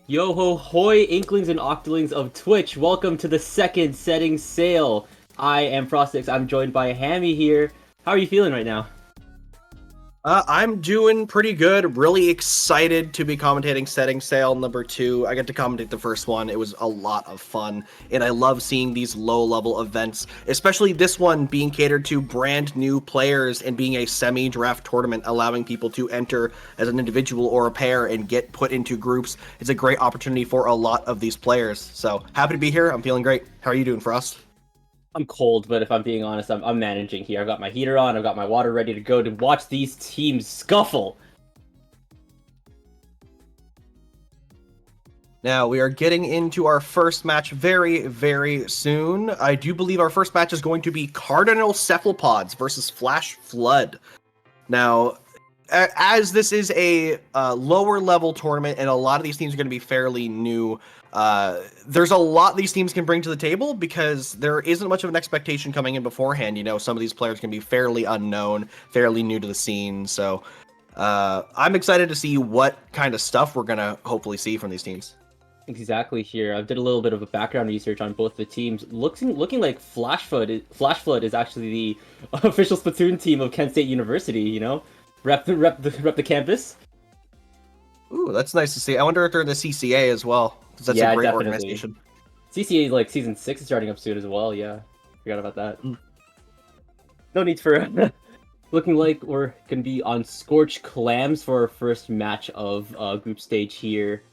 Yo ho hoy, Inklings and Octolings of Twitch. Welcome to the second Setting Sail. I am Frostix. I'm joined by Hammy here. How are you feeling right now? I'm doing pretty good. Really excited to be commentating Setting Sail number 2. I get to commentate the first one. It was a lot of fun, and I love seeing these low-level events, especially this one being catered to brand new players and being a semi-draft tournament, allowing people to enter as an individual or a pair and get put into groups. It's a great opportunity for a lot of these players. So happy to be here. I'm feeling great. How are you doing, Frost? I'm cold, but if I'm being honest, I'm managing here. I've got my heater on, I've got my water ready to go to watch these teams scuffle. Now, we are getting into our first match very, very soon. I do believe our first match is going to be Cardinal Cephalopods versus Flash Flood. Now, as this is a lower level tournament and a lot of these teams are going to be fairly new, there's a lot these teams can bring to the table because there isn't much of an expectation coming in beforehand. You know, some of these players can be fairly unknown, fairly new to the scene. So I'm excited to see what kind of stuff we're going to hopefully see from these teams. Exactly here. I did a little bit of a background research on both the teams. Looking like Flash Flood is actually the official Splatoon team of Kent State University, you know? Rep the campus. Ooh, that's nice to see. I wonder if they're in the CCA as well, because that's a great organization. CCA, like, Season 6 is starting up soon as well, yeah. Forgot about that. No need for... Looking like we're going to be on Scorched Clams for our first match of group stage here.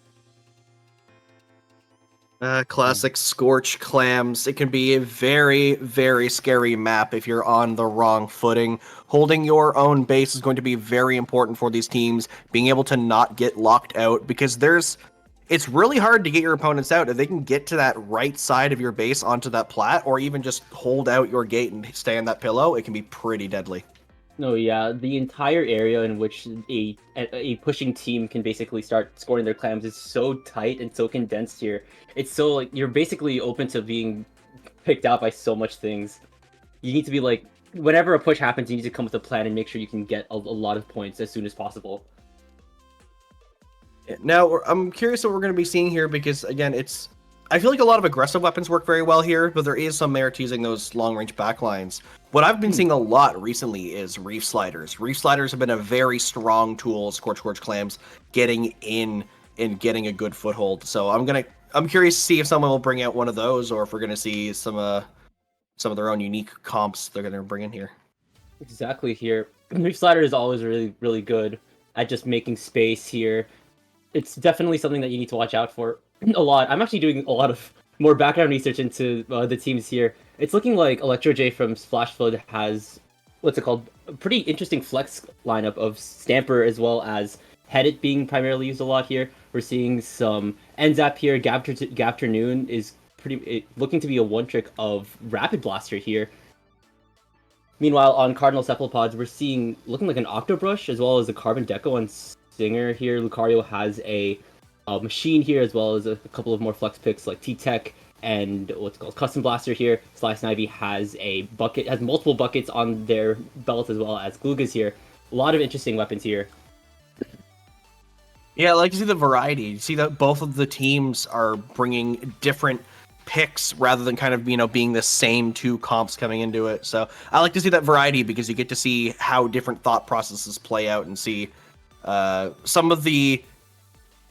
Classic Scorched Clams. It can be a very, very scary map if you're on the wrong footing. Holding your own base is going to be very important for these teams, being able to not get locked out, because it's really hard to get your opponents out. If they can get to that right side of your base onto that plat, or even just hold out your gate and stay on that pillow, it can be pretty deadly. No, yeah, the entire area in which a pushing team can basically start scoring their clams is so tight and so condensed here. It's so, like, you're basically open to being picked out by so much things. You need to be like, whenever a push happens, you need to come with a plan and make sure you can get a lot of points as soon as possible. Now, I'm curious what we're going to be seeing here, because, again, I feel like a lot of aggressive weapons work very well here, but there is some merit to using those long-range backlines. What I've been seeing a lot recently is Reef Sliders. Reef Sliders have been a very strong tool, Scorched Clams, getting in and getting a good foothold. So I'm curious to see if someone will bring out one of those, or if we're gonna see some of their own unique comps they're gonna bring in here. Exactly here. Reef Slider is always really, really good at just making space here. It's definitely something that you need to watch out for a lot. I'm actually doing a lot of more background research into the teams here. It's looking like Electro J from Flash Flood has, what's it called, a pretty interesting flex lineup of Stamper as well as Headit being primarily used a lot here. We're seeing some Enzap here. Gapternoon is looking to be a one-trick of Rapid Blaster here. Meanwhile, on Cardinal Cephalopods, we're seeing looking like an Octobrush as well as a Carbon Deco on Stinger here. Lucario has a Machine here, as well as a couple of more flex picks like T-Tech and what's called Custom Blaster here. Slice and Ivy has multiple buckets on their belt, as well as Glugas here. A lot of interesting weapons here. Yeah, I like to see the variety. You see that both of the teams are bringing different picks rather than kind of, being the same two comps coming into it. So I like to see that variety, because you get to see how different thought processes play out and see some of the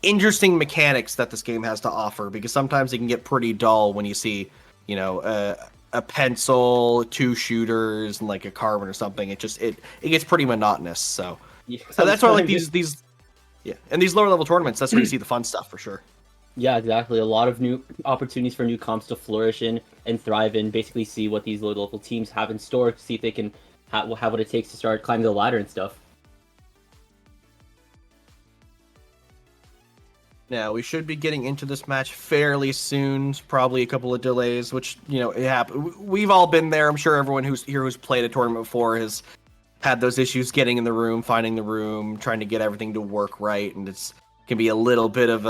interesting mechanics that this game has to offer, because sometimes it can get pretty dull when you see, a pencil, two shooters, and like a carbon or something. It gets pretty monotonous. So, Yeah, so that's why I like these and these lower level tournaments. That's where you see the fun stuff for sure. Yeah, exactly. A lot of new opportunities for new comps to flourish in and thrive in. Basically, see what these low level teams have in store. See if they can have what it takes to start climbing the ladder and stuff. Now, we should be getting into this match fairly soon, probably a couple of delays, which, it happens. We've all been there. I'm sure everyone who's played a tournament before has had those issues getting in the room, finding the room, trying to get everything to work right, and can be a little bit of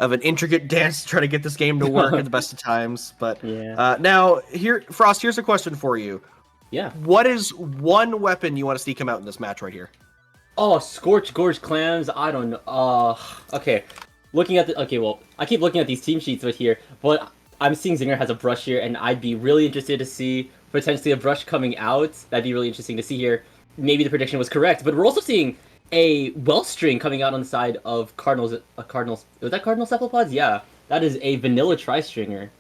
an intricate dance to try to get this game to work at the best of times. But yeah. Now, Frost, here's a question for you. Yeah. What is one weapon you want to see come out in this match right here? Oh, Scorched Clams. I don't know. Okay. looking at the okay, well, I keep looking at these team sheets right here, but I'm seeing Zinger has a brush here, and I'd be really interested to see potentially a brush coming out. That'd be really interesting to see here. Maybe the prediction was correct, but we're also seeing a Wellstring coming out on the side of Cardinals. Cardinals was that Cardinal Cephalopods? Yeah, that is a vanilla tri-stringer.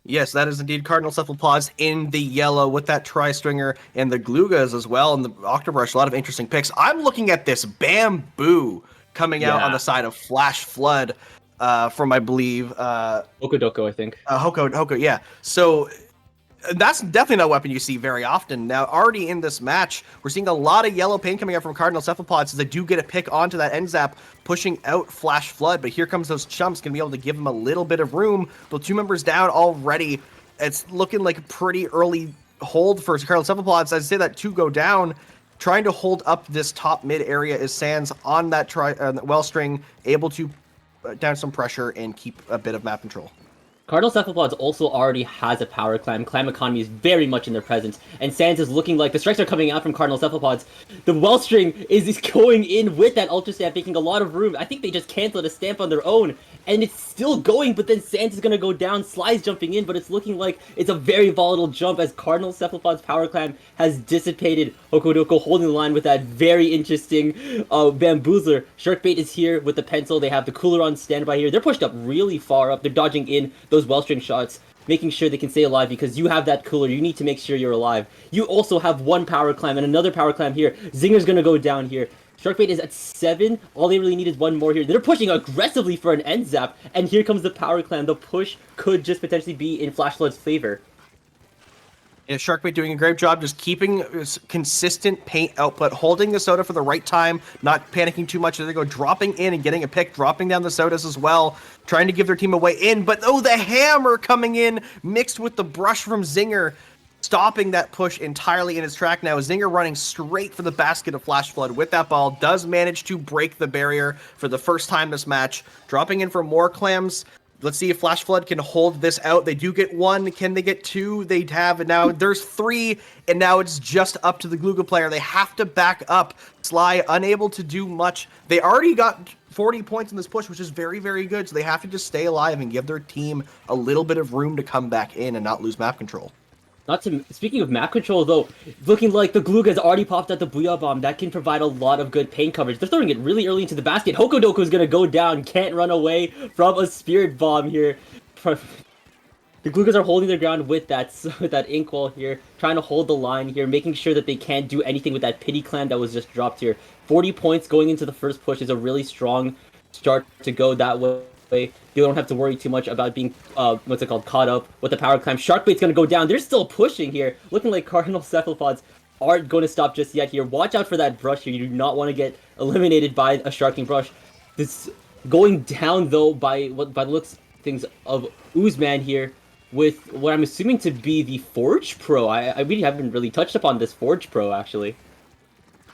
Yes, that is indeed Cardinal Cephalopods in the yellow with that tri-stringer and the Glugas as well, and the Octobrush. A lot of interesting picks. I'm looking at this Bamboo coming out on Yeah. the side of Flash Flood from, I believe, Okodoko, I think. Hoko, yeah. So that's definitely not a weapon you see very often. Now, already in this match, we're seeing a lot of yellow paint coming out from Cardinal Cephalopods, so they do get a pick onto that end zap, pushing out Flash Flood. But here comes those chumps, gonna be able to give them a little bit of room. But 2 members down already. It's looking like a pretty early hold for Cardinal Cephalopods. I'd say that 2 go down. Trying to hold up this top mid area is Sans on that Wellstring, able to down some pressure and keep a bit of map control. Cardinal Cephalopods also already has a power clam. Clam economy is very much in their presence. And Sans is looking like the strikes are coming out from Cardinal Cephalopods. The Wellstring is going in with that Ultra Stamp, making a lot of room. I think they just canceled a stamp on their own. And it's still going, but then Sans is going to go down. Sly's jumping in, but it's looking like it's a very volatile jump as Cardinal Cephalopods power clam has dissipated. Hokodoko holding the line with that very interesting bamboozler. Sharkbait is here with the pencil. They have the cooler on standby here. They're pushed up really far up. They're dodging in those Wellstring shots, making sure they can stay alive because you have that cooler. You need to make sure you're alive. You also have 1 power clam and another power clam here. Zinger's going to go down here. Sharkbait is at 7. All they really need is 1 more here. They're pushing aggressively for an end zap, and here comes the power clam. The push could just potentially be in Flash Flood's favor. Yeah, Sharkbait doing a great job just keeping consistent paint output, holding the soda for the right time, not panicking too much as they go dropping in and getting a pick, dropping down the sodas as well, trying to give their team a way in. But oh, the hammer coming in mixed with the brush from Zinger, stopping that push entirely in its track now. Zinger running straight for the basket of Flash Flood with that ball, does manage to break the barrier for the first time this match, dropping in for more clams. Let's see if Flash Flood can hold this out. They do get 1. Can they get 2? They have, and now there's 3, and now it's just up to the Gluga player. They have to back up. Sly unable to do much. They already got 40 points in this push, which is very, very good. So they have to just stay alive and give their team a little bit of room to come back in and not lose map control. Speaking of map control, though, looking like the Glug has already popped out the Booyah Bomb. That can provide a lot of good paint coverage. They're throwing it really early into the basket. Hokodoko is going to go down. Can't run away from a Spirit Bomb here. The Glugas are holding their ground with that Inkwall here, trying to hold the line here, making sure that they can't do anything with that Pity Clan that was just dropped here. 40 points going into the first push is a really strong start to go that way. You don't have to worry too much about being, caught up with the power climb. Sharkbait's gonna go down. They're still pushing here. Looking like Cardinal Cephalopods aren't going to stop just yet here. Watch out for that brush here. You do not want to get eliminated by a Sharking brush. This going down, though, by the looks things of Oozman here with what I'm assuming to be the Forge Pro. I really haven't really touched upon this Forge Pro, actually.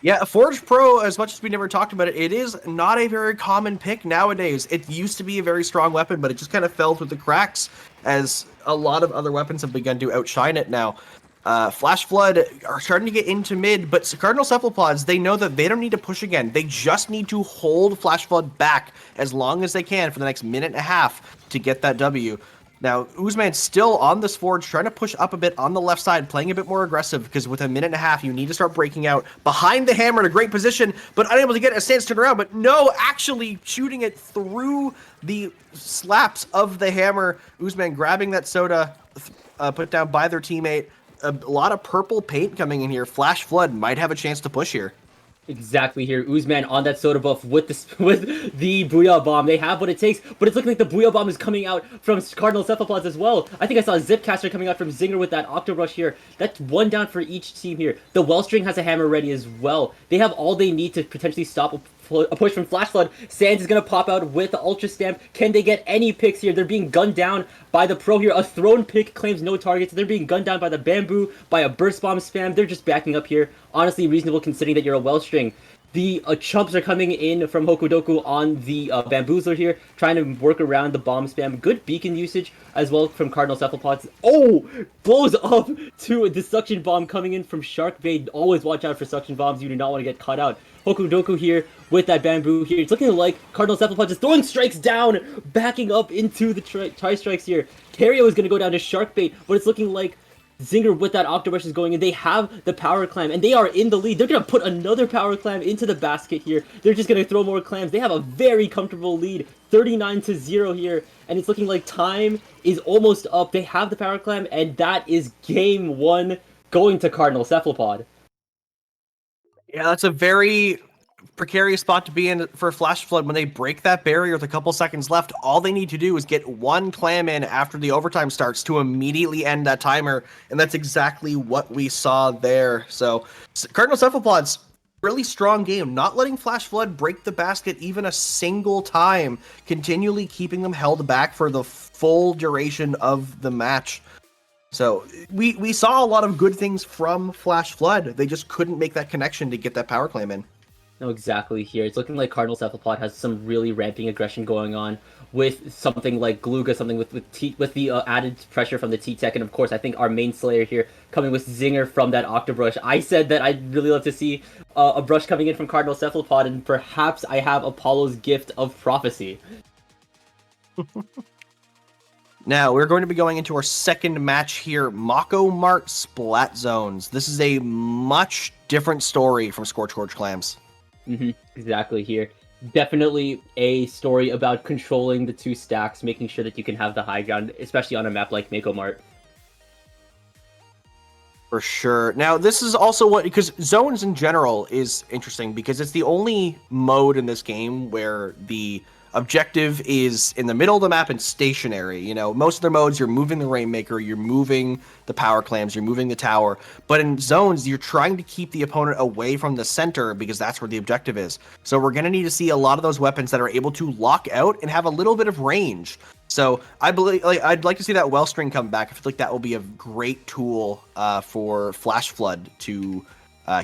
Yeah, a Forge Pro, as much as we never talked about it, it is not a very common pick nowadays. It used to be a very strong weapon, but it just kind of fell through the cracks as a lot of other weapons have begun to outshine it now. Flash Flood are starting to get into mid, but Cardinal Cephalopods, they know that they don't need to push again. They just need to hold Flash Flood back as long as they can for the next minute and a half to get that W. Now, Oozman's still on this Forge, trying to push up a bit on the left side, playing a bit more aggressive, because with a minute and a half, you need to start breaking out behind the hammer in a great position, but unable to get a stance turned around, but no, actually shooting it through the slaps of the hammer. Oozman grabbing that soda, put down by their teammate. A lot of purple paint coming in here. Flash Flood might have a chance to push here. Exactly here, Oozman on that soda buff with the Booyah Bomb. They have what it takes, but it's looking like the Booyah Bomb is coming out from Cardinal Cephalopods as well. I think I saw a Zipcaster coming out from Zinger with that Octobrush here. That's 1 down for each team here. The Wellstring has a hammer ready as well. They have all they need to potentially stop a push from Flash Flood. Sans is going to pop out with the Ultra Stamp. Can they get any picks here? They're being gunned down by the Pro here. A thrown pick claims no targets. They're being gunned down by the Bamboo, by a Burst Bomb spam. They're just backing up here. Honestly reasonable considering that you're a Wellstring. The chumps are coming in from Hokudoku on the Bamboozler here, trying to work around the bomb spam. Good beacon usage as well from Cardinal Cephalopods. Oh! Blows up to the suction bomb coming in from Shark Bait. Always watch out for suction bombs. You do not want to get caught out. Hokudoku here with that bamboo here. It's looking like Cardinal Cephalopods is throwing strikes down, backing up into the tri-strikes here. Cario is going to go down to Shark Bait, but it's looking like Zinger with that Octobrush is going in. They have the Power Clam, and they are in the lead. They're going to put another Power Clam into the basket here. They're just going to throw more clams. They have a very comfortable lead, 39-0 here, and it's looking like time is almost up. They have the Power Clam, and that is game 1 going to Cardinal Cephalopod. Yeah, that's a very precarious spot to be in for Flash Flood. When they break that barrier with a couple seconds left, all they need to do is get one clam in after the overtime starts to immediately end that timer, and that's exactly what we saw there. So Cardinal Cephalopods, really strong game, not letting Flash Flood break the basket even a single time, continually keeping them held back for the full duration of the match. So we saw a lot of good things from Flash Flood. They just couldn't make that connection to get that power clam in. No, exactly here. It's looking like Cardinal Cephalopod has some really ramping aggression going on with something like Gluga, something with the added pressure from the T-Tech, and of course I think our main Slayer here coming with Zinger from that Octobrush. I said that I'd really love to see a brush coming in from Cardinal Cephalopod, and perhaps I have Apollo's gift of prophecy. Now, we're going to be going into our second match here, Mako Mart Splat Zones. This is a much different story from Scorch Gorge Clams. Exactly here. Definitely a story about controlling the two stacks, making sure that you can have the high ground, especially on a map like Mako Mart. For sure. Now, this is also what, because zones in general is interesting because it's the only mode in this game where the objective is in the middle of the map and stationary. You know, most of their modes, you're moving the Rainmaker, you're moving the Power Clams, you're moving the tower. But in zones, you're trying to keep the opponent away from the center because that's where the objective is. So we're going to need to see a lot of those weapons that are able to lock out and have a little bit of range. So I believe, I'd like to see that Wellstring come back. I feel like that will be a great tool for Flash Flood to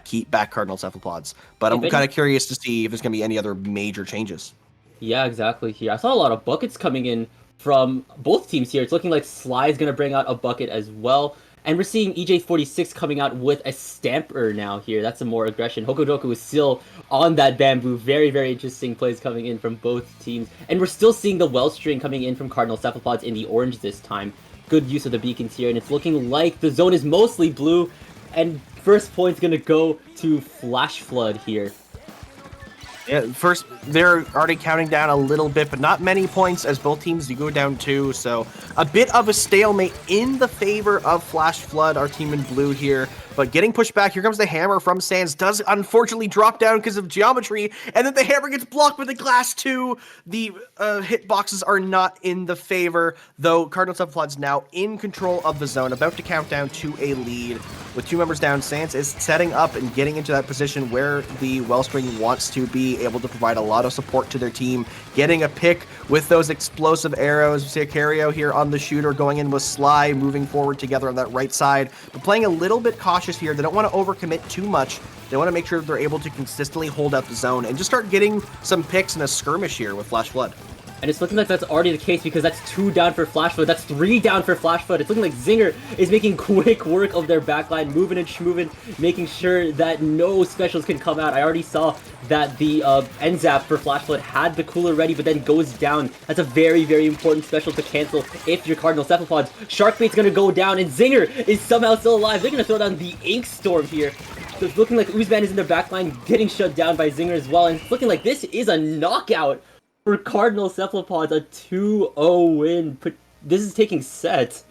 keep back Cardinal Cephalopods. But I'm kind of curious to see if there's going to be any other major changes. Yeah, exactly here. I saw a lot of buckets coming in from both teams here. It's looking like Sly is going to bring out a bucket as well. And we're seeing EJ46 coming out with a Stamper now here. That's some more aggression. Hokudoku is still on that bamboo. Very, very interesting plays coming in from both teams. And we're still seeing the Wellstring coming in from Cardinal Cephalopods in the orange this time. Good use of the beacons here. And it's looking like the zone is mostly blue. And first point's going to go to Flash Flood here. Yeah, first, they're already counting down a little bit, but not many points as both teams do go down 2. So a bit of a stalemate in the favor of Flash Flood, our team in blue here. But getting pushed back, here comes the hammer from Sands. Does unfortunately drop down because of geometry, and then the hammer gets blocked with the glass too. The hitboxes are not in the favor, though Cardinal Cephalopod's now in control of the zone, about to count down to a lead. With 2 members down, Sands is setting up and getting into that position where the Wellspring wants to be able to provide a lot of support to their team. Getting a pick with those explosive arrows. We see a Cario here on the shooter going in with Sly, moving forward together on that right side, but playing a little bit cautious here. They don't want to overcommit too much. They want to make sure that they're able to consistently hold out the zone and just start getting some picks in a skirmish here with Flash Flood. And it's looking like that's already the case because that's 2 down for Flash Flood. That's 3 down for Flash Flood. It's looking like Zinger is making quick work of their backline, moving and schmoving, making sure that no specials can come out. I already saw that the N-Zap for Flash Flood had the cooler ready, but then goes down. That's a very, very important special to cancel if you're Cardinal Cephalopods. Sharkbait's gonna go down, and Zinger is somehow still alive. They're gonna throw down the Ink Storm here. So it's looking like Uzman is in their backline, getting shut down by Zinger as well, and it's looking like this is a knockout for Cardinal Cephalopods, a 2-0 win. This is taking sets.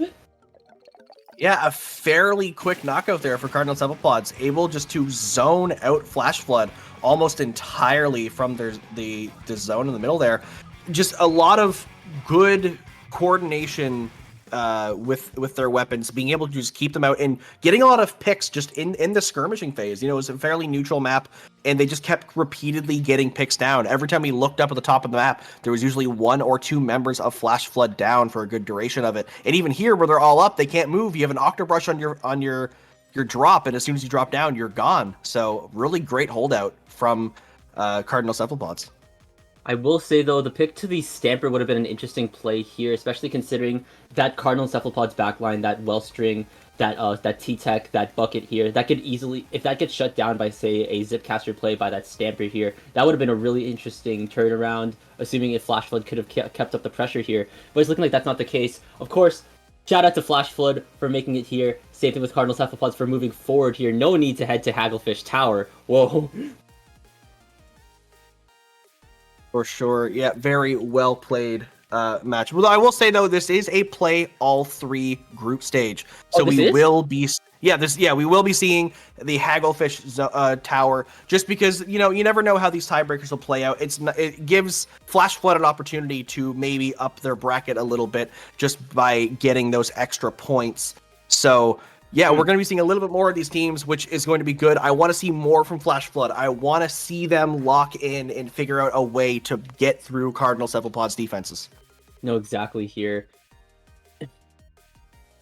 Yeah, a fairly quick knockout there for Cardinal Cephalopods, able just to zone out Flash Flood almost entirely from the zone in the middle there. Just a lot of good coordination with their weapons, being able to just keep them out and getting a lot of picks just in the skirmishing phase. You know, it was a fairly neutral map, and they just kept repeatedly getting picks down. Every time we looked up at the top of the map, there was usually 1 or 2 members of Flash Flood down for a good duration of it. And even here, where they're all up, they can't move. You have an Octobrush on your drop, and as soon as you drop down, you're gone. So really great holdout from Cardinal Cephalopods. I will say though, the pick to the Stamper would have been an interesting play here, especially considering that Cardinal Cephalopod's backline, that Wellstring, that T-Tech, that bucket here, that could easily, if that gets shut down by say a Zipcaster play by that Stamper here, that would have been a really interesting turnaround, assuming if Flash Flood could have kept up the pressure here. But it's looking like that's not the case. Of course, shout out to Flash Flood for making it here. Same thing with Cardinal Cephalopods for moving forward here. No need to head to Hagglefish Tower. Whoa. For sure. Yeah, very well played match. Well, I will say though, this is a play all three group stage. So we will be we will be seeing the Hagglefish Tower, just because you never know how these tiebreakers will play out. It gives Flash Flood an opportunity to maybe up their bracket a little bit just by getting those extra points. So yeah, we're going to be seeing a little bit more of these teams, which is going to be good. I want to see more from Flash Flood. I want to see them lock in and figure out a way to get through Cardinal Cephalopod's defenses. No, exactly here.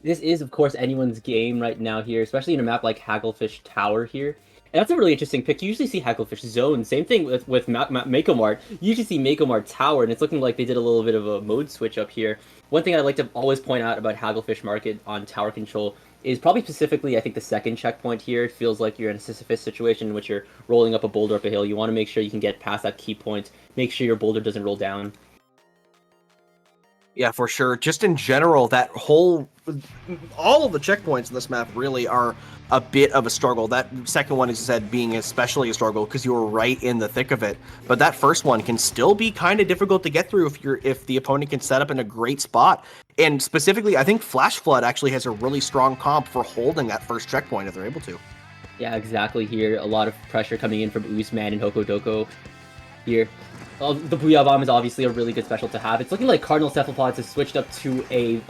This is, of course, anyone's game right now here, especially in a map like Hagglefish Tower here. And that's a really interesting pick. You usually see Hagglefish Zone. Same thing with Mako Mart. You usually see Mako Mart Tower, and it's looking like they did a little bit of a mode switch up here. One thing I like to always point out about Hagglefish Market on tower control is probably specifically, I think, the second checkpoint here. It feels like you're in a Sisyphus situation in which you're rolling up a boulder up a hill. You want to make sure you can get past that key point. Make sure your boulder doesn't roll down. Yeah, for sure. Just in general, all of the checkpoints in this map really are a bit of a struggle. That second one, as you said, being especially a struggle because you were right in the thick of it. But that first one can still be kind of difficult to get through if the opponent can set up in a great spot. And specifically, I think Flash Flood actually has a really strong comp for holding that first checkpoint if they're able to. Yeah, exactly here. A lot of pressure coming in from Oozman and Hokodoko here. The Booyah Bomb is obviously a really good special to have. It's looking like Cardinal Cephalopods has switched up to a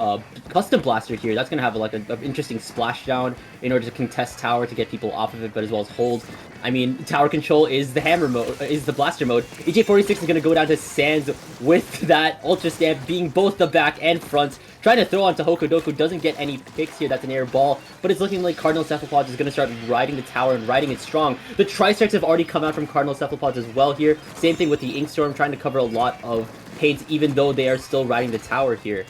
Custom Blaster here. That's going to have like an interesting splashdown in order to contest tower to get people off of it, but as well as hold. I mean, tower control is the hammer mode, is the blaster mode. EJ46 is going to go down to Sands with that Ultra Stamp being both the back and front. Trying to throw onto Hokodoko, doesn't get any picks here, that's an air ball, but it's looking like Cardinal Cephalopods is going to start riding the tower and riding it strong. The Tri-Strikes have already come out from Cardinal Cephalopods as well here. Same thing with the Inkstorm, trying to cover a lot of paints even though they are still riding the tower here.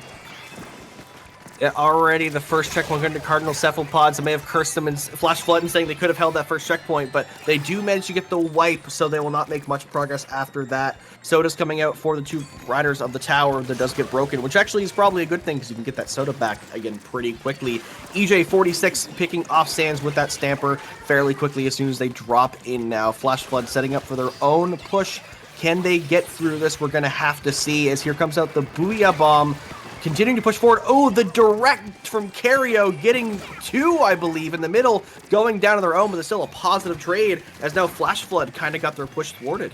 Yeah, already the first checkpoint going to Cardinal Cephalopods. I may have cursed them in Flash Flood and saying they could have held that first checkpoint, but they do manage to get the wipe, so they will not make much progress after that. Soda's coming out for the two riders of the tower that does get broken, which actually is probably a good thing because you can get that Soda back again pretty quickly. EJ46 picking off Sands with that Stamper fairly quickly as soon as they drop in now. Flash Flood setting up for their own push. Can they get through this? We're going to have to see as here comes out the Booyah Bomb. Continuing to push forward. Oh, the direct from Cario getting two, I believe, in the middle, going down on their own, but it's still a positive trade as now Flash Flood kind of got their push thwarted.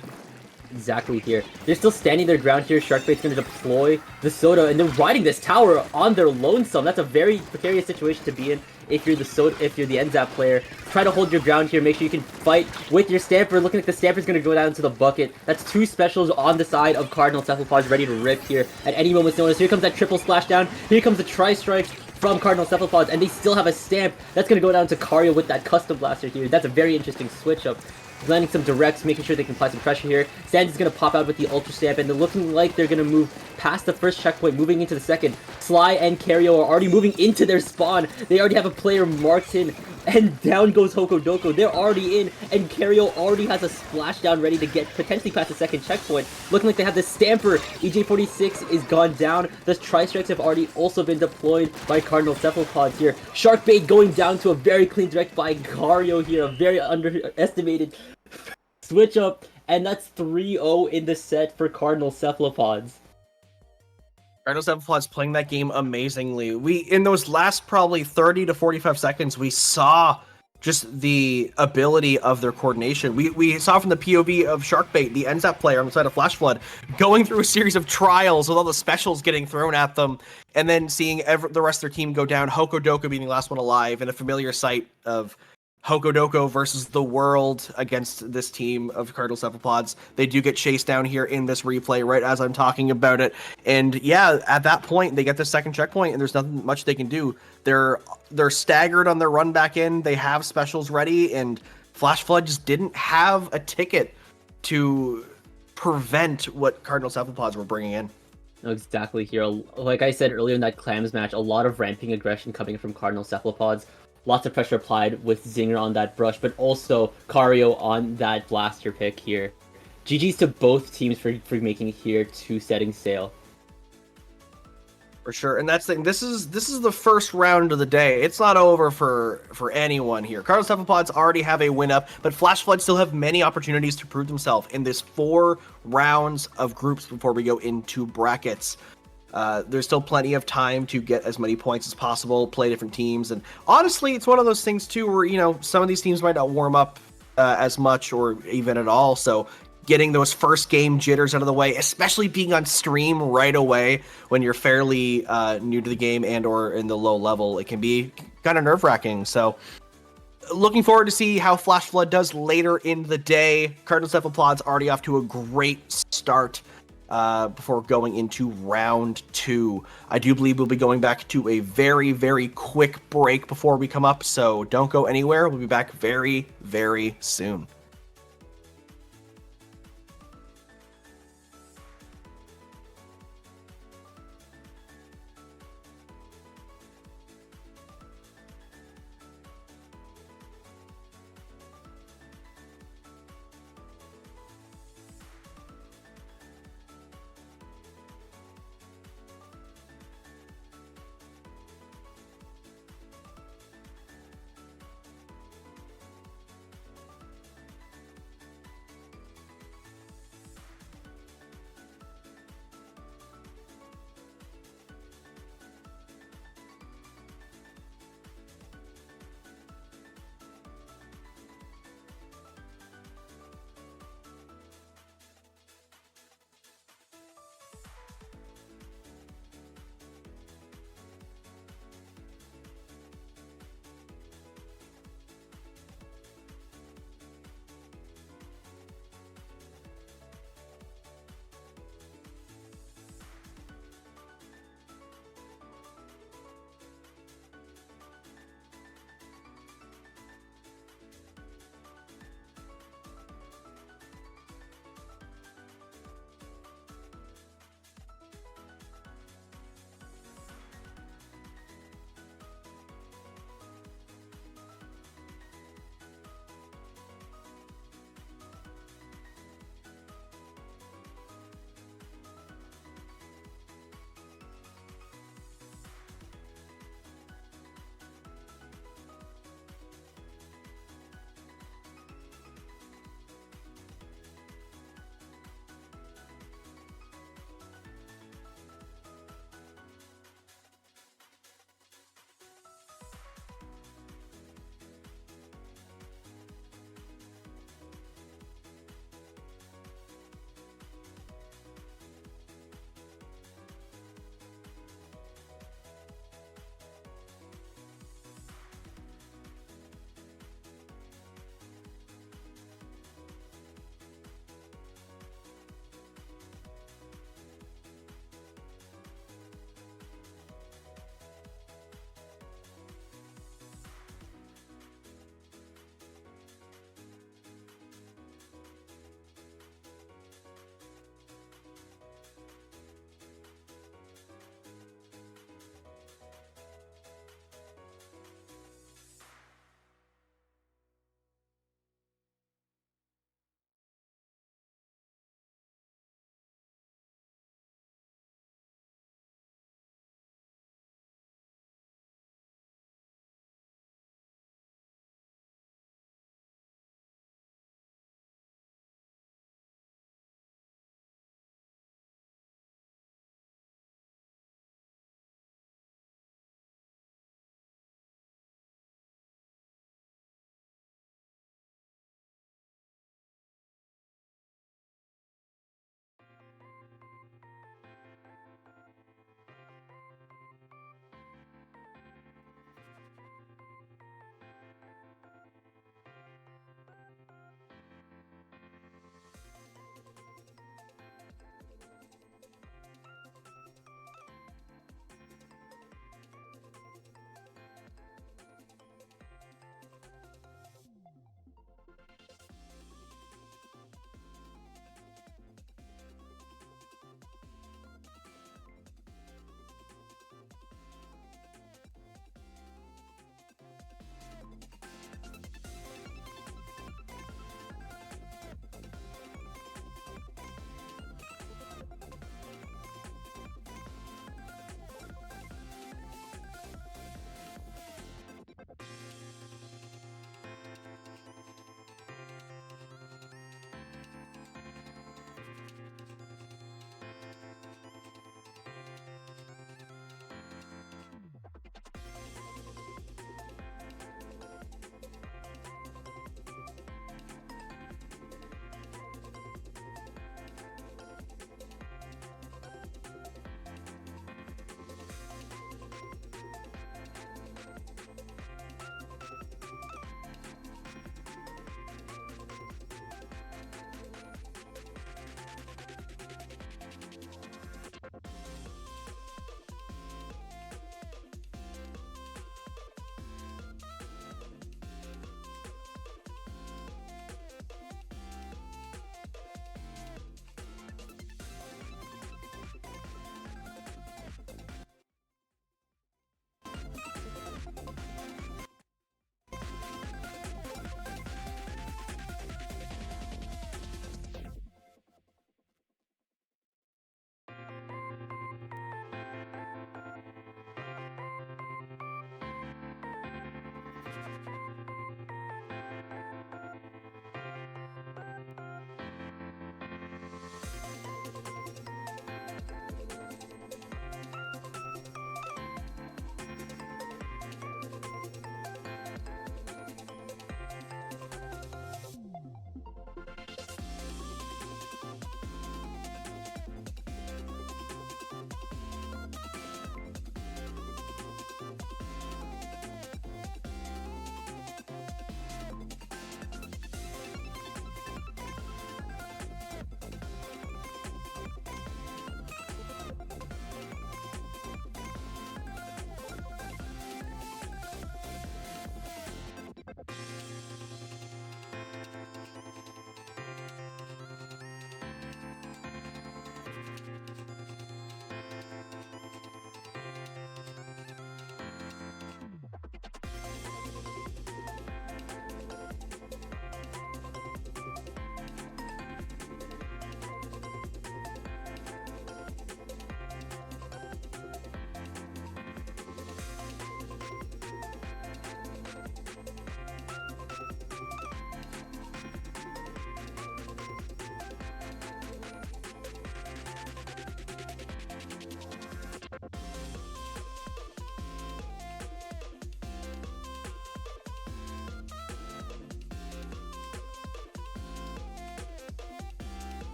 Exactly here. They're still standing their ground here. Sharkbait's going to deploy the Soda, and they're riding this tower on their lonesome. That's a very precarious situation to be in if you're the NZAP player. Try to hold your ground here. Make sure you can fight with your Stamper. Looking like the Stamper's going to go down to the bucket. That's two specials on the side of Cardinal Cephalopods ready to rip here at any moment's notice. Here comes that triple splashdown. Here comes the Tri-Strike from Cardinal Cephalopods, and they still have a Stamp. That's going to go down to Cario with that Custom Blaster here. That's a very interesting switch up. Landing some directs, making sure they can apply some pressure here. Sands is going to pop out with the Ultra Stamp, and they're looking like they're going to move past the first checkpoint, moving into the second. Sly and Cario are already moving into their spawn. They already have a player marked in, and down goes Hokodoko. They're already in, and Cario already has a splashdown ready to get potentially past the second checkpoint. Looking like they have the Stamper. EJ46 is gone down. The Tri-Strikes have already also been deployed by Cardinal Cephalopods here. Sharkbait going down to a very clean direct by Cario here, a very underestimated switch up, and that's 3-0 in the set for Cardinal Cephalopods. Cardinal Cephalopods playing that game amazingly. In those last probably 30 to 45 seconds, we saw just the ability of their coordination. We saw from the POV of Sharkbait, the NZAP player on the side of Flash Flood, going through a series of trials with all the specials getting thrown at them, and then seeing the rest of their team go down, Hokodoko being the last one alive, in a familiar sight of Hokodoko versus the world against this team of Cardinal Cephalopods. They do get chased down here in this replay right as I'm talking about it. And yeah, at that point, they get the second checkpoint and there's nothing much they can do. They're staggered on their run back in. They have specials ready, and Flash Flood just didn't have a ticket to prevent what Cardinal Cephalopods were bringing in. Exactly here. Like I said earlier in that Clams match, a lot of ramping aggression coming from Cardinal Cephalopods. Lots of pressure applied with Zinger on that brush, but also Cario on that blaster pick here. GG's to both teams for making it here to setting sail. For sure, and that's the thing. This is the first round of the day. It's not over for anyone here. Cardinal Cephalopods already have a win up, but Flash Flood still have many opportunities to prove themselves in this 4 rounds of groups before we go into brackets. There's still plenty of time to get as many points as possible, play different teams, and honestly, it's one of those things too where some of these teams might not warm up as much or even at all. So getting those first game jitters out of the way, especially being on stream right away when you're fairly new to the game and or in the low level, it can be kind of nerve-wracking. So looking forward to see how Flash Flood does later in the day. Cardinal Cephalopods already off to a great start before going into round 2. I do believe we'll be going back to a very, very quick break before we come up, so don't go anywhere. We'll be back very, very soon.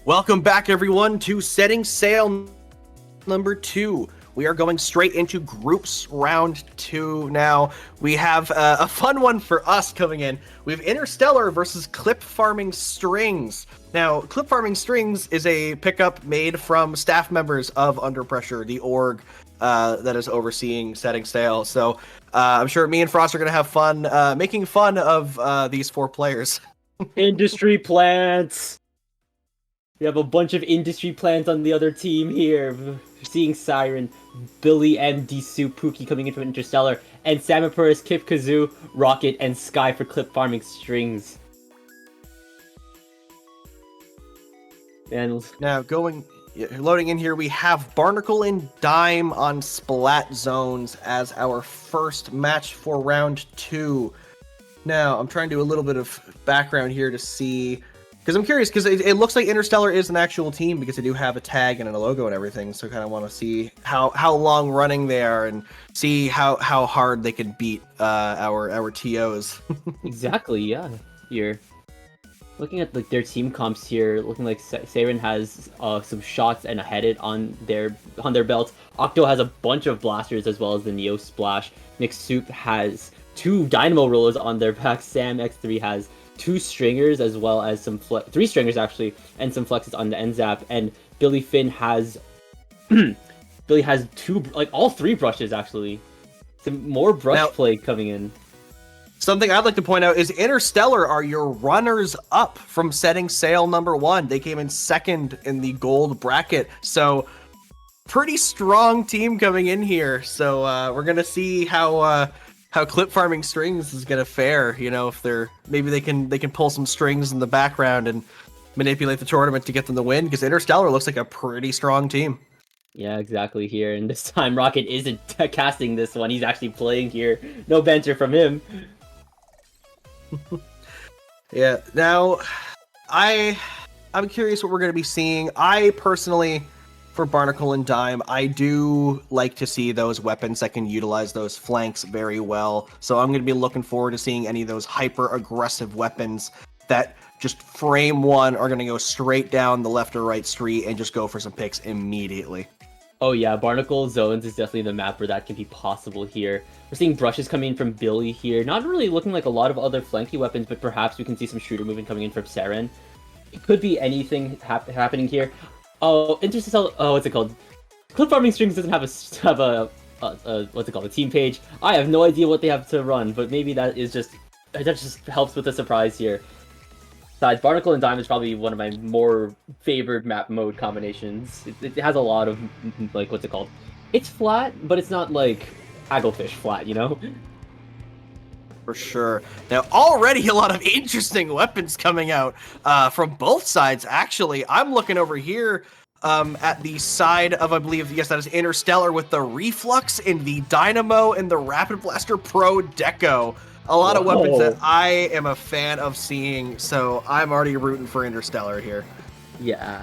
Welcome back, everyone, to Setting Sail number 2. We are going straight into groups round 2 now. We have a fun one for us coming in. We have Interstellar versus Clip Farming Strings. Now, Clip Farming Strings is a pickup made from staff members of Under Pressure, the org that is overseeing Setting Sail. So I'm sure me and Frost are going to have fun making fun of these 4 players. Industry plants. We have a bunch of industry plants on the other team here. We're seeing Siren, Billy MD Soup, Pookie coming in from Interstellar, and Samapuris, Kip Kazoo, Rocket, and Sky for Clip Farming Strings. And now loading in here, we have Barnacle and Dime on Splat Zones as our first match for round 2. Now, I'm trying to do a little bit of background here to see, because I'm curious, because it looks like Interstellar is an actual team because they do have a tag and a logo and everything. So I kind of want to see how long running they are and see how hard they can beat our TOs. Exactly, yeah. Here, looking at like their team comps here, looking like Siren has some shots and a headed on their belts. Octo has a bunch of blasters as well as the Neo Splash. Nick Soup has 2 Dynamo rollers on their back. Sam X3 has 2 stringers as well as some 3 stringers actually, and some flexes on the NZAP. And Billy Finn has Billy has 2, like all 3 brushes actually. Some more brush play coming in. Something I'd like to point out is Interstellar are your runners up from Setting Sail number 1. They came in second in the gold bracket, so pretty strong team coming in here. So we're gonna see how Clip Farming Strings is gonna fare. You know, if they can pull some strings in the background and manipulate the tournament to get them the win, because Interstellar looks like a pretty strong team. Yeah, exactly here. And this time Rocket isn't casting this one. He's actually playing here. No banter from him. Yeah. Now, I'm curious what we're gonna be seeing. I personally, for Barnacle and Dime, I do like to see those weapons that can utilize those flanks very well. So I'm going to be looking forward to seeing any of those hyper-aggressive weapons that just frame one are going to go straight down the left or right street and just go for some picks immediately. Oh yeah, Barnacle Zones is definitely the map where that can be possible here. We're seeing brushes coming in from Billy here. Not really looking like a lot of other flanky weapons, but perhaps we can see some shooter movement coming in from Saren. It could be anything happening here. Oh, Interstellar. Oh, what's it called? Clip Farming Strings doesn't have a what's it called? A team page. I have no idea what they have to run, but maybe that just helps with the surprise here. Besides, Barnacle and Dime is probably one of my more favored map mode combinations. It has a lot of like what's it called? It's flat, but it's not like Hagglefish flat, you know? For sure. Now, already a lot of interesting weapons coming out from both sides, actually. I'm looking over here at the side of, I believe, yes, that is Interstellar with the Reflux and the Dynamo and the Rapid Blaster Pro Deco. A lot of weapons that I am a fan of seeing, so I'm already rooting for Interstellar here. Yeah.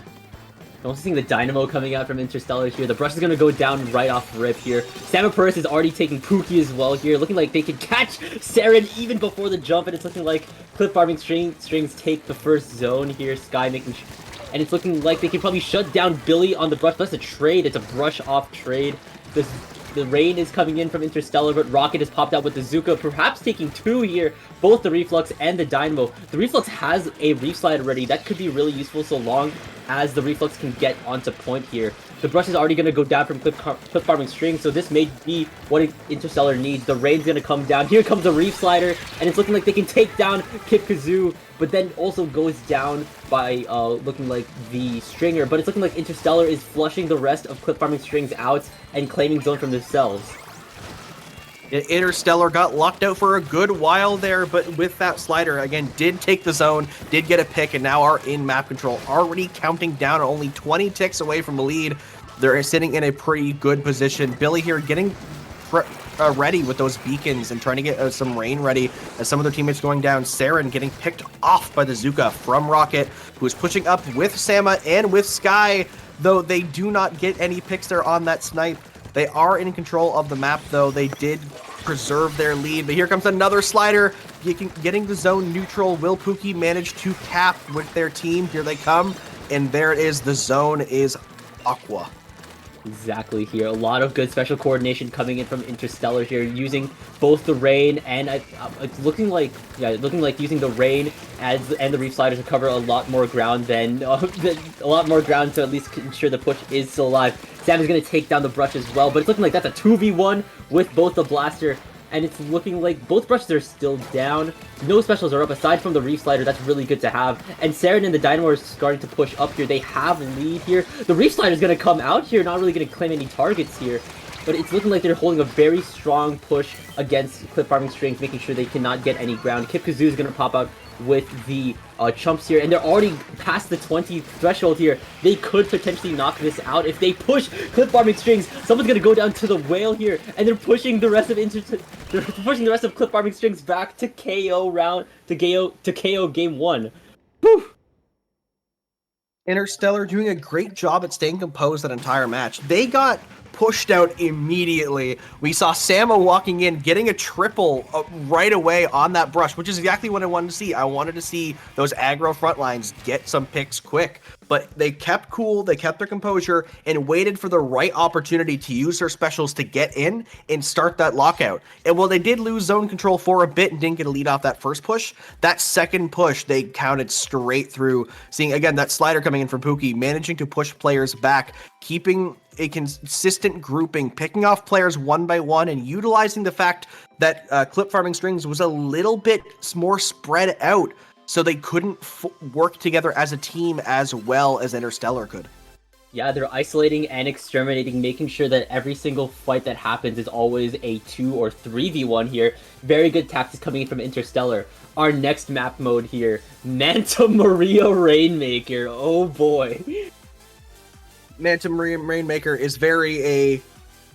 I'm also seeing the Dynamo coming out from Interstellar here. The brush is going to go down right off rip here. Samapuris is already taking Pookie as well here. Looking like they can catch Saren even before the jump. And it's looking like Clip Farming Strings take the first zone here. Sky making... And it's looking like they can probably shut down Billy on the brush. That's a trade. It's a brush-off trade. The rain is coming in from Interstellar, but Rocket has popped out with the Zuka, perhaps taking 2 here, both the Reflux and the Dynamo. The Reflux has a Reef Slide already. That could be really useful so long as the Reflux can get onto point here. The brush is already going to go down from Clip Farming String, so this may be what Interstellar needs. The rain's going to come down. Here comes the Reef Slider, and it's looking like they can take down Kip Kazoo, but then also goes down by looking like the Stringer. But it's looking like Interstellar is flushing the rest of Clip Farming Strings out and claiming zone for themselves. Interstellar got locked out for a good while there, but with that slider, again, did take the zone, did get a pick, and now are in map control, already counting down, only 20 ticks away from the lead. They're sitting in a pretty good position. Billy here getting ready with those beacons and trying to get some rain ready as some of their teammates going down. Saren getting picked off by the Zuka from Rocket, who is pushing up with Sama and with Sky, though they do not get any picks there on that snipe. They are in control of the map, though. They did preserve their lead, but here comes another slider. Getting the zone neutral. Will Pookie manage to cap with their team? Here they come. and there it is. The zone is Aqua. Exactly here. A lot of good special coordination coming in from Interstellar here, using both the rain and it's looking like using the rain and the Reef Sliders to cover a lot more ground than a lot more ground to at least ensure the push is still alive. Sam is going to take down the brush as well, but it's looking like that's a 2v1 with both the blaster. And it's looking like both brushes are still down. No specials are up aside from the Reef Slider. That's really good to have. And Saren and the Dynamo are starting to push up here. They have a lead here. The Reef Slider is going to come out here, not really going to claim any targets here. But it's looking like they're holding a very strong push against Clip Farming Strings, making sure they cannot get any ground. Kip Kazoo is going to pop out with the chumps here, and they're already past the 20 threshold here. They could potentially knock this out if they push Clip Farming Strings. Someone's gonna go down to the whale here, and they're pushing the rest of Clip Farming Strings back to KO game 1. Whew. Interstellar doing a great job at staying composed that entire match. They got pushed out immediately. We saw Samo walking in, getting a triple right away on that brush, which is exactly what I wanted to see. I wanted to see those aggro front lines get some picks quick, but they kept cool, they kept their composure, and waited for the right opportunity to use their specials to get in and start that lockout. And while they did lose zone control for a bit and didn't get a lead off that first push, that second push they counted straight through, seeing again that slider coming in from Pookie, managing to push players back, keeping a consistent grouping, picking off players one by one, and utilizing the fact that Clip Farming Strings was a little bit more spread out, so they couldn't work together as a team as well as Interstellar could. Yeah, they're isolating and exterminating, making sure that every single fight that happens is always a 2 or 3v1 here. Very good tactics coming in from Interstellar. Our next map mode here, Manta Maria Rainmaker. Oh boy. Manta Maria Rainmaker is very a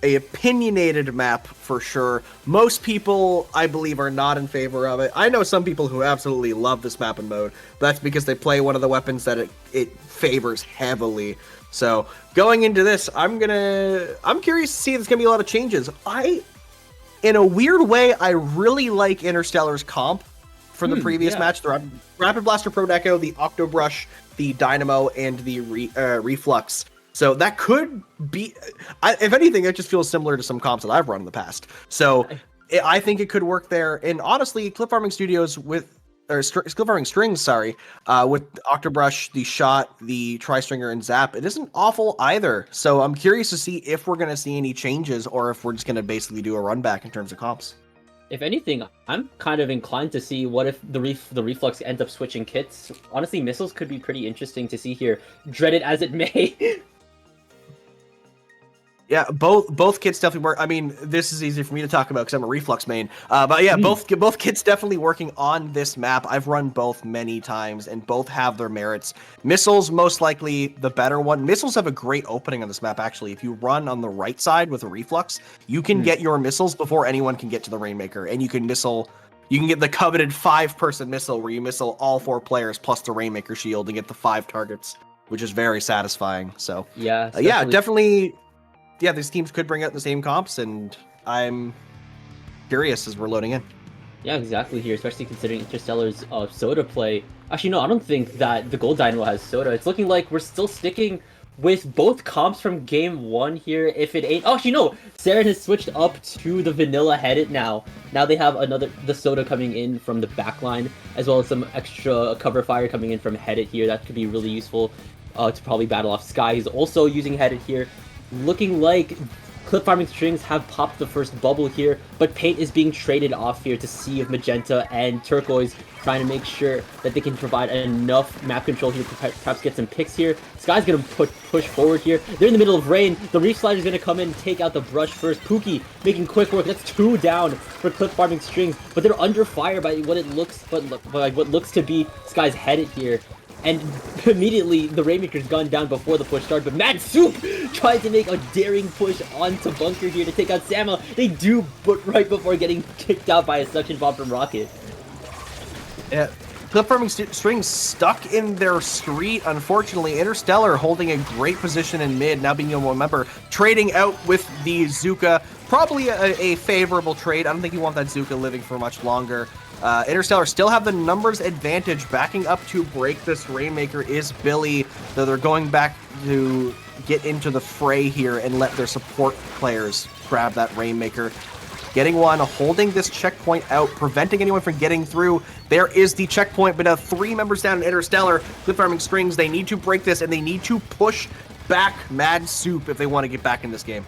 opinionated map for sure. Most people, I believe, are not in favor of it. I know some people who absolutely love this map and mode, but that's because they play one of the weapons that it favors heavily. So going into this, I'm curious to see if there's gonna be a lot of changes. In a weird way, I really like Interstellar's comp from the previous match. The Rapid Blaster Pro Deco, the Octobrush, the Dynamo, and the Reflux. So that could be, if anything, it just feels similar to some comps that I've run in the past. So I think it could work there. And honestly, Clip Farming Strings, with Octobrush, the Shot, the Tri-Stringer, and Zap, it isn't awful either. So I'm curious to see if we're going to see any changes or if we're just going to basically do a run back in terms of comps. If anything, I'm kind of inclined to see what if the Reflux ends up switching kits. Honestly, missiles could be pretty interesting to see here. Dread it as it may. Yeah, both kits definitely work. I mean, this is easy for me to talk about because I'm a Reflux main. But yeah, both kits definitely working on this map. I've run both many times, and both have their merits. Missiles, most likely the better one. Missiles have a great opening on this map, actually. If you run on the right side with a Reflux, you can get your missiles before anyone can get to the Rainmaker, and you can get the coveted 5-person missile where you missile all 4 players plus the Rainmaker shield and get the 5 targets, which is very satisfying. So yeah, definitely. Yeah, these teams could bring out the same comps, and I'm curious as we're loading in. Yeah, exactly here, especially considering Interstellar's Soda play. Actually, no, I don't think that the Gold Dynamo has Soda. It's looking like we're still sticking with both comps from game 1 here. If it ain't... Oh, actually, no! Saren has switched up to the Vanilla Headed now. Now they have the Soda coming in from the backline, as well as some extra cover fire coming in from Headed here. That could be really useful to probably battle off Sky. He's also using Headed here. Looking like Clip Farming Strings have popped the first bubble here, but Paint is being traded off here to see if Magenta and Turquoise, trying to make sure that they can provide enough map control here to perhaps get some picks here. Sky's going to push forward here. They're in the middle of rain. The Reef Slider's going to come in and take out the brush first. Pookie making quick work. That's 2 down for Clip Farming Strings, but they're under fire by what looks to be Sky's Headed here. And immediately, the Rainmaker's gone down before the push started, but Mad Soup tries to make a daring push onto Bunker here to take out Sama. They do, but right before getting kicked out by a suction bomb from Rocket. Yeah, Clip Farming Strings stuck in their street, unfortunately. Interstellar holding a great position in mid, now being able to remember, trading out with the Zuka. Probably a favorable trade. I don't think you want that Zuka living for much longer. Interstellar still have the numbers advantage. Backing up to break this Rainmaker is Billy, though they're going back to get into the fray here and let their support players grab that Rainmaker. Getting one, holding this checkpoint out, preventing anyone from getting through. There is the checkpoint, but now 3 members down in Interstellar. Clip Farming Strings, they need to break this, and they need to push back Mad Soup if they want to get back in this game.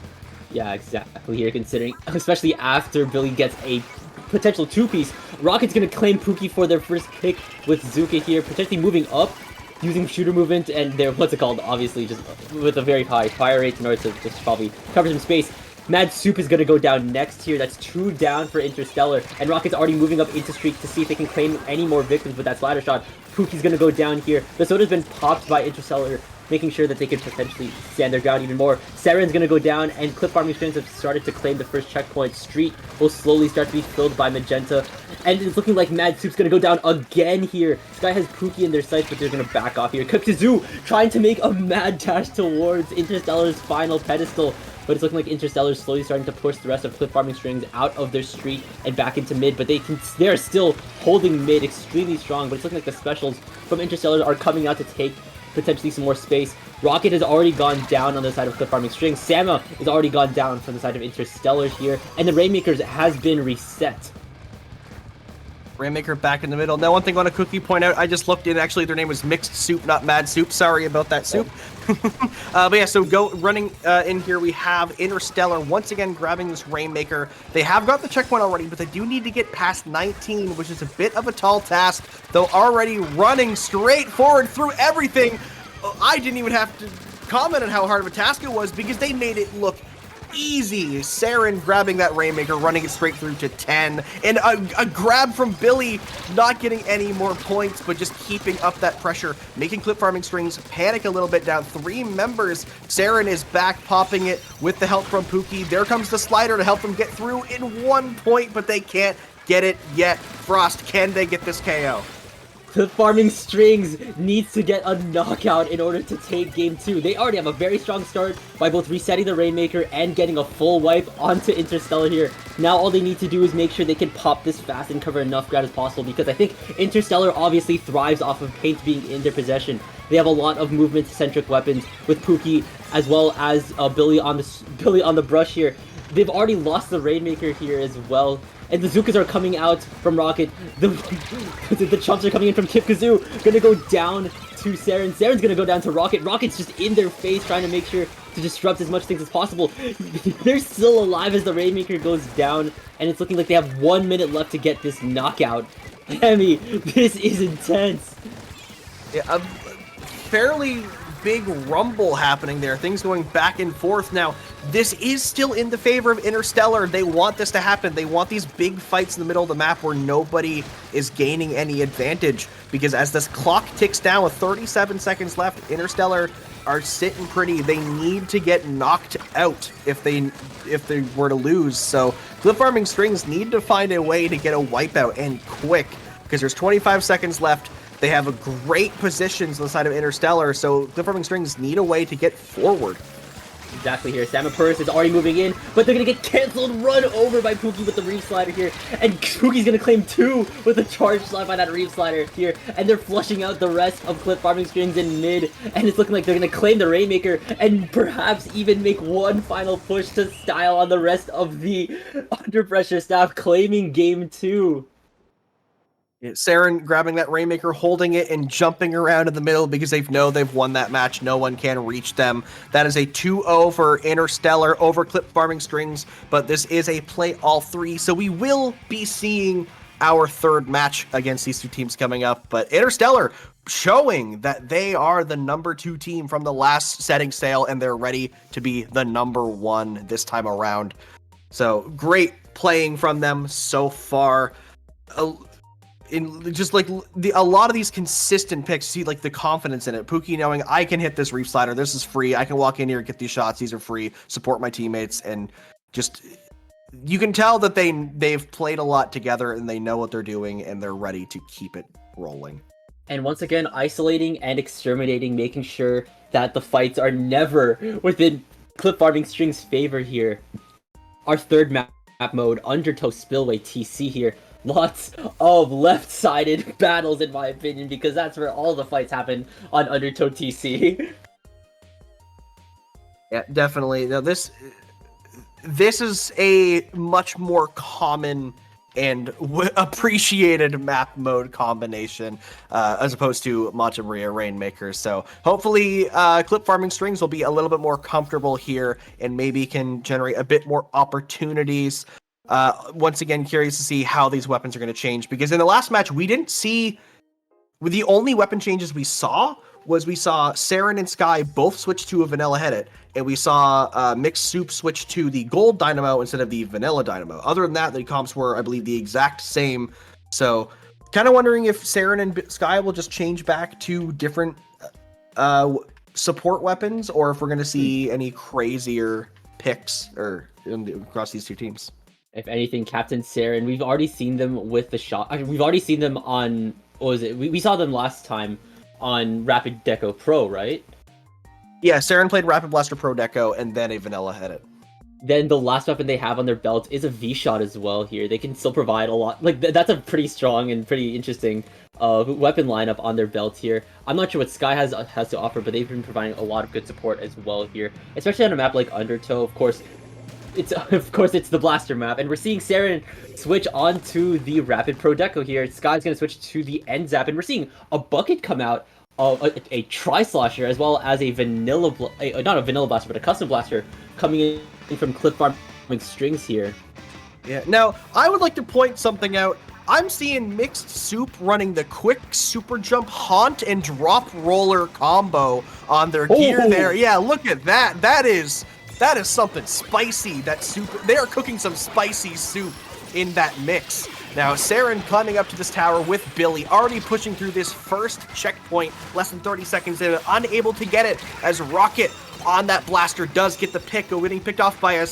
Yeah, exactly here, considering, especially after Billy gets a potential 2-piece. Rocket's going to claim Pookie for their first pick with Zuka here, potentially moving up, using shooter movement, and their, what's it called, obviously, just with a very high fire rate in order to just probably cover some space. Mad Soup is going to go down next here. That's 2 down for Interstellar. And Rocket's already moving up into Streak to see if they can claim any more victims with that splatter shot. Pookie's going to go down here. The soda's been popped by Interstellar, making sure that they could potentially stand their ground even more. Saren's going to go down, and Clip Farming Strings have started to claim the first checkpoint. Street will slowly start to be filled by Magenta. And it's looking like Mad Soup's going to go down again here. Sky has Pookie in their sights, but they're going to back off here. Kazoo trying to make a mad dash towards Interstellar's final pedestal. But it's looking like Interstellar is slowly starting to push the rest of Clip Farming Strings out of their street and back into mid, but they're still holding mid extremely strong, but it's looking like the specials from Interstellar are coming out to take potentially some more space. Rocket has already gone down on the side of Clip Farming Strings. Sama has already gone down from the side of Interstellar here, and the Rainmakers has been reset. Rainmaker back in the middle. Now, one thing I want to quickly point out, I just looked in, actually their name was Mixed Soup, not Mad Soup. Sorry about that, Soup. But yeah, so running in here, we have Interstellar once again grabbing this Rainmaker. They have got the checkpoint already, but they do need to get past 19, which is a bit of a tall task, though already running straight forward through everything. I didn't even have to comment on how hard of a task it was because they made it look easy. Saren grabbing that Rainmaker, running it straight through to 10, and a grab from Billy, not getting any more points, but just keeping up that pressure, making Clip Farming Strings panic a little bit down. 3 members. Saren is back, popping it with the help from Pookie. There comes the slider to help them get through in 1 point, but they can't get it yet. Frost, can they get this KO? The Farming Strings needs to get a knockout in order to take game 2. They already have a very strong start by both resetting the Rainmaker and getting a full wipe onto Interstellar here. Now all they need to do is make sure they can pop this fast and cover enough ground as possible, because I think Interstellar obviously thrives off of paint being in their possession. They have a lot of movement-centric weapons with Pookie as well as Billy on the brush here. They've already lost the Rainmaker here as well. And the Zukas are coming out from Rocket. The chumps are coming in from Kip Kazoo. Gonna go down to Saren. Saren's gonna go down to Rocket. Rocket's just in their face, trying to make sure to disrupt as much things as possible. They're still alive as the Rainmaker goes down, and it's looking like they have 1 minute left to get this knockout. Emmy, this is intense. Yeah, a fairly big rumble happening there. Things going back and forth now. This is still in the favor of Interstellar. They want this to happen. They want these big fights in the middle of the map where nobody is gaining any advantage, because as this clock ticks down with 37 seconds left, Interstellar are sitting pretty. They need to get knocked out if they were to lose. So Clip Farming Strings need to find a way to get a wipeout, and quick, because there's 25 seconds left. They have a great positions on the side of Interstellar, so Clip Farming Strings need a way to get forward. Exactly here. Samapurus is already moving in, but they're going to get canceled, run over by Pookie with the Reef Slider here, and Pookie's going to claim 2 with a charge slide by that Reef Slider here, and they're flushing out the rest of Clip Farming Strings in mid, and it's looking like they're going to claim the Rainmaker, and perhaps even make one final push to style on the rest of the Under Pressure staff, claiming game 2. Saren grabbing that Rainmaker, holding it, and jumping around in the middle because they know they've won that match. No one can reach them. That is a 2-0 for Interstellar over Clip Farming Strings, but this is a play all 3, so we will be seeing our 3rd match against these 2 teams coming up. But Interstellar showing that they are the number 2 team from the last setting sail, and they're ready to be the number 1 this time around. So great playing from them so far. In just like a lot of these consistent picks, see like the confidence in it. Pookie knowing I can hit this Reef Slider, this is free. I can walk in here and get these shots. These are free. Support my teammates, and just you can tell that they've played a lot together and they know what they're doing and they're ready to keep it rolling. And once again, isolating and exterminating, making sure that the fights are never within Clip Farming Strings' favor here. Our 3rd map mode, Undertow Spillway TC here. lots of left-sided battles, in my opinion, because that's where all the fights happen on Undertow TC. Yeah, definitely. Now this is a much more common and appreciated map mode combination as opposed to Manta Maria Rainmakers. So hopefully Clip Farming Strings will be a little bit more comfortable here and maybe can generate a bit more opportunities. Once again, curious to see how these weapons are going to change, because in the last match we didn't see, with the only weapon changes we saw Saren and Sky both switch to a Vanilla Headit, and we saw Mixed Soup switch to the Gold Dynamo instead of the Vanilla Dynamo. Other than that, the comps were, I believe, the exact same. So, kind of wondering if Saren and Sky will just change back to different support weapons, or if we're going to see any crazier picks across these two teams. If anything, Captain Saren, we've already seen them with the shot. I mean, we've already seen them on, what was it? We saw them last time on Rapid Deco Pro, right? Yeah, Saren played Rapid Blaster Pro Deco and then a Vanilla Headit. Then the last weapon they have on their belt is a V-Shot as well here. They can still provide a lot. Like, that's a pretty strong and pretty interesting weapon lineup on their belt here. I'm not sure what Sky has to offer, but they've been providing a lot of good support as well here. Especially on a map like Undertow, of course. It's the Blaster map, and we're seeing Saren switch onto the Rapid Pro Deco here. Sky's going to switch to the End Zap, and we're seeing a bucket come out of a Tri-Slosher, as well as a not a Vanilla Blaster, but a Custom Blaster coming in from Clip Farming Strings here. Yeah, now, I would like to point something out. I'm seeing Mixed Soup running the quick super jump haunt and drop roller combo on their gear there. Yeah, look at that. That is something spicy. That soup, they are cooking some spicy soup in that mix. Now, Saren climbing up to this tower with Billy, already pushing through this first checkpoint, less than 30 seconds in, unable to get it, as Rocket on that blaster does get the pick, getting picked off by a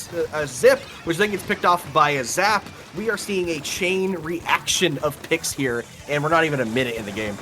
Zip, which then gets picked off by a Zap. We are seeing a chain reaction of picks here, and we're not even a minute in the game.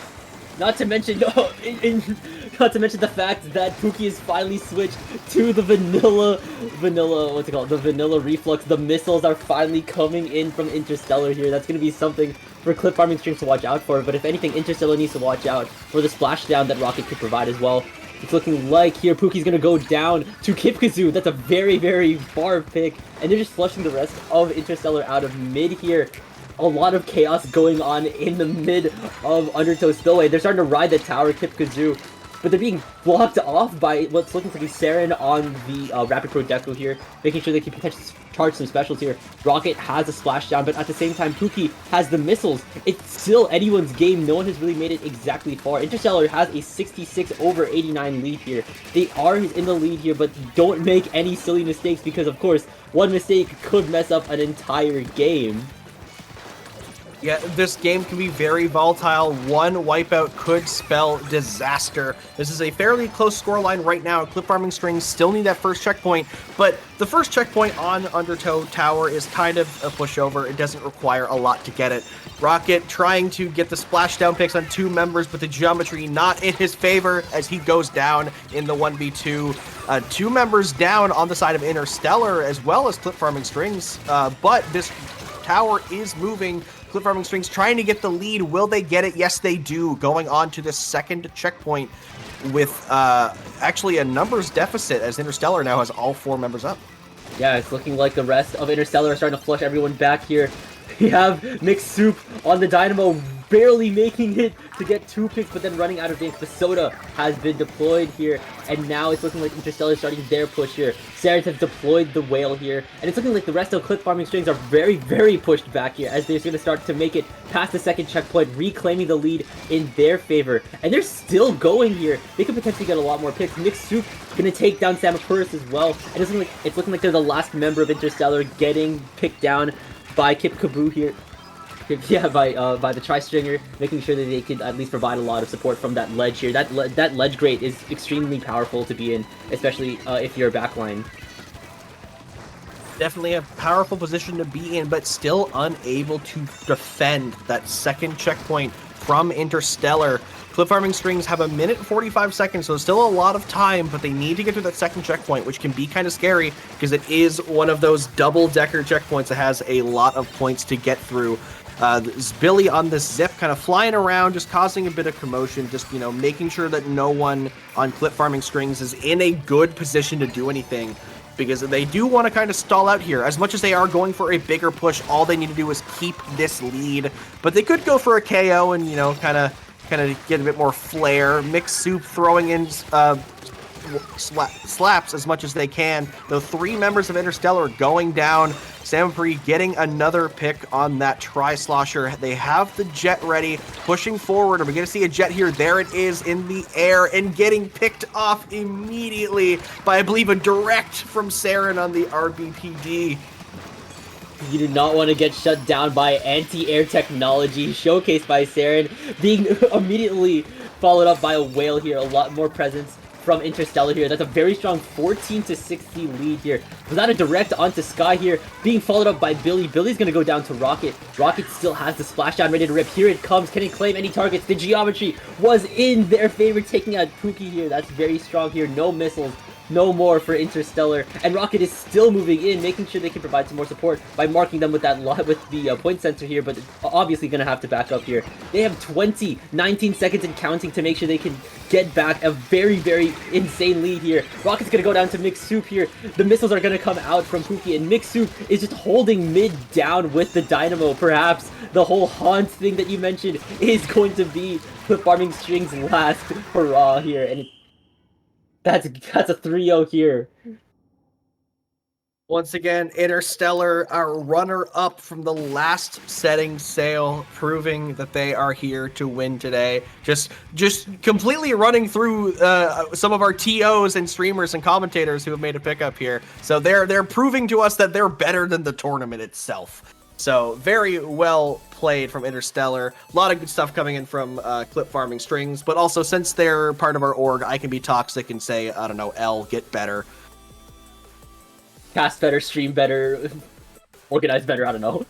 Not to mention, not to mention the fact that Pookie has finally switched to the vanilla, what's it called? The Vanilla Reflux. The missiles are finally coming in from Interstellar here. That's going to be something for Clip Farming Strings to watch out for. But if anything, Interstellar needs to watch out for the splashdown that Rocket could provide as well. It's looking like here Pookie's going to go down to Kipkazoo. That's a very, very far pick. And they're just flushing the rest of Interstellar out of mid here. A lot of chaos going on in the mid of Undertow Spillway. They're starting to ride the tower, Kipkazoo, but they're being blocked off by what's looking to be Saren on the Rapid Pro Deco here, making sure they can potentially charge some specials here. Rocket has a splashdown, but at the same time, Pookie has the missiles. It's still anyone's game. No one has really made it exactly far. Interstellar has a 66/89 lead here. They are in the lead here, but don't make any silly mistakes, because, of course, one mistake could mess up an entire game. Yeah, this game can be very volatile. One wipeout could spell disaster. This is a fairly close scoreline right now. Clip Farming Strings still need that first checkpoint, but the first checkpoint on Undertow Tower is kind of a pushover. It doesn't require a lot to get it. Rocket trying to get the splashdown picks on two members, but the geometry not in his favor as he goes down in the 1v2. Two members down on the side of Interstellar as well as Clip Farming Strings, but this tower is moving. Clip Farming Strings trying to get the lead. Will they get it? Yes, they do. Going on to the second checkpoint with actually a numbers deficit, as Interstellar now has all four members up. Yeah, it's looking like the rest of Interstellar are starting to flush everyone back here. We have Mixed Soup on the Dynamo, barely making it to get two picks, but then running out of ink. The Soda has been deployed here, and now it's looking like Interstellar is starting their push here. Sarah has deployed the Whale here, and it's looking like the rest of Clip Farming Strings are very, very pushed back here, as they're going to start to make it past the second checkpoint, reclaiming the lead in their favor. And they're still going here. They could potentially get a lot more picks. Mixed Soup going to take down Samakuris as well, and it's looking like they're the last member of Interstellar getting picked down by Kipkaboo here. Yeah, by the Tri-Stringer, making sure that they could at least provide a lot of support from that ledge here. That ledge grate is extremely powerful to be in, especially if you're a backline. Definitely a powerful position to be in, but still unable to defend that second checkpoint from Interstellar. Clip Farming Strings have 1 minute and 45 seconds, so still a lot of time, but they need to get to that second checkpoint, which can be kind of scary because it is one of those double-decker checkpoints that has a lot of points to get through. There's Billy on this zip, kind of flying around, just causing a bit of commotion, just, you know, making sure that no one on clip farming strings is in a good position to do anything, because they do want to kind of stall out here. As much as they are going for a bigger push, all they need to do is keep this lead, but they could go for a KO and, you know, kind of get a bit more flair. Mixed Soup throwing in slaps as much as they can. The 3 members of Interstellar going down. Sampri getting another pick on that tri-slosher. They have the jet ready, pushing forward. Are we going to see a jet here? There it is in the air and getting picked off immediately by, I believe, a direct from Saren on the RBPD. You do not want to get shut down by anti-air technology showcased by Saren, being immediately followed up by a whale here. A lot more presence from Interstellar here. That's a very strong 14-60 lead here. Without a direct onto Sky here, being followed up by Billy. Billy's going to go down to Rocket. Rocket still has the splashdown ready to rip. Here it comes. Can it claim any targets? The geometry was in their favor, taking out Pookie here. That's very strong here. No missiles. No more for Interstellar, and Rocket is still moving in, making sure they can provide some more support by marking them with that with the point sensor here, but obviously going to have to back up here. They have 19 seconds and counting to make sure they can get back a very, very insane lead here. Rocket's going to go down to Mixed Soup here. The missiles are going to come out from Pookie, and Mixed Soup is just holding mid down with the Dynamo. Perhaps the whole Haunt thing that you mentioned is going to be the farming strings last hurrah here, and that's a 3-0 here. Once again, Interstellar, our runner-up from the last setting sail, proving that they are here to win today. Just completely running through some of our TOs and streamers and commentators who have made a pickup here. So they're proving to us that they're better than the tournament itself. So very well played from Interstellar. A lot of good stuff coming in from Clip Farming Strings, but also since they're part of our org, I can be toxic and say, I don't know, L, get better. Cast better, stream better, organize better, I don't know.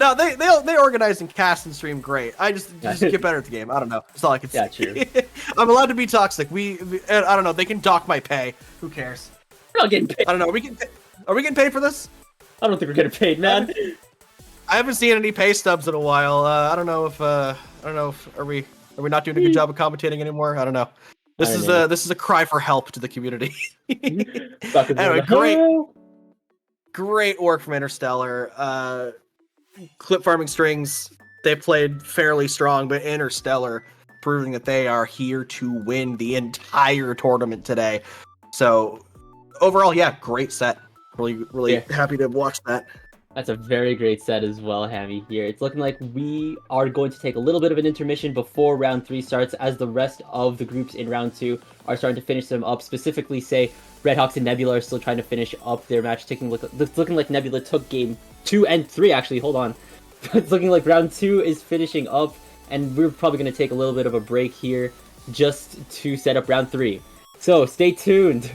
No, they organize and cast and stream great. I just get better at the game. I don't know. That's all I can say. Yeah, true. I'm allowed to be toxic. I don't know. They can dock my pay. Who cares? We're not getting paid. I don't know. Are we getting paid for this? I don't think we're getting paid, man. I haven't seen any pay stubs in a while. I don't know if are we not doing a good job of commentating anymore? I don't know. This is a cry for help to the community. Anyway, great work from Interstellar. Clip Farming Strings, they played fairly strong, but Interstellar proving that they are here to win the entire tournament today. So overall, yeah, great set. Really happy to watch that. That's a very great set as well, Hammy, here. It's looking like we are going to take a little bit of an intermission before round 3 starts, as the rest of the groups in round 2 are starting to finish them up. Specifically, say, Redhawks and Nebula are still trying to finish up their match. It's looking like Nebula took game 2 and 3, actually. Hold on. It's looking like round 2 is finishing up, and we're probably going to take a little bit of a break here just to set up round 3. So, stay tuned.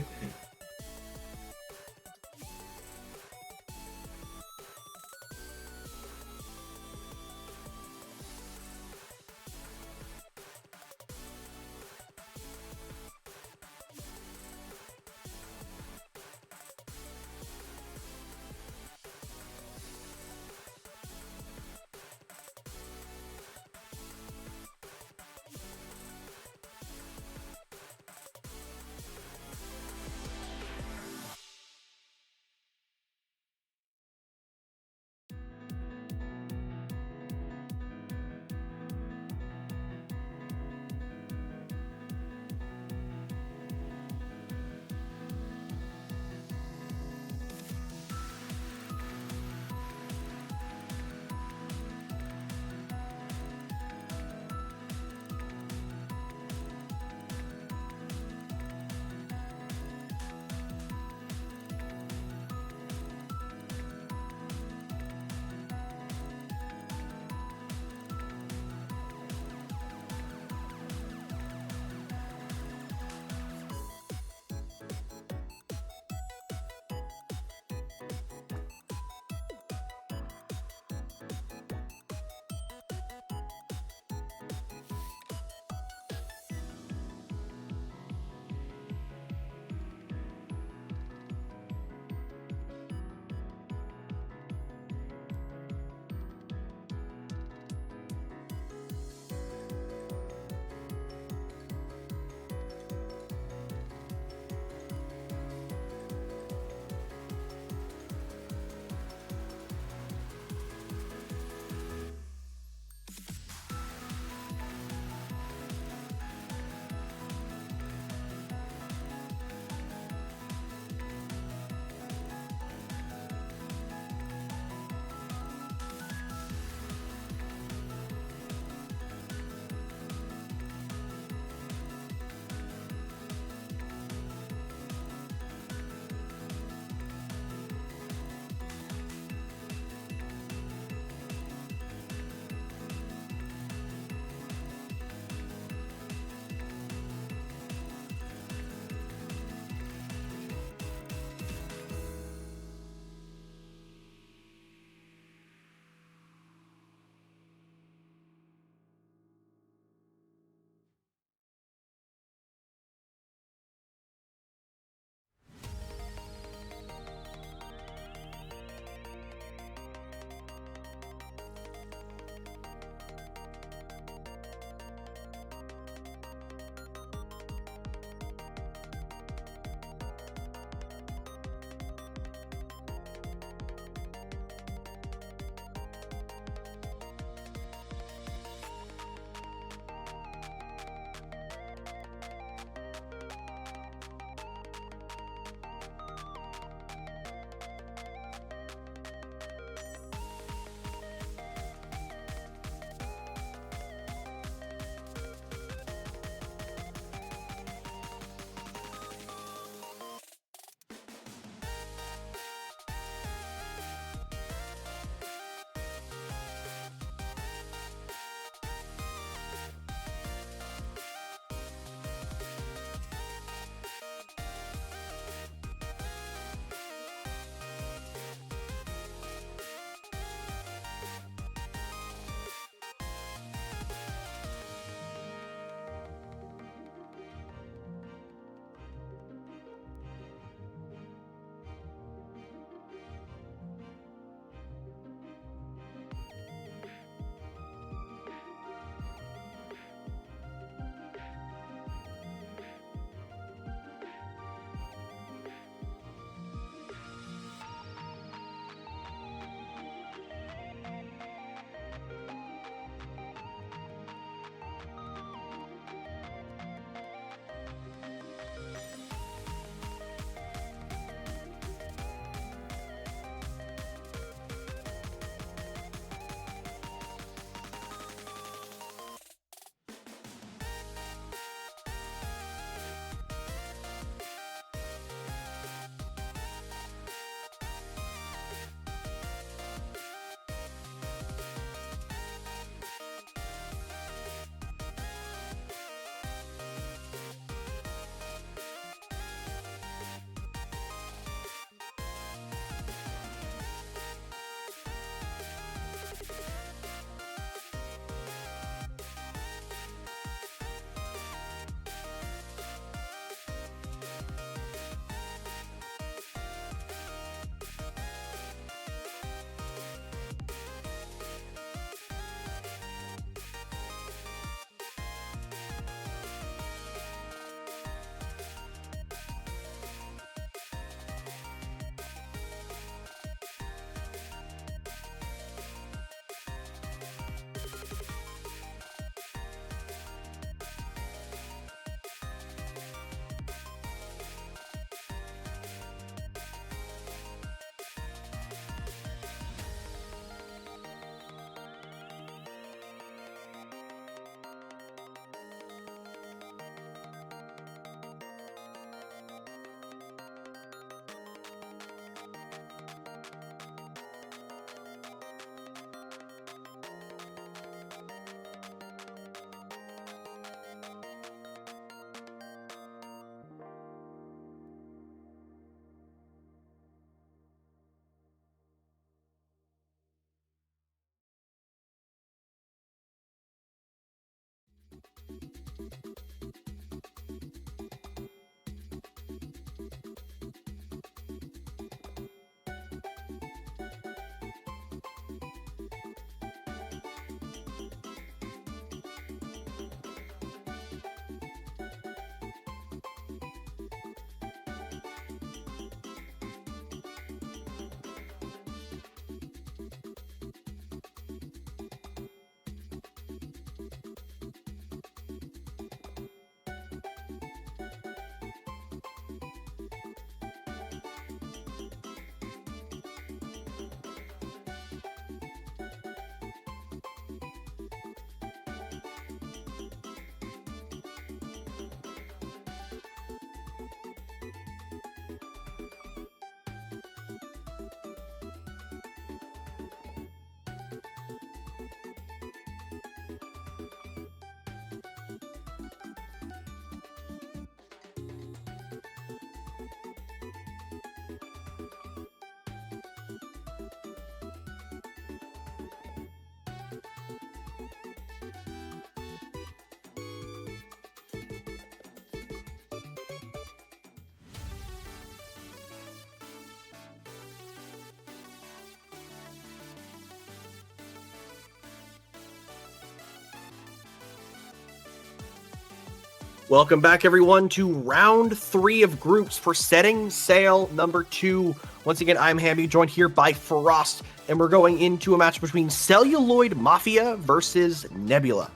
Welcome back, everyone, to round 3 of groups for setting sail number 2. Once again, I'm Hammy, joined here by Frost, and we're going into a match between Celluloid Mafia versus Nebula.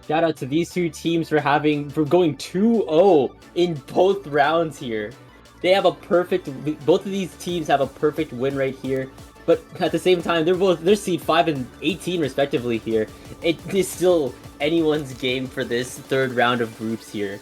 Shout out to these two teams for going 2-0 in both rounds here. They have both of these teams have a perfect win rate here, but at the same time, they're seed 5 and 18 respectively here. It is still anyone's game for this third round of groups here.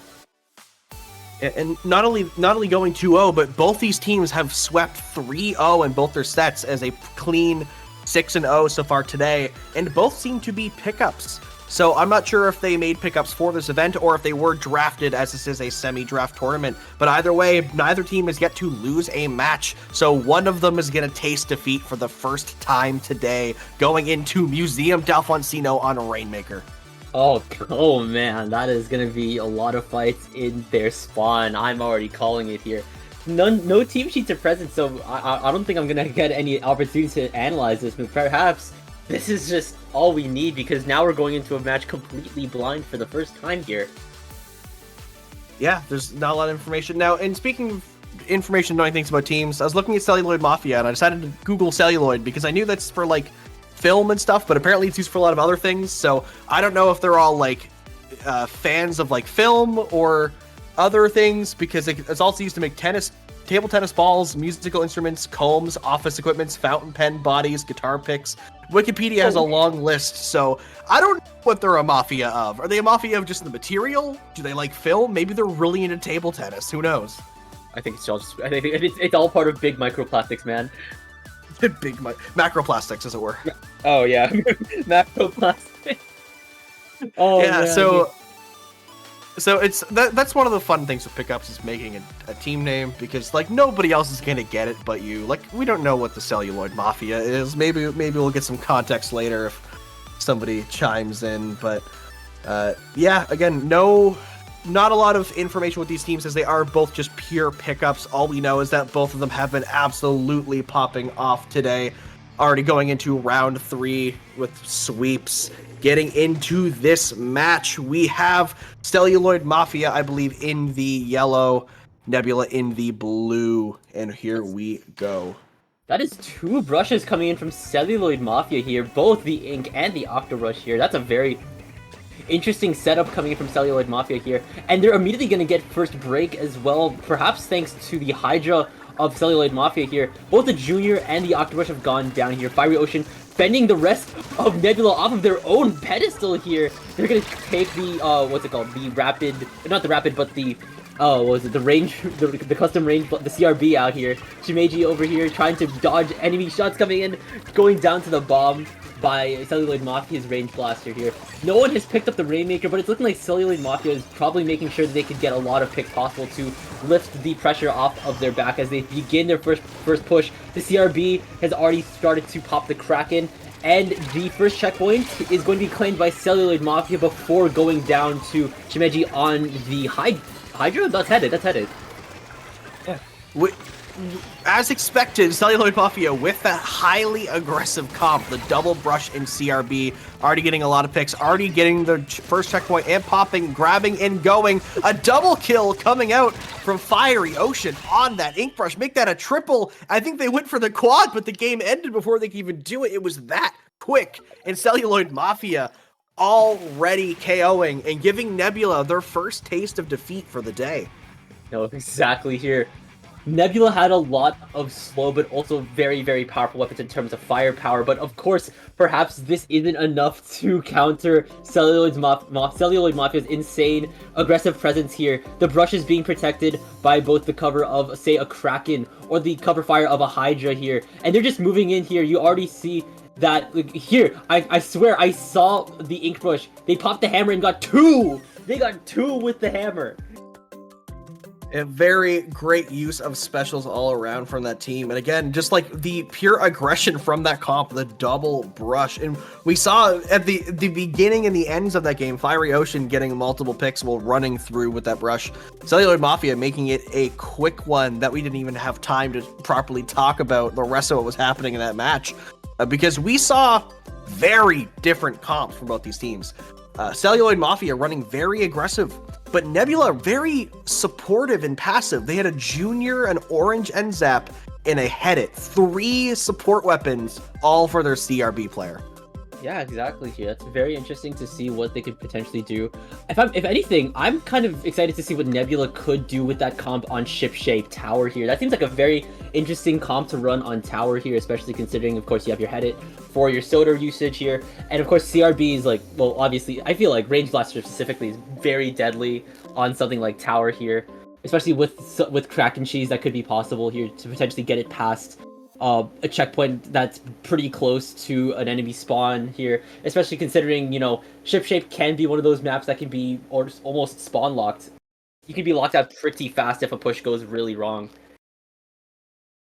And not only going 2-0, but both these teams have swept 3-0 in both their sets as a clean 6-0 so far today, and both seem to be pickups. So I'm not sure if they made pickups for this event or if they were drafted, as this is a semi-draft tournament. But either way, neither team has yet to lose a match. So one of them is going to taste defeat for the first time today, going into Museum d'Alfonsino on Rainmaker. Oh man, that is going to be a lot of fights in their spawn. I'm already calling it here. No team sheets are present, so I don't think I'm going to get any opportunity to analyze this, but perhaps this is just all we need, because now we're going into a match completely blind for the first time here. Yeah, there's not a lot of information. Now, and speaking of information, knowing things about teams, I was looking at Celluloid Mafia, and I decided to Google Celluloid, because I knew that's for, like, film and stuff, but apparently it's used for a lot of other things, so I don't know if they're all, like, fans of, like, film or other things, because it's also used to make table tennis balls, musical instruments, combs, office equipments, fountain pen bodies, guitar picks. Wikipedia has a long list, so I don't know what they're a mafia of. Are they a mafia of just the material? Do they like film? Maybe they're really into table tennis. Who knows? I think it's all part of big microplastics, man. Big macroplastics, as it were. Oh yeah, macroplastics. Oh yeah, man. So it's that's one of the fun things with pickups, is making a team name, because like nobody else is gonna get it but you. Like, we don't know what the Celluloid Mafia is. Maybe we'll get some context later if somebody chimes in. But yeah, again, not a lot of information with these teams, as they are both just pure pickups. All we know is that both of them have been absolutely popping off today. Already going into round 3 with sweeps. Getting into this match, we have Celluloid Mafia, I believe, in the yellow, Nebula in the blue, and here we go. That is 2 brushes coming in from Celluloid Mafia here, both the Ink and the Octorush here. That's a very interesting setup coming in from Celluloid Mafia here, and they're immediately going to get first break as well, perhaps thanks to the Hydra of Celluloid Mafia here. Both the Junior and the Octorush have gone down here. Fiery Ocean fending the rest of Nebula off of their own pedestal here. They're gonna take the what's it called? The rapid, not the rapid, but the what was it? The range, the custom range, the CRB out here. Shimeji over here trying to dodge enemy shots coming in, going down to the bomb by Celluloid Mafia's range blaster here. No one has picked up the Rainmaker, but it's looking like Celluloid Mafia is probably making sure that they could get a lot of picks possible to lift the pressure off of their back as they begin their first push. The CRB has already started to pop the Kraken, And the first checkpoint is going to be claimed by Celluloid Mafia before going down to Shimeji on the Hydra? That's headed. Yeah. As expected, Celluloid Mafia with that highly aggressive comp, the double brush in CRB, already getting a lot of picks, already getting the first checkpoint and popping, grabbing and going. A double kill coming out from Fiery Ocean on that ink brush. Make that a triple. I think they went for the quad, but the game ended before they could even do it. It was that quick. And Celluloid Mafia already KOing and giving Nebula their first taste of defeat for the day. No, exactly here. Nebula had a lot of slow but also very, very powerful weapons in terms of firepower, but of course, perhaps this isn't enough to counter Celluloid Mafia's insane aggressive presence here. The brush is being protected by both the cover of, say, a Kraken or the cover fire of a Hydra here, and they're just moving in here. You already see that, like, here, I swear, I saw the ink brush. They popped the hammer and got two! They got two with the hammer! A very great use of specials all around from that team. And again, just like the pure aggression from that comp, the double brush. And we saw at the beginning and the ends of that game, Fiery Ocean getting multiple picks while running through with that brush. Celluloid Mafia making it a quick one that we didn't even have time to properly talk about the rest of what was happening in that match. Because we saw very different comps from both these teams. Celluloid Mafia running very aggressive, but Nebula very supportive and passive. They had a Junior, an Orange End Zap, and a Headit. 3 support weapons, all for their CRB player. Yeah, exactly here. That's very interesting to see what they could potentially do. If anything, I'm kind of excited to see what Nebula could do with that comp on Ship Shape Tower here. That seems like a very interesting comp to run on Tower here, especially considering, of course, you have your Headit for your Soda usage here. And of course, CRB is like, well, obviously, I feel like Range Blaster specifically is very deadly on something like Tower here, especially with Kraken Cheese. That could be possible here to potentially get it past a checkpoint that's pretty close to an enemy spawn here, especially considering, you know, Ship Shape can be one of those maps that can be almost spawn locked. You can be locked out pretty fast if a push goes really wrong.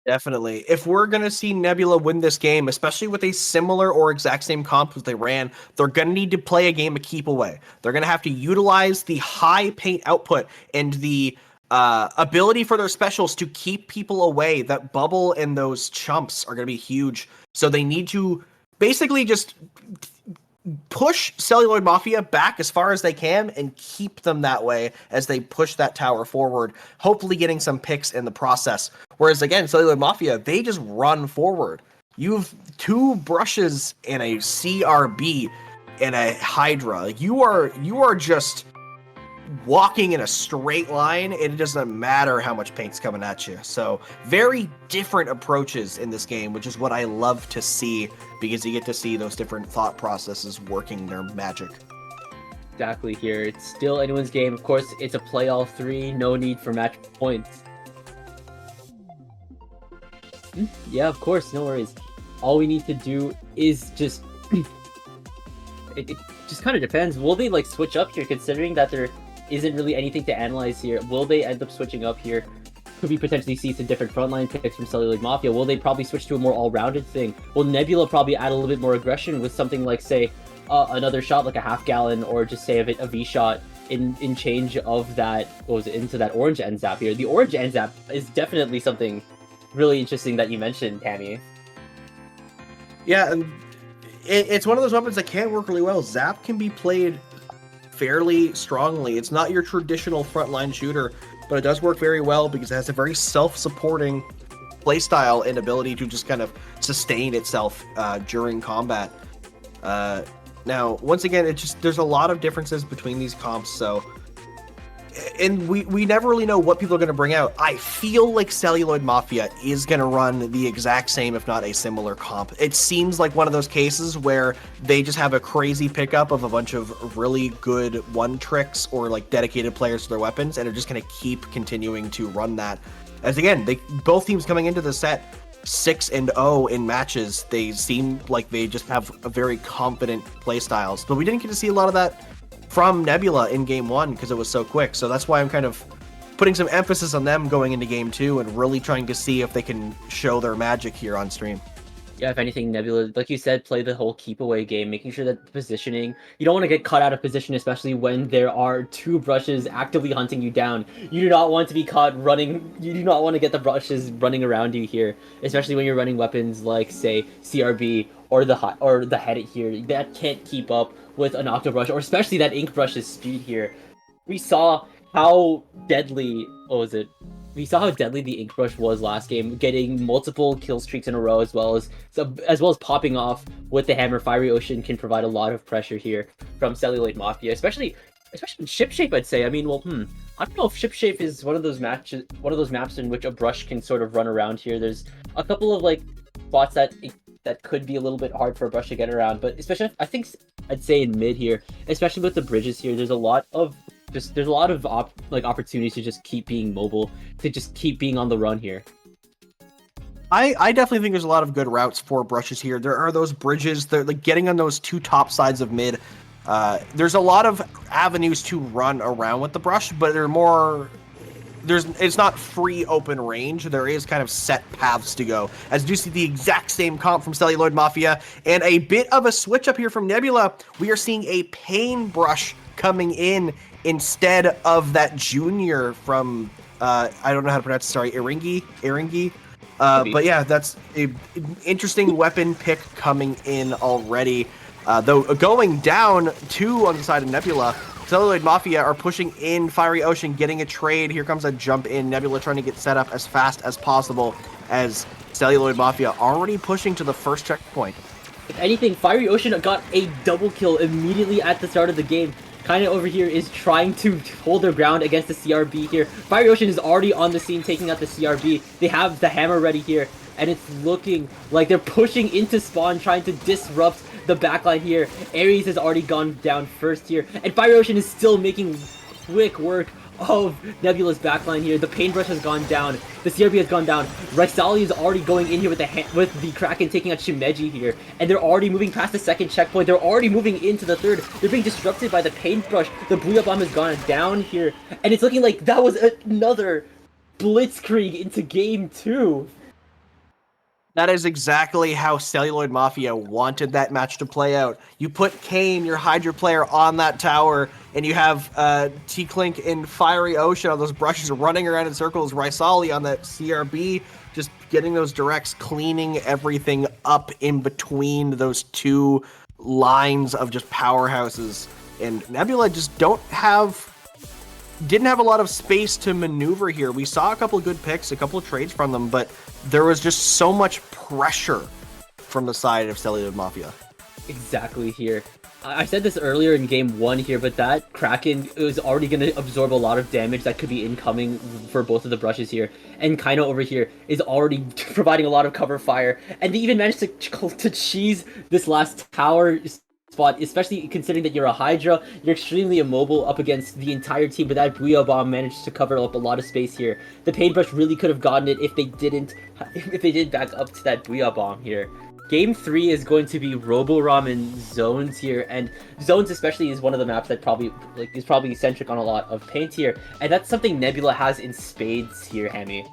Definitely. If we're going to see Nebula win this game, especially with a similar or exact same comp as they ran, they're going to need to play a game of keep away. They're going to have to utilize the high paint output and the ability for their specials to keep people away. That bubble and those chumps are going to be huge. So they need to basically just push Celluloid Mafia back as far as they can and keep them that way as they push that tower forward, hopefully getting some picks in the process. Whereas again, Celluloid Mafia, they just run forward. You've 2 brushes and a CRB and a Hydra. You are just walking in a straight line, and it doesn't matter how much paint's coming at you. So very different approaches in this game, which is what I love to see, because you get to see those different thought processes working their magic. Exactly here. It's still anyone's game. Of course, it's a play all 3, no need for match points. Yeah, of course, no worries. All we need to do is just it just kind of depends. Will they like switch up here, considering that there isn't really anything to analyze here? Will they end up switching up here? Could we potentially see some different frontline picks from Celluloid Mafia? Will they probably switch to a more all-rounded thing? Will Nebula probably add a little bit more aggression with something like, say, another shot like a half gallon, or just say a V shot in change of that, what was it, into that orange end zap here? The orange end zap is definitely something really interesting that you mentioned, Tammy. Yeah, and it's one of those weapons that can work really well. Zap can be played fairly strongly. It's not your traditional frontline shooter, but it does work very well because it has a very self-supporting playstyle and ability to just kind of sustain itself during combat. Now, once again, there's a lot of differences between these comps, so and we never really know what people are going to bring out. I feel like Celluloid Mafia is going to run the exact same, if not a similar comp. It seems like one of those cases where they just have a crazy pickup of a bunch of really good one tricks or like dedicated players to their weapons, and are just going to keep continuing to run that. As again, both teams coming into the set 6-0 in matches, they seem like they just have a very confident play styles. But we didn't get to see a lot of that from Nebula in game 1 because it was so quick. So that's why I'm kind of putting some emphasis on them going into game 2 and really trying to see if they can show their magic here on stream. Yeah, if anything, Nebula, like you said, play the whole keep away game, making sure that the positioning, you don't want to get caught out of position, especially when there are two brushes actively hunting you down. You do not want to be caught running, you do not want to get the brushes running around you here, especially when you're running weapons like, say, CRB or the head here. That can't keep up with an Octo Brush, or especially that Ink Brush's speed here. We saw how deadly, what was it? We saw how deadly the Ink Brush was last game, getting multiple kill streaks in a row, as well as popping off with the hammer. Fiery Ocean can provide a lot of pressure here from Celluloid Mafia, especially in Ship Shape. I'd say. I mean, well, I don't know if Ship Shape is one of those maps in which a brush can sort of run around here. There's a couple of like spots that could be a little bit hard for a brush to get around, but especially I think I'd say in mid here, especially with the bridges here, there's a lot of opportunities to just keep being mobile, to just keep being on the run here. I definitely think there's a lot of good routes for brushes here. There are those bridges, they're like getting on those two top sides of mid. There's a lot of avenues to run around with the brush, but it's not free open range. There is kind of set paths to go. As you see the exact same comp from Celluloid Mafia, and a bit of a switch up here from Nebula. We are seeing a pain brush coming in instead of that junior from I don't know how to pronounce it, sorry, Iringi. But yeah, that's an interesting weapon pick coming in already. Though going down 2 on the side of Nebula, Celluloid Mafia are pushing in Fiery Ocean, getting a trade. Here comes a jump in. Nebula trying to get set up as fast as possible, as Celluloid Mafia already pushing to the first checkpoint. If anything, Fiery Ocean got a double kill immediately at the start of the game. Kinda over here is trying to hold their ground against the CRB here. Fiery Ocean is already on the scene taking out the CRB. They have the hammer ready here, and it's looking like they're pushing into spawn, trying to disrupt the backline here. Ares has already gone down first here, and Fiery Ocean is still making quick work of Nebula's backline here. The Paintbrush has gone down. The CRB has gone down. Rysali is already going in here with the Kraken taking out Shimeji here. And they're already moving past the second checkpoint. They're already moving into the third. They're being disrupted by the Paintbrush. The Booyah Bomb has gone down here. And it's looking like that was another blitzkrieg into game 2. That is exactly how Celluloid Mafia wanted that match to play out. You put Kane, your Hydra player, on that tower, and you have T-Clink and Fiery Ocean on those brushes running around in circles, Rysali on that CRB, just getting those directs, cleaning everything up in between those two lines of just powerhouses. And Nebula just didn't have a lot of space to maneuver here. We saw a couple of good picks, a couple of trades from them, but there was just so much pressure from the side of Celluloid Mafia. Exactly here. I said this earlier in game 1 here, but that Kraken is already going to absorb a lot of damage that could be incoming for both of the brushes here. And Kaino over here is already providing a lot of cover fire. And they even managed to cheese this last tower spot, especially considering that you're a Hydra. You're extremely immobile up against the entire team, but that Booyah Bomb managed to cover up a lot of space here. The Paintbrush really could have gotten it if they didn't back up to that Booyah Bomb here. Game 3 is going to be Roborom and Zones here, and Zones especially is one of the maps that is probably centric on a lot of paint here, and that's something Nebula has in spades here, Hammy.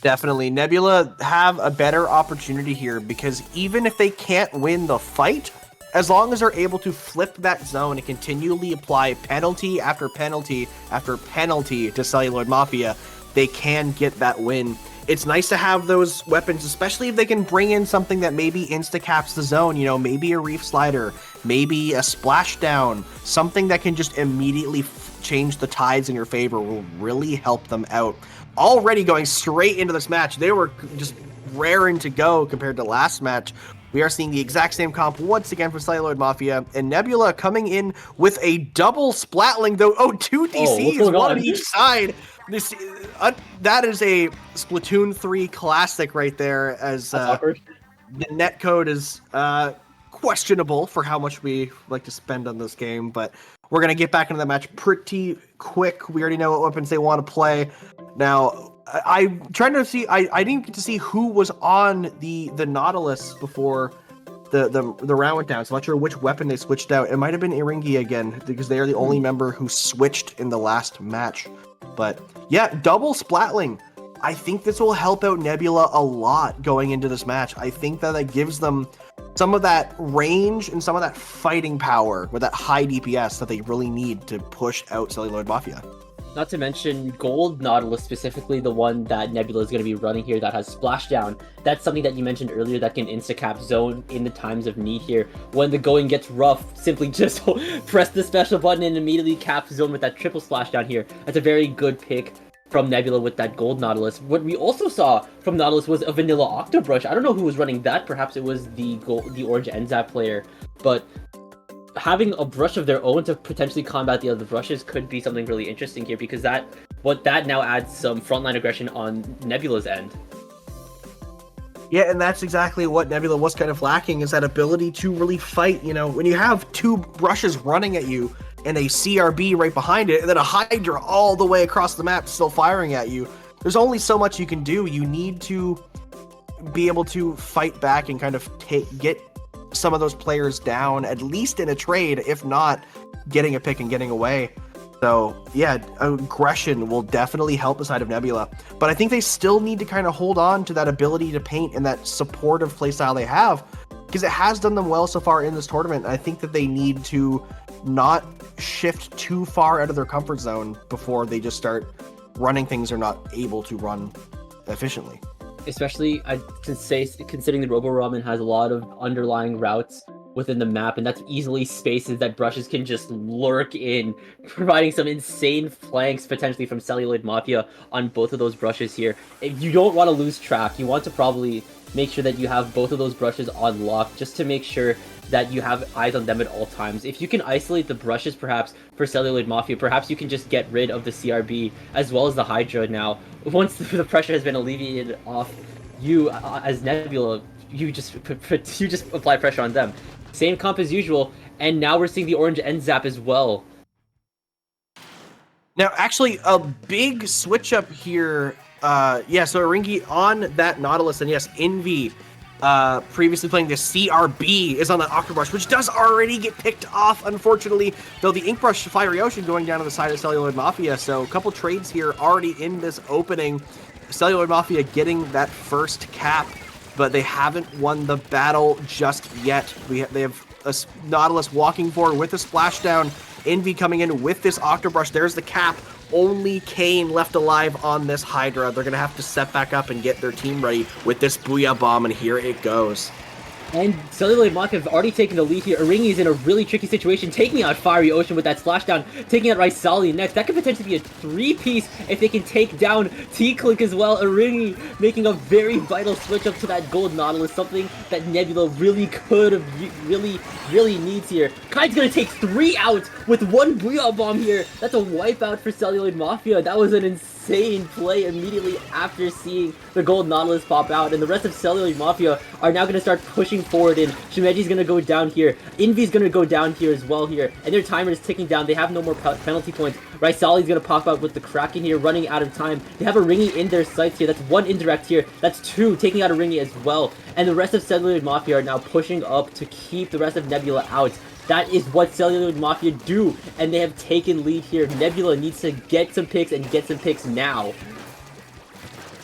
Definitely. Nebula have a better opportunity here, because even if they can't win the fight, as long as they're able to flip that zone and continually apply penalty after penalty after penalty to Celluloid Mafia, they can get that win. It's nice to have those weapons, especially if they can bring in something that maybe insta-caps the zone, you know, maybe a Reef Slider, maybe a Splashdown, something that can just immediately change the tides in your favor will really help them out. Already going straight into this match, they were just raring to go compared to last match. We are seeing the exact same comp once again for Celluloid Mafia, and Nebula coming in with a double Splatling, though. Oh, 2 DCs, one on each side. That is a Splatoon 3 classic right there, as the netcode is questionable for how much we like to spend on this game, but we're going to get back into the match pretty quick. We already know what weapons they want to play. Now, I'm trying to see, I didn't get to see who was on the Nautilus before the round went down, so I'm not sure which weapon they switched out. It might have been Iringi again, because they are the only member who switched in the last match. But yeah, double Splatling. I think this will help out Nebula a lot going into this match. I think that it gives them some of that range and some of that fighting power with that high DPS that they really need to push out Celluloid Mafia. Not to mention Gold Nautilus, specifically the one that Nebula is going to be running here that has Splashdown. That's something that you mentioned earlier that can insta-cap zone in the times of need here. When the going gets rough, simply just press the special button and immediately cap zone with that triple Splashdown here. That's a very good pick from Nebula with that Gold Nautilus. What we also saw from Nautilus was a vanilla Octobrush. I don't know who was running that. Perhaps it was the Orange Enzap player, but having a brush of their own to potentially combat the other brushes could be something really interesting here, because that now adds some frontline aggression on Nebula's end. Yeah, and that's exactly what Nebula was kind of lacking, is that ability to really fight. You know, when you have two brushes running at you and a CRB right behind it, and then a Hydra all the way across the map still firing at you, there's only so much you can do. You need to be able to fight back and kind of get some of those players down, at least in a trade, if not getting a pick and getting away. So yeah, aggression will definitely help the side of Nebula, but I think they still need to kind of hold on to that ability to paint and that supportive playstyle they have, because it has done them well so far in this tournament. I think that they need to not shift too far out of their comfort zone before they just start running things they're not able to run efficiently. Especially, I'd say, considering the Robo Ramen has a lot of underlying routes within the map, and that's easily spaces that brushes can just lurk in, providing some insane flanks potentially from Celluloid Mafia on both of those brushes here. If you don't want to lose track, you want to probably make sure that you have both of those brushes on lock, just to make sure that you have eyes on them at all times. If you can isolate the brushes perhaps for Celluloid Mafia, perhaps you can just get rid of the CRB as well as the Hydra now. Once the pressure has been alleviated off you as Nebula, you just apply pressure on them. Same comp as usual, and now we're seeing the Orange Enzap as well. Now, actually, a big switch up here. Yeah, so Iringi on that Nautilus, and yes, Envy, previously playing the CRB, is on that Octobrush, which does already get picked off, unfortunately, though the Inkbrush Fiery Ocean going down to the side of Celluloid Mafia. So a couple trades here already in this opening. Celluloid Mafia getting that first cap, but they haven't won the battle just yet. They have a Nautilus walking forward with a Splashdown, Envy coming in with this Octobrush. There's the cap. Only Kane left alive on this Hydra. They're going to have to set back up and get their team ready with this Booyah Bomb, and here it goes. And Celluloid Mafia have already taken the lead here. Iringi is in a really tricky situation, taking out Fiery Ocean with that Splashdown, taking out Rysali next. That could potentially be a three-piece if they can take down T-Clink as well. Iringi making a very vital switch up to that Gold Nautilus, something that Nebula really could have, really needs here. Kai's gonna take 3 out with 1 Booyah Bomb here. That's a wipeout for Celluloid Mafia. That was an insane play immediately after seeing the Gold Nautilus pop out, and the rest of Celluloid Mafia are now going to start pushing forward, and Shimeji's going to go down here, Envy's going to go down here as well here, and their timer is ticking down. They have no more penalty points. Rysali's going to pop out with the Kraken here, running out of time. They have Iringi in their sights here. That's 1 indirect here. That's 2, taking out Iringi as well, and the rest of Celluloid Mafia are now pushing up to keep the rest of Nebula out. That is what Celluloid Mafia do, and they have taken lead here. Nebula needs to get some picks, and get some picks now.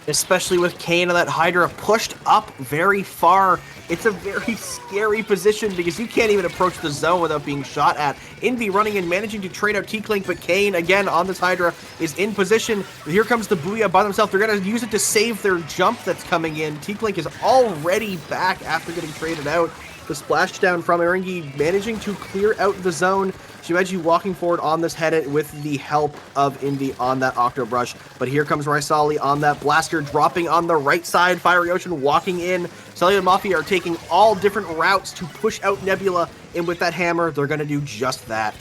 Especially with Kane and that Hydra pushed up very far. It's a very scary position because you can't even approach the zone without being shot at. Envy running and managing to trade out T-Clink, but Kane, again, on this Hydra, is in position. Here comes the Booyah by themselves. They're going to use it to save their jump that's coming in. T-Clink is already back after getting traded out. The splashdown from Iringi managing to clear out the zone. Shimeji walking forward on this head with the help of Envy on that Octobrush. But here comes Rysali on that blaster, dropping on the right side. Fiery Ocean walking in. Celluloid Mafia are taking all different routes to push out Nebula, and with that hammer, they're going to do just that.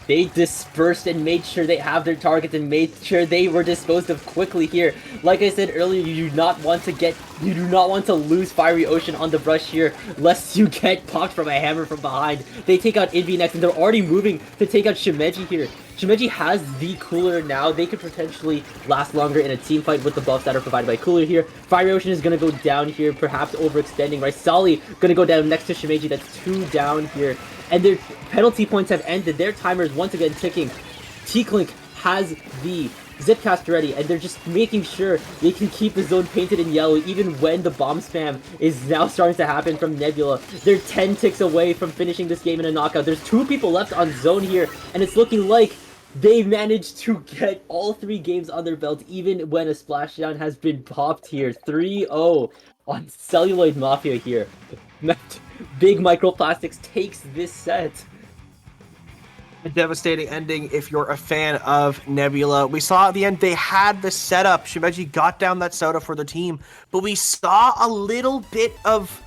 They dispersed and made sure they have their targets and made sure they were disposed of quickly here. Like I said earlier, you do not want to lose Fiery Ocean on the brush here, lest you get popped from a hammer from behind. They take out Envy next, and they're already moving to take out Shimeji here. Shimeji has the Cooler now. They could potentially last longer in a team fight with the buffs that are provided by Cooler here. Fiery Ocean is going to go down here, perhaps overextending. Rysali going to go down next to Shimeji. That's 2 down here. And their penalty points have ended. Their timer is once again ticking. T-Clink has the Zipcast ready, and they're just making sure they can keep the zone painted in yellow even when the bomb spam is now starting to happen from Nebula. They're 10 ticks away from finishing this game in a knockout. There's 2 people left on zone here, and it's looking like they managed to get all 3 games on their belt even when a splashdown has been popped here. 3-0 on Celluloid Mafia here. Big Microplastics takes this set. A devastating ending if you're a fan of Nebula. We saw at the end they had the setup. Shimeji got down that soda for the team, but we saw a little bit of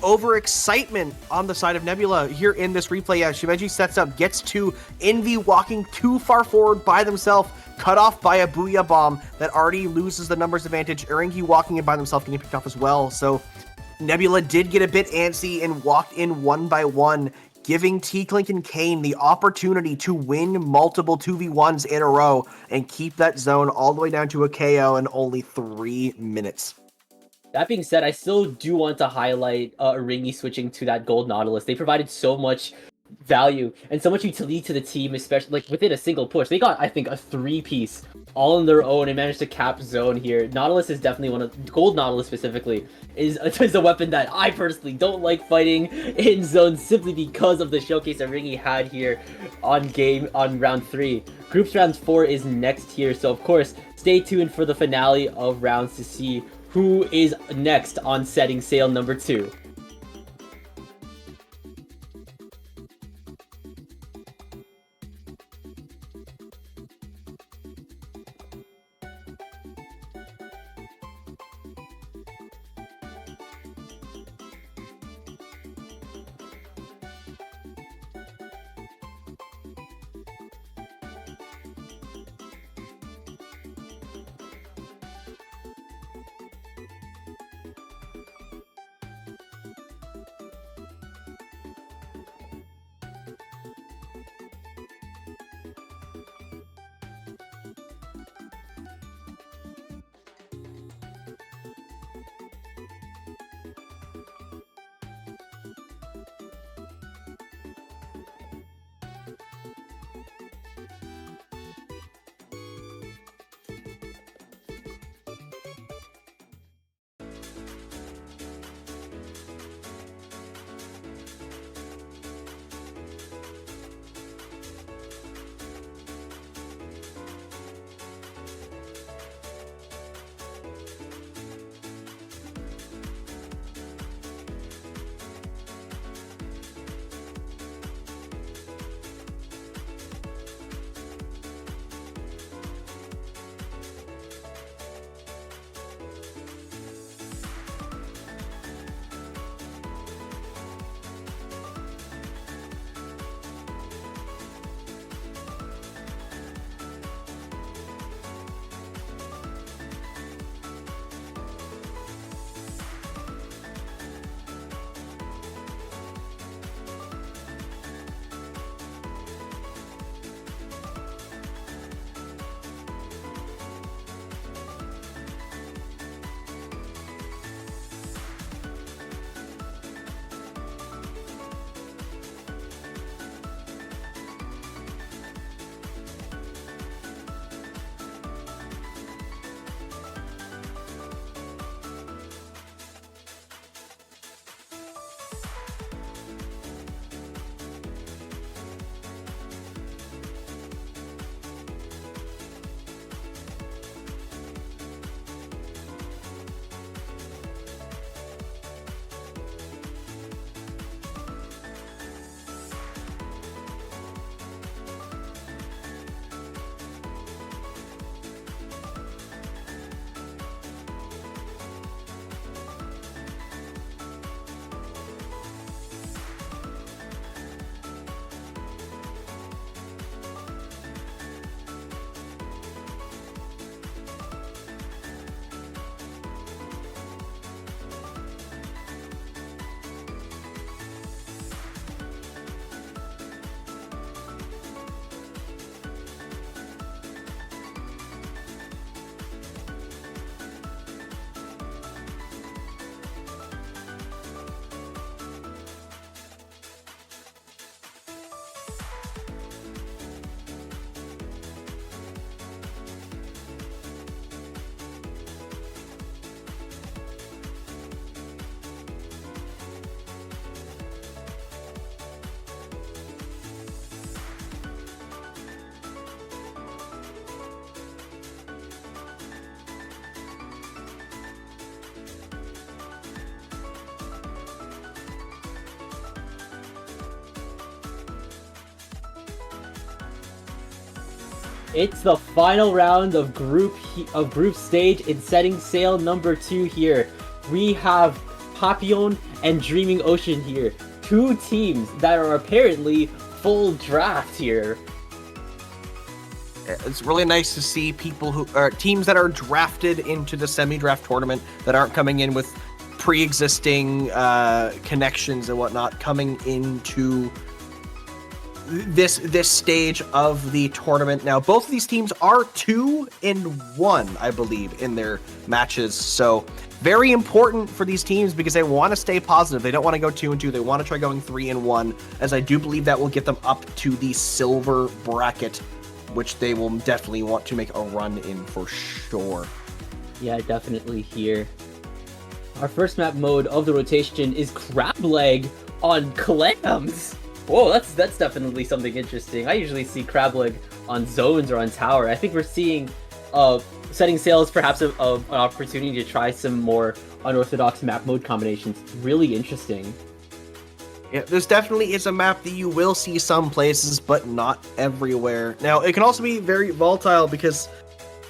overexcitement on the side of Nebula here in this replay. Yeah, Shimeji sets up, gets to Envy walking too far forward by themselves, cut off by a Booyah Bomb that already loses the numbers advantage. Iringi walking in by themselves, getting picked off as well. So Nebula did get a bit antsy and walked in one by one, giving T-Clink and Kane the opportunity to win multiple 2v1s in a row and keep that zone all the way down to a KO in only 3 minutes. That being said, I still do want to highlight Iringi switching to that gold Nautilus. They provided so much value and so much utility to the team, especially like within a single push. They got, I think, a 3-piece all on their own and managed to cap zone here. Nautilus is definitely one of gold Nautilus specifically is a weapon that I personally don't like fighting in zone simply because of the showcase that Iringi had here on round 3. Groups round 4 is next here, so of course stay tuned for the finale of rounds to see who is next on setting sail number 2. It's the final round of group stage in setting sail number 2 here. We have Papillon and Dreaming Ocean here. Two teams that are apparently full draft here. It's really nice to see people who are teams that are drafted into the semi-draft tournament that aren't coming in with pre-existing connections and whatnot coming into this stage of the tournament. Now, both of these teams are 2-1, I believe, in their matches. So very important for these teams because they want to stay positive. They don't want to go 2-2. They want to try going 3-1, as I do believe that will get them up to the silver bracket, which they will definitely want to make a run in for sure. Yeah, definitely here. Our first map mode of the rotation is Crab Leg on Clams. Whoa, that's definitely something interesting. I usually see Crab Leg on Zones or on Tower. I think we're seeing setting sails perhaps of an opportunity to try some more unorthodox map mode combinations. Really interesting. Yeah, there's definitely is a map that you will see some places, but not everywhere. Now, it can also be very volatile because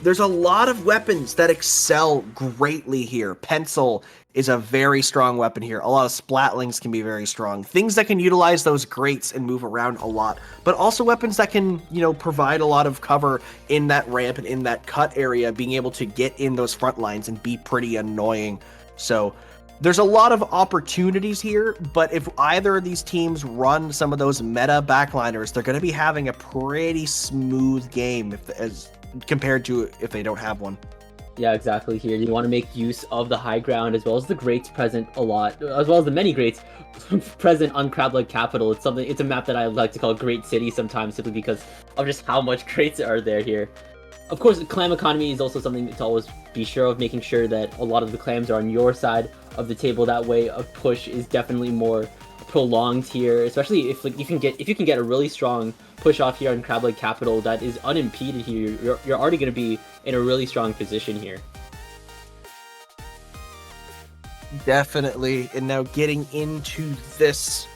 there's a lot of weapons that excel greatly here. Pencil is a very strong weapon here. A lot of Splatlings can be very strong. Things that can utilize those grates and move around a lot, but also weapons that can, provide a lot of cover in that ramp and in that cut area, being able to get in those front lines and be pretty annoying. So there's a lot of opportunities here, but if either of these teams run some of those meta backliners, they're going to be having a pretty smooth game as compared to if they don't have one. Yeah, exactly here. You want to make use of the high ground as well as the grates present a lot, as well as the many grates present on Crab Leg Capital. It's a map that I like to call Great City sometimes, simply because of just how much grates are there here. Of course, clam economy is also something to always be sure of, making sure that a lot of the clams are on your side of the table. That way, a push is definitely more prolonged here, especially if you can get a really strong push off here on Crab Leg Capital that is unimpeded here. You're already going to be in a really strong position here. Definitely. And now getting into this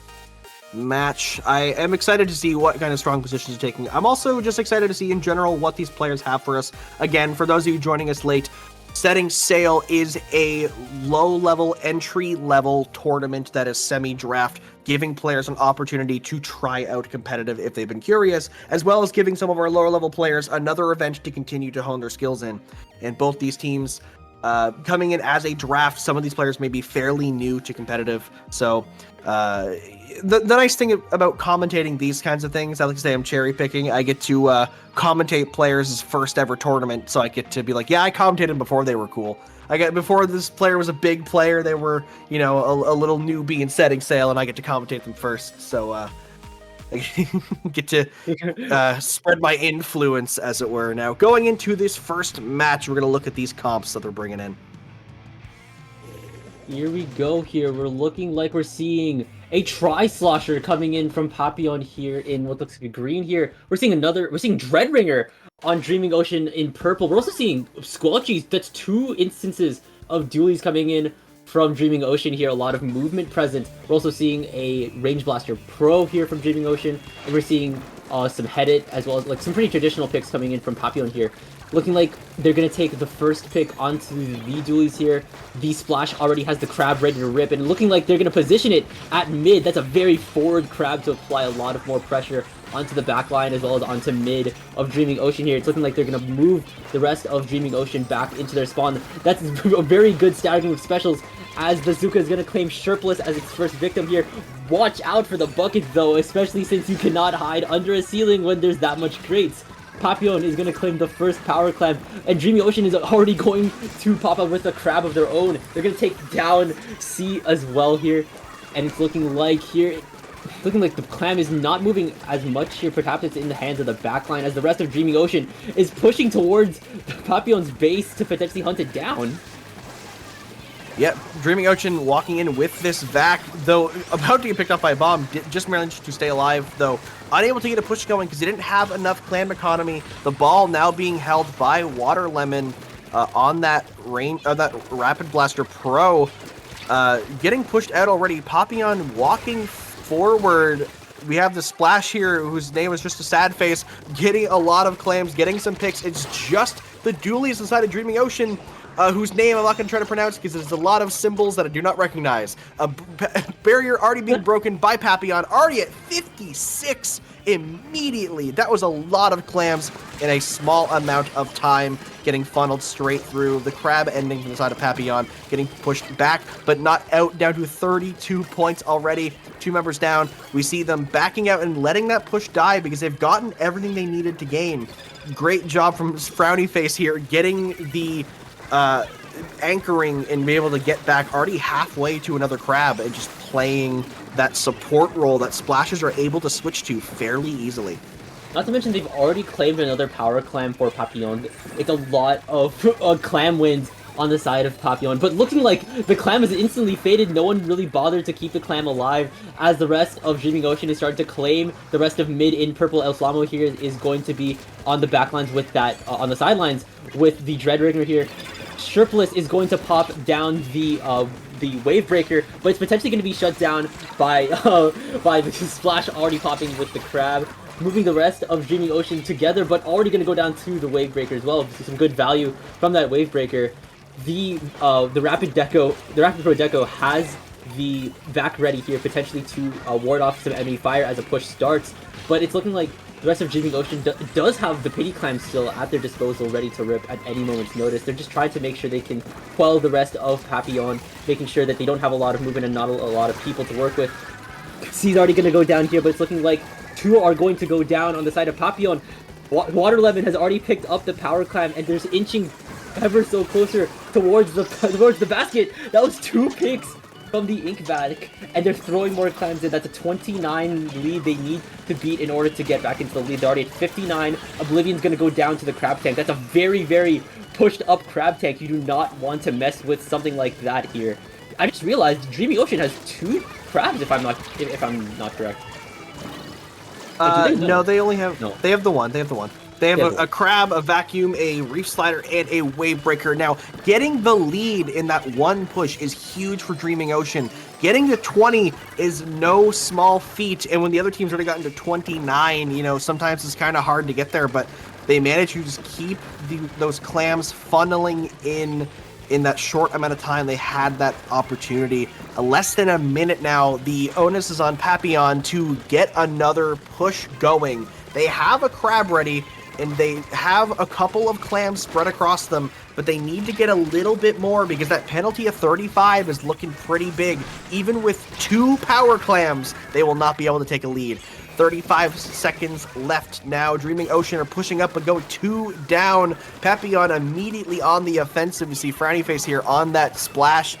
match, I am excited to see what kind of strong positions you're taking. I'm also just excited to see in general what these players have for us. Again, for those of you joining us late, Setting Sail is a low-level, entry-level tournament that is semi-draft, giving players an opportunity to try out competitive if they've been curious, as well as giving some of our lower-level players another event to continue to hone their skills in. And both these teams coming in as a draft, some of these players may be fairly new to competitive. So the nice thing about commentating these kinds of things, I like to say I'm cherry picking. I get to commentate players' first ever tournament, so I get to be like, yeah, I commentated them before they were cool. Before this player was a big player, they were, a little newbie in Setting Sail, and I get to commentate them first. So I get to spread my influence, as it were. Now, going into this first match, we're going to look at these comps that they're bringing in. Here we go here. We're looking like we're seeing a Tri-Slosher coming in from Papillon here in what looks like a green here. We're seeing Dreadringer on Dreaming Ocean in purple. We're also seeing Squelchies. That's two instances of dualies coming in from Dreaming Ocean here. A lot of movement present. We're also seeing a Range Blaster Pro here from Dreaming Ocean. And we're seeing some Headed, as well as some pretty traditional picks coming in from Papillon here. Looking like they're going to take the first pick onto the dualies here. The Splash already has the crab ready to rip, and looking like they're going to position it at mid. That's a very forward crab to apply a lot of more pressure onto the back line as well as onto mid of Dreaming Ocean here. It's looking like they're going to move the rest of Dreaming Ocean back into their spawn. That's a very good stacking of specials, as Bazooka is going to claim Shirpless as its first victim here. Watch out for the buckets though, especially since you cannot hide under a ceiling when there's that much crates. Papillon is going to claim the first power clamp, and Dreaming Ocean is already going to pop up with a crab of their own. They're going to take down C as well here, and it's looking like the clam is not moving as much here. Perhaps it's in the hands of the backline, as the rest of Dreaming Ocean is pushing towards Papillon's base to potentially hunt it down. Yep, Dreaming Ocean walking in with this vac, though about to get picked up by a bomb, just managed to stay alive, though unable to get a push going because he didn't have enough clam economy. The ball now being held by Water Lemon on that Rapid Blaster Pro, getting pushed out already. Papillon walking forward we have the Splash here, whose name is just a sad face, getting a lot of clams, getting some picks. It's just the dualies inside of Dreaming Ocean, whose name I'm not going to try to pronounce because there's a lot of symbols that I do not recognize. A barrier already being broken by Papillon, already at 56 immediately. That was a lot of clams in a small amount of time, getting funneled straight through. The crab ending to the side of Papillon, getting pushed back, but not out, down to 32 points already. 2 members down. We see them backing out and letting that push die because they've gotten everything they needed to gain. Great job from Frowny Face here, getting the anchoring and be able to get back already halfway to another crab and just playing that support role that Splashes are able to switch to fairly easily. Not to mention they've already claimed another power clam for Papillon. It's a lot of clam wins on the side of Papillon, but looking like the clam is instantly faded. No one really bothered to keep the clam alive as the rest of Dreaming Ocean is starting to claim. The rest of mid in purple El Flamo here is going to be on the backlines with that, on the sidelines with the Dreadringer here. Shirpless is going to pop down the Wave Breaker, but it's potentially going to be shut down by the Splash already popping with the crab, moving the rest of Dreaming Ocean together, but already going to go down to the Wave Breaker as well. Some good value from that Wave Breaker. The Rapid Pro Deco has the back ready here, potentially to ward off some enemy fire as a push starts, but it's looking like the rest of Dreaming Ocean does have the Pity Clam still at their disposal, ready to rip at any moment's notice. They're just trying to make sure they can quell the rest of Papillon, making sure that they don't have a lot of movement and not a lot of people to work with. C's already going to go down here, but it's looking like 2 are going to go down on the side of Papillon. Water Lemon has already picked up the Power Clam, and they're inching ever so closer towards the basket. That was 2 picks from the Ink Back, and they're throwing more clams in. That's a 29 lead they need to beat in order to get back into the lead. They're already at 59. Oblivion's going to go down to the Crab Tank. That's a very, very pushed up Crab Tank. You do not want to mess with something like that here. I just realized Dreaming Ocean has 2 crabs, if I'm not correct. No, they only have. No. They have the one. They have the one. They have a crab, a vacuum, a reef slider, and a wave breaker. Now, getting the lead in that one push is huge for Dreaming Ocean. Getting to 20 is no small feat, and when the other team's already gotten to 29, you know, sometimes it's kind of hard to get there, but they manage to just keep those clams funneling in that short amount of time they had that opportunity. Less than a minute now, the onus is on Papillon to get another push going. They have a crab ready, and they have a couple of clams spread across them, but they need to get a little bit more because that penalty of 35 is looking pretty big. Even with 2 power clams, they will not be able to take a lead. 35 seconds left now. Dreaming Ocean are pushing up but go 2 down. Papillon immediately on the offensive. You see Frowny Face here on that Splash.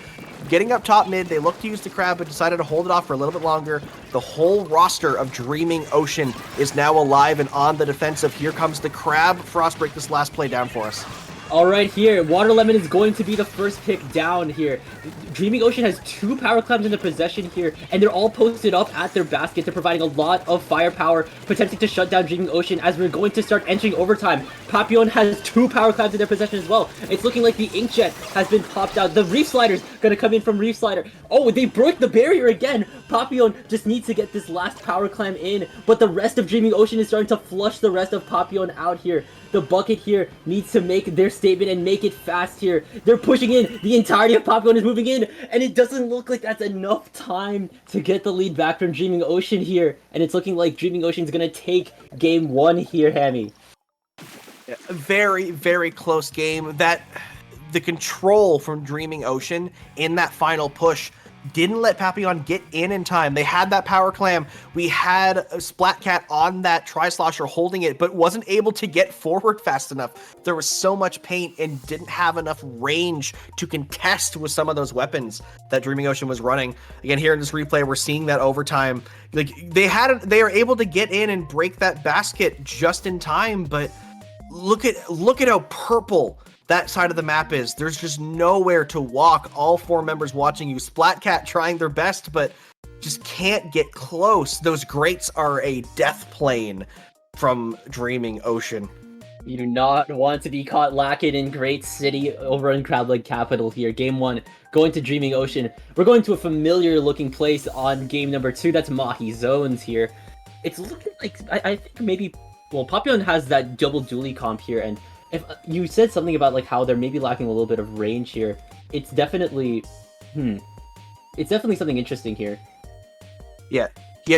Getting up top mid, they look to use the crab, but decided to hold it off for a little bit longer. The whole roster of Dreaming Ocean is now alive and on the defensive. Here comes the crab. Frostbreak this last play down for us. All right, here, Water Lemon is going to be the first pick down here. Dreaming Ocean has 2 power clams in their possession here, and they're all posted up at their basket. They're providing a lot of firepower, potentially to shut down Dreaming Ocean as we're going to start entering overtime. Papillon has 2 power clams in their possession as well. It's looking like the Inkjet has been popped out. The Reef Slider's gonna come in from Reef Slider. Oh, they broke the barrier again. Papillon just needs to get this last power clam in, but the rest of Dreaming Ocean is starting to flush the rest of Papillon out here. The bucket here needs to make their statement and make it fast here. They're pushing in. The entirety of Papillon is moving in, and it doesn't look like that's enough time to get the lead back from Dreaming Ocean here. And it's looking like Dreaming Ocean's gonna take game 1 here, Hammy. Yeah, very, very close game. The control from Dreaming Ocean in that final push didn't let Papillon get in time. They had that power clam. We had a Splatcat on that Tri-Slosher holding it, but wasn't able to get forward fast enough. There was so much paint and didn't have enough range to contest with some of those weapons that Dreaming Ocean was running. Again, here in this replay, we're seeing that overtime. Like they are able to get in and break that basket just in time, but look at how purple that side of the map is. There's just nowhere to walk. All 4 members watching you. Splatcat trying their best, but just can't get close. Those grates are a death plane from Dreaming Ocean. You do not want to be caught lacking in Great City over in Crab Leg Capital here. Game 1, going to Dreaming Ocean. We're going to a familiar looking place on game number 2. That's Mahi Zones here. it's looking like I think maybe well Papillon has that double dually comp here, and if you said something about like how they're maybe lacking a little bit of range here, it's definitely it's definitely something interesting here. Yeah,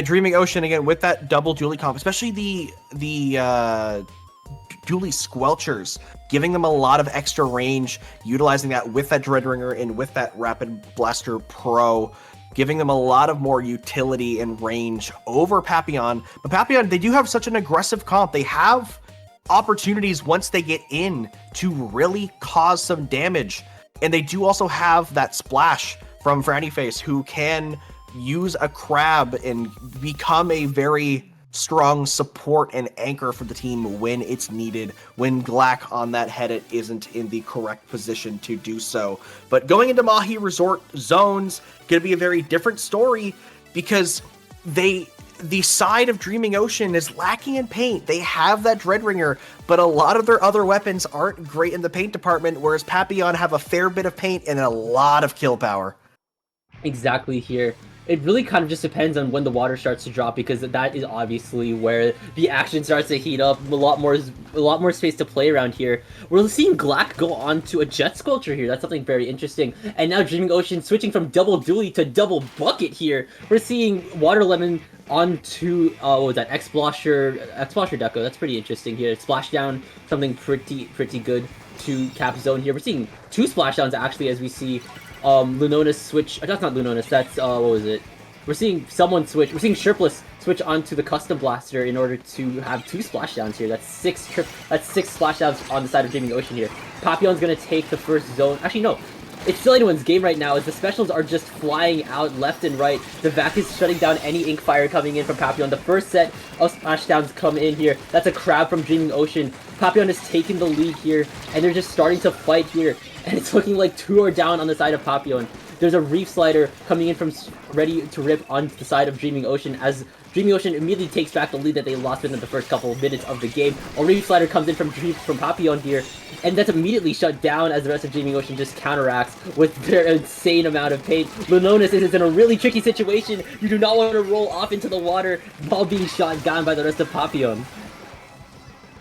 Dreaming Ocean again with that double dually comp, especially the dually squelchers, giving them a lot of extra range, utilizing that with that Dreadringer and with that Rapid Blaster Pro, giving them a lot of more utility and range over Papillon. But Papillon, they do have such an aggressive comp. They have opportunities once they get in to really cause some damage. And they do also have that splash from Frowny Face, who can use a crab and become a very strong support and anchor for the team when it's needed, when Glack on that head isn't in the correct position to do so. But going into Mahi Resort zones, going to be a very different story because the side of Dreaming Ocean is lacking in paint. They have that Dreadringer, but a lot of their other weapons aren't great in the paint department, whereas Papillon have a fair bit of paint and a lot of kill power. Exactly here. It really kind of just depends on when the water starts to drop, because that is obviously where the action starts to heat up. A lot more space to play around here. We're seeing Glack go on to a Jet Sculpture here. That's something very interesting. And now Dreaming Ocean switching from double dually to double bucket here. We're seeing Water Lemon onto what was that, X-Blosher Deco. That's pretty interesting here. Splashdown, something pretty good to cap zone here. We're seeing two splashdowns actually as we see Lunonis switch. That's not Lunonis, that's what was it? We're seeing someone switch. We're seeing Sherpless switch onto the Custom Blaster in order to have two splashdowns here. That's six splashdowns on the side of Dreaming Ocean here. Papillon's gonna take the first zone. Actually, no. It's still anyone's game right now, as the specials are just flying out left and right. The Vac is shutting down any ink fire coming in from Papillon. The first set of splashdowns come in here. That's a crab from Dreaming Ocean. Papillon has taken the lead here, and they're just starting to fight here. And it's looking like two are down on the side of Papillon. There's a Reef Slider coming in from ready to rip onto the side of Dreaming Ocean, as Dreaming Ocean immediately takes back the lead that they lost within the first couple of minutes of the game. A Reef Slider comes in from Papillon here, and that's immediately shut down as the rest of Dreaming Ocean just counteracts with their insane amount of paint. Lunonis is in a really tricky situation. You do not want to roll off into the water while being shot down by the rest of Papillon.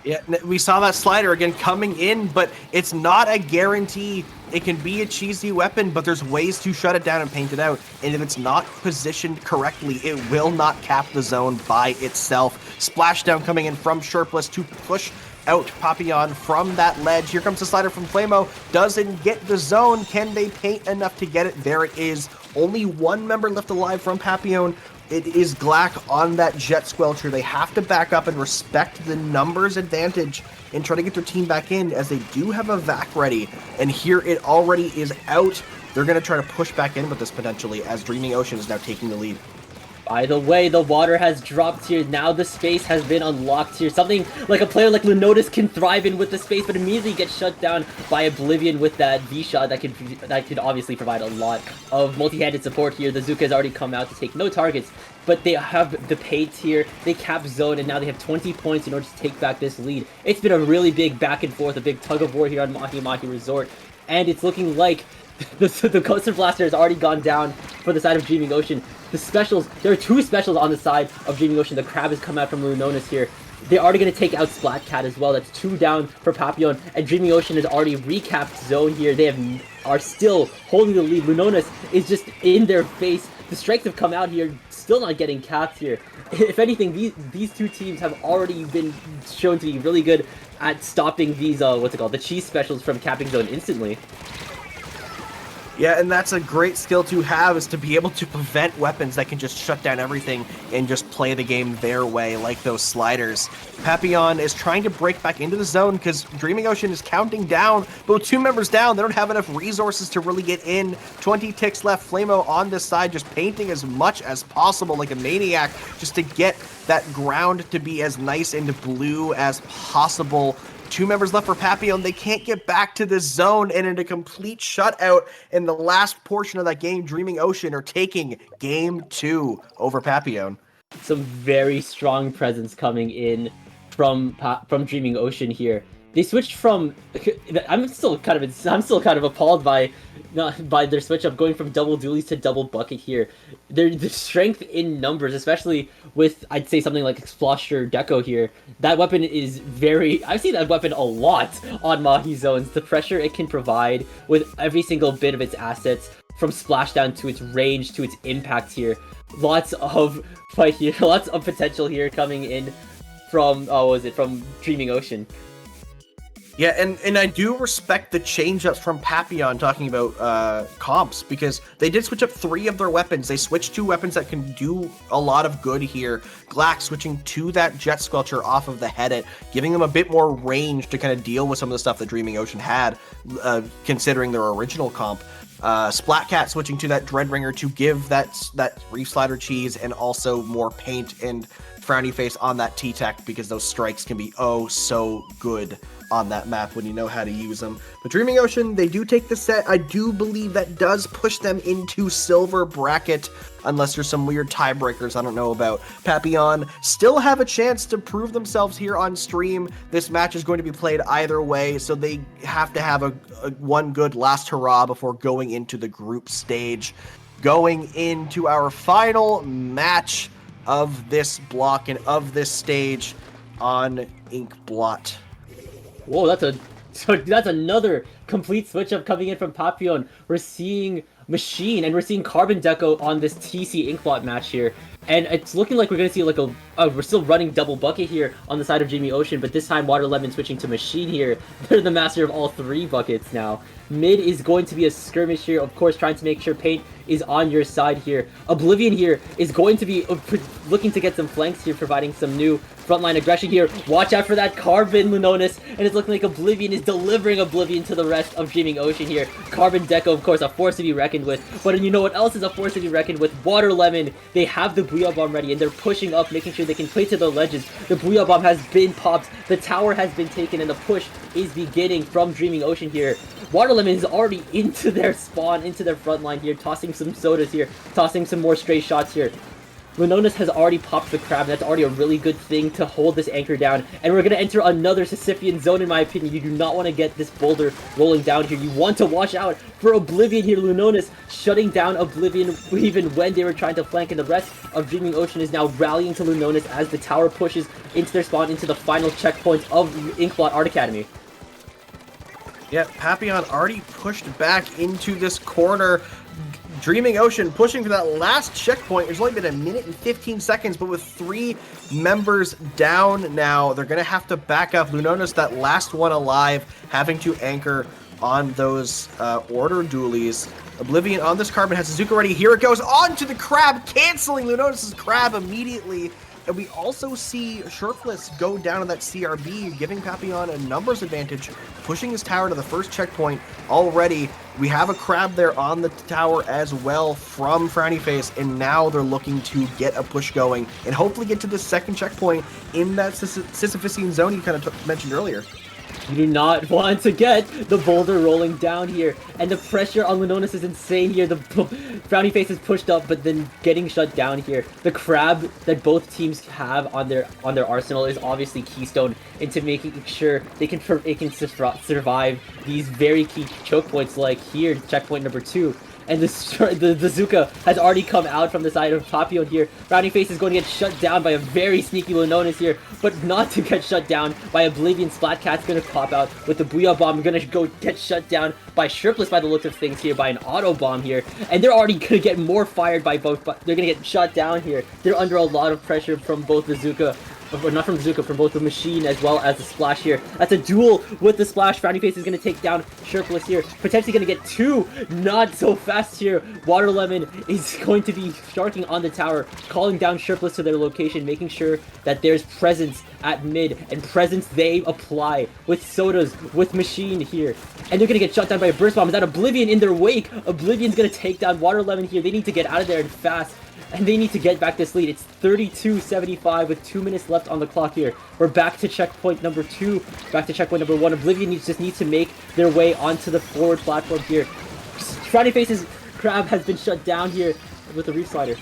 Yeah, we saw that slider again coming in, but it's not a guarantee. It can be a cheesy weapon, but there's ways to shut it down and paint it out. And if it's not positioned correctly, it will not cap the zone by itself. Splashdown coming in from Sherpless to push out Papillon from that ledge. Here comes the slider from Flamo. Doesn't get the zone. Can they paint enough to get it? There it is. Only one member left alive from Papillon. It is Glack on that Jet Squelcher. They have to back up and respect the numbers advantage and try to get their team back in, as they do have a Vac ready. And here it already is out. They're going to try to push back in with this potentially, as Dreaming Ocean is now taking the lead. By the way, the water has dropped here. Now the space has been unlocked here. Something like a player like Lunotis can thrive in with the space, but immediately gets shut down by Oblivion with that V-Shot that could obviously provide a lot of multi-handed support here. The Zuka has already come out to take no targets, but they have the paint here. They cap zone, and now they have 20 points in order to take back this lead. It's been a really big back and forth, a big tug of war here on Mahi Resort, and it's looking like the Custom Blaster has already gone down for the side of Dreaming Ocean. The specials, there are two specials on the side of Dreaming Ocean. The crab has come out from Lunonis here. They're already going to take out Splatcat as well. That's two down for Papillon, and Dreaming Ocean has already recapped zone here. They are still holding the lead. Lunonis is just in their face. The strikes have come out here, still not getting capped here. If anything, these two teams have already been shown to be really good at stopping these, the cheese specials from capping zone instantly. Yeah, and that's a great skill to have, is to be able to prevent weapons that can just shut down everything and just play the game their way, like those sliders. Papillon is trying to break back into the zone because Dreaming Ocean is counting down, but with two members down, they don't have enough resources to really get in. 20 ticks left. Flamo on this side, just painting as much as possible like a maniac, just to get that ground to be as nice and blue as possible. Two members left for Papillon. They can't get back to this zone, and in a complete shutout in the last portion of that game, Dreaming Ocean are taking game 2 over Papillon. Some very strong presence coming in from Dreaming Ocean here. They switched from. I'm still kind of appalled by not by their switch up, going from double dualies to double bucket here. The strength in numbers, especially with, I'd say, something like Explosher Deco here. That weapon is very... I've seen that weapon a lot on Mahi zones. The pressure it can provide with every single bit of its assets, from splashdown to its range to its impact here. Lots of fight here, lots of potential here coming in from, from Dreaming Ocean. Yeah, and I do respect the change-ups from Papillon talking about comps, because they did switch up 3 of their weapons. They switched 2 weapons that can do a lot of good here. Glax switching to that Jet Squelcher off of the Headit, giving them a bit more range to kind of deal with some of the stuff that Dreaming Ocean had, considering their original comp. Splatcat switching to that Dreadringer to give that Reef Slider cheese and also more paint and Frowny Face on that T-Tech, because those strikes can be oh so good on that map when you know how to use them. But Dreaming Ocean, they do take the set. I do believe that does push them into silver bracket, unless there's some weird tiebreakers I don't know about. Papillon still have a chance to prove themselves here on stream. This match is going to be played either way, so they have to have a one good last hurrah before going into the group stage. Going into our final match of this block and of this stage on Inkblot. Whoa, that's another complete switch up coming in from Papillon. We're seeing Machine and we're seeing Carbon Deco on this TC Inkblot match here. And it's looking like we're going to see like we're still running double bucket here on the side of Dreaming Ocean, but this time Water Lemon switching to Machine here. They're the master of all 3 buckets now. Mid is going to be a skirmish here, of course, trying to make sure Paint is on your side here. Oblivion here is going to be looking to get some flanks here, providing some new frontline aggression here. Watch out for that Carbon Lunonis, and it's looking like Oblivion is delivering Oblivion to the rest of Dreaming Ocean here. Carbon Deco, of course, a force to be reckoned with, but you know what else is a force to be reckoned with? Water Lemon. They have the Booyah Bomb ready, and they're pushing up, making sure they can play to the ledges. The Booyah Bomb has been popped, the tower has been taken, and the push is beginning from Dreaming Ocean here. Water Lemon is already into their spawn, into their front line here, tossing some sodas here, tossing some more stray shots here. Lunonis has already popped the crab, and that's already a really good thing to hold this anchor down. And we're going to enter another Sisyphean zone, in my opinion. You do not want to get this boulder rolling down here. You want to watch out for Oblivion here. Lunonis shutting down Oblivion even when they were trying to flank, and the rest of Dreaming Ocean is now rallying to Lunonis as the tower pushes into their spawn, into the final checkpoint of Inkblot Art Academy. Yeah, Papillon already pushed back into this corner. Dreaming Ocean pushing for that last checkpoint. There's only been 1 minute and 15 seconds, but with 3 members down now, they're going to have to back up. Lunonis, that last one alive, having to anchor on those order dualies. Oblivion on this Carbon has Azuka ready. Here it goes onto the crab, canceling Lunonis' crab immediately. And we also see Shirtless go down on that CRB, giving Papillon a numbers advantage, pushing his tower to the first checkpoint already. We have a crab there on the tower as well from Frowny Face, and now they're looking to get a push going and hopefully get to the second checkpoint in that Sisyphean zone you kind of mentioned earlier. You do not want to get the boulder rolling down here, and the pressure on Lunonis is insane here. The Frowny Face is pushed up, but then getting shut down here. The crab that both teams have on their arsenal is obviously keystone into making sure they can survive these very key choke points, like here, checkpoint number 2. And the Zuka has already come out from the side of Papillon here. Frowny Face is going to get shut down by a very sneaky Lunonis here, but not to get shut down by Oblivion. Splatcat's going to pop out with the Booyah Bomb. Going to go get shut down by Shirtless by the looks of things here, by an Auto Bomb here. And they're already going to get more fired by both, but they're going to get shut down here. They're under a lot of pressure from both the Zuka. Not from Zuka, from both the Machine as well as the Splash here. That's a duel with the Splash. Frowny Face is going to take down Shirtless here. Potentially going to get 2. Not so fast here. Water Lemon is going to be sharking on the tower, calling down Shirtless to their location, making sure that there's presence at mid, and presence they apply with sodas, with Machine here. And they're going to get shut down by a Burst Bomb. Is that Oblivion in their wake? Oblivion's going to take down Water Lemon here. They need to get out of there and fast. And they need to get back this lead. It's 32-75 with 2 minutes left on the clock here. We're back to checkpoint number 2, back to checkpoint number 1. Oblivion just needs to make their way onto the forward platform here. Frowny Face's crab has been shut down here with the Reef Slider.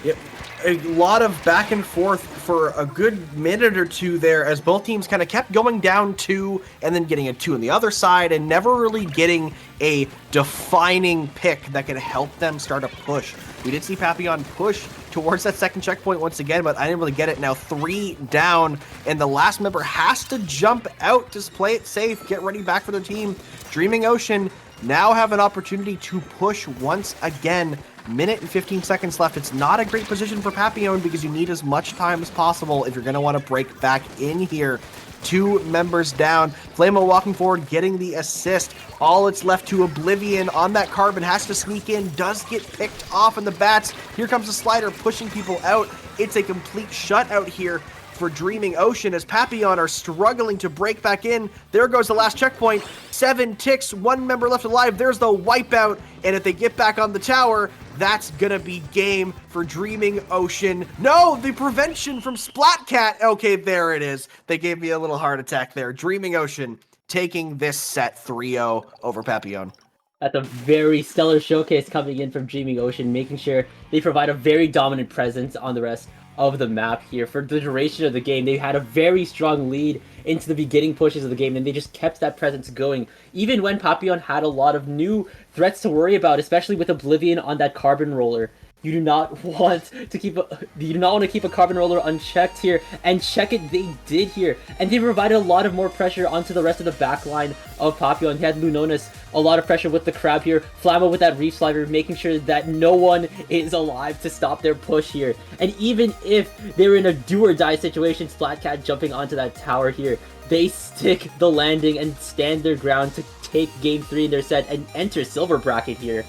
Yep. a lot of back and forth for a good minute or two there as both teams kind of kept going down 2 and then getting a 2 on the other side and never really getting a defining pick that could help them start a push. We did see Papillon push towards that second checkpoint once again, but I didn't really get it. Now 3 down, and the last member has to jump out to play it safe, get ready back for their team. Dreaming Ocean now have an opportunity to push once again. Minute and 15 seconds left. It's not a great position for Papillon because you need as much time as possible if you're going to want to break back in here. 2 members down. Flamo walking forward, getting the assist. All it's left to Oblivion on that carbon, has to sneak in, does get picked off in the bats. Here comes the slider pushing people out. It's a complete shutout here for Dreaming Ocean as Papillon are struggling to break back in. There goes the last checkpoint. 7 ticks, 1 member left alive. There's the wipeout, and if they get back on the tower, that's gonna be game for Dreaming Ocean. No, the prevention from Splatcat. Okay, there it is. They gave me a little heart attack there. Dreaming Ocean taking this set 3-0 over Papillon. That's a very stellar showcase coming in from Dreaming Ocean, making sure they provide a very dominant presence on the rest of the map here. For the duration of the game, they had a very strong lead into the beginning pushes of the game, and they just kept that presence going. Even when Papillon had a lot of new threats to worry about, especially with Oblivion on that carbon roller. You do not want to keep a carbon roller unchecked here, and check it they did here, and they provided a lot of more pressure onto the rest of the backline of Papillon. He had Lunonis, a lot of pressure with the crab here, Flammo with that reef slider, making sure that no one is alive to stop their push here. And even if they're in a do or die situation, Splatcat jumping onto that tower here, they stick the landing and stand their ground to take game 3 in their set and enter silver bracket here.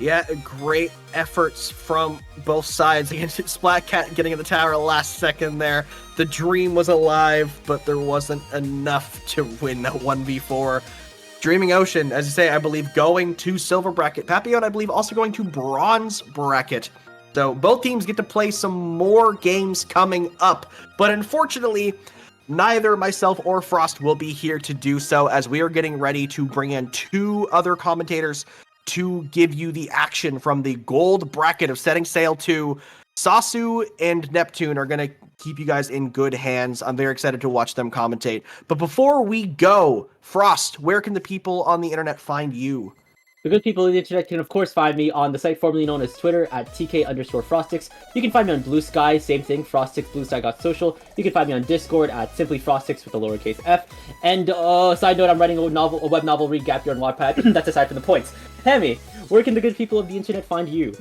Yeah, great efforts from both sides against Splatcat getting in the tower last second there. The dream was alive, but there wasn't enough to win a 1v4. Dreaming Ocean, as you say, I believe going to silver bracket. Papillon, I believe, also going to bronze bracket. So both teams get to play some more games coming up. But unfortunately, neither myself or Frost will be here to do so, as we are getting ready to bring in 2 other commentators to give you the action from the gold bracket of Setting Sail 2. Sasu and Neptune are going to keep you guys in good hands. I'm very excited to watch them commentate. But before we go, Frost, where can the people on the internet find you? The good people of the internet can of course find me on the site formerly known as Twitter at TK_Frostix. You can find me on Blue Sky, same thing, Frostix Blue Sky got social. You can find me on Discord at simply Frostix with a lowercase f. And side note, I'm writing a web novel recap here on Wattpad. That's aside from the points. Hemi, where can the good people of the internet find you?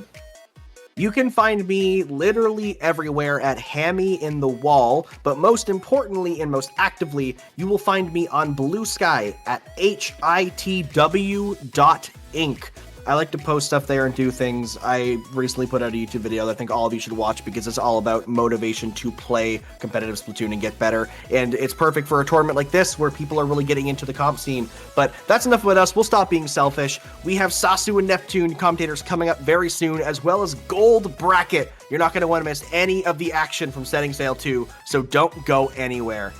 You can find me literally everywhere at Hammy in the Wall, but most importantly and most actively, you will find me on Blue Sky at hitw.inc. I like to post stuff there and do things. I recently put out a YouTube video that I think all of you should watch because it's all about motivation to play competitive Splatoon and get better. And it's perfect for a tournament like this where people are really getting into the comp scene. But that's enough about us. We'll stop being selfish. We have Sasu and Neptune commentators coming up very soon, as well as Gold Bracket. You're not going to want to miss any of the action from Setting Sail 2, so don't go anywhere.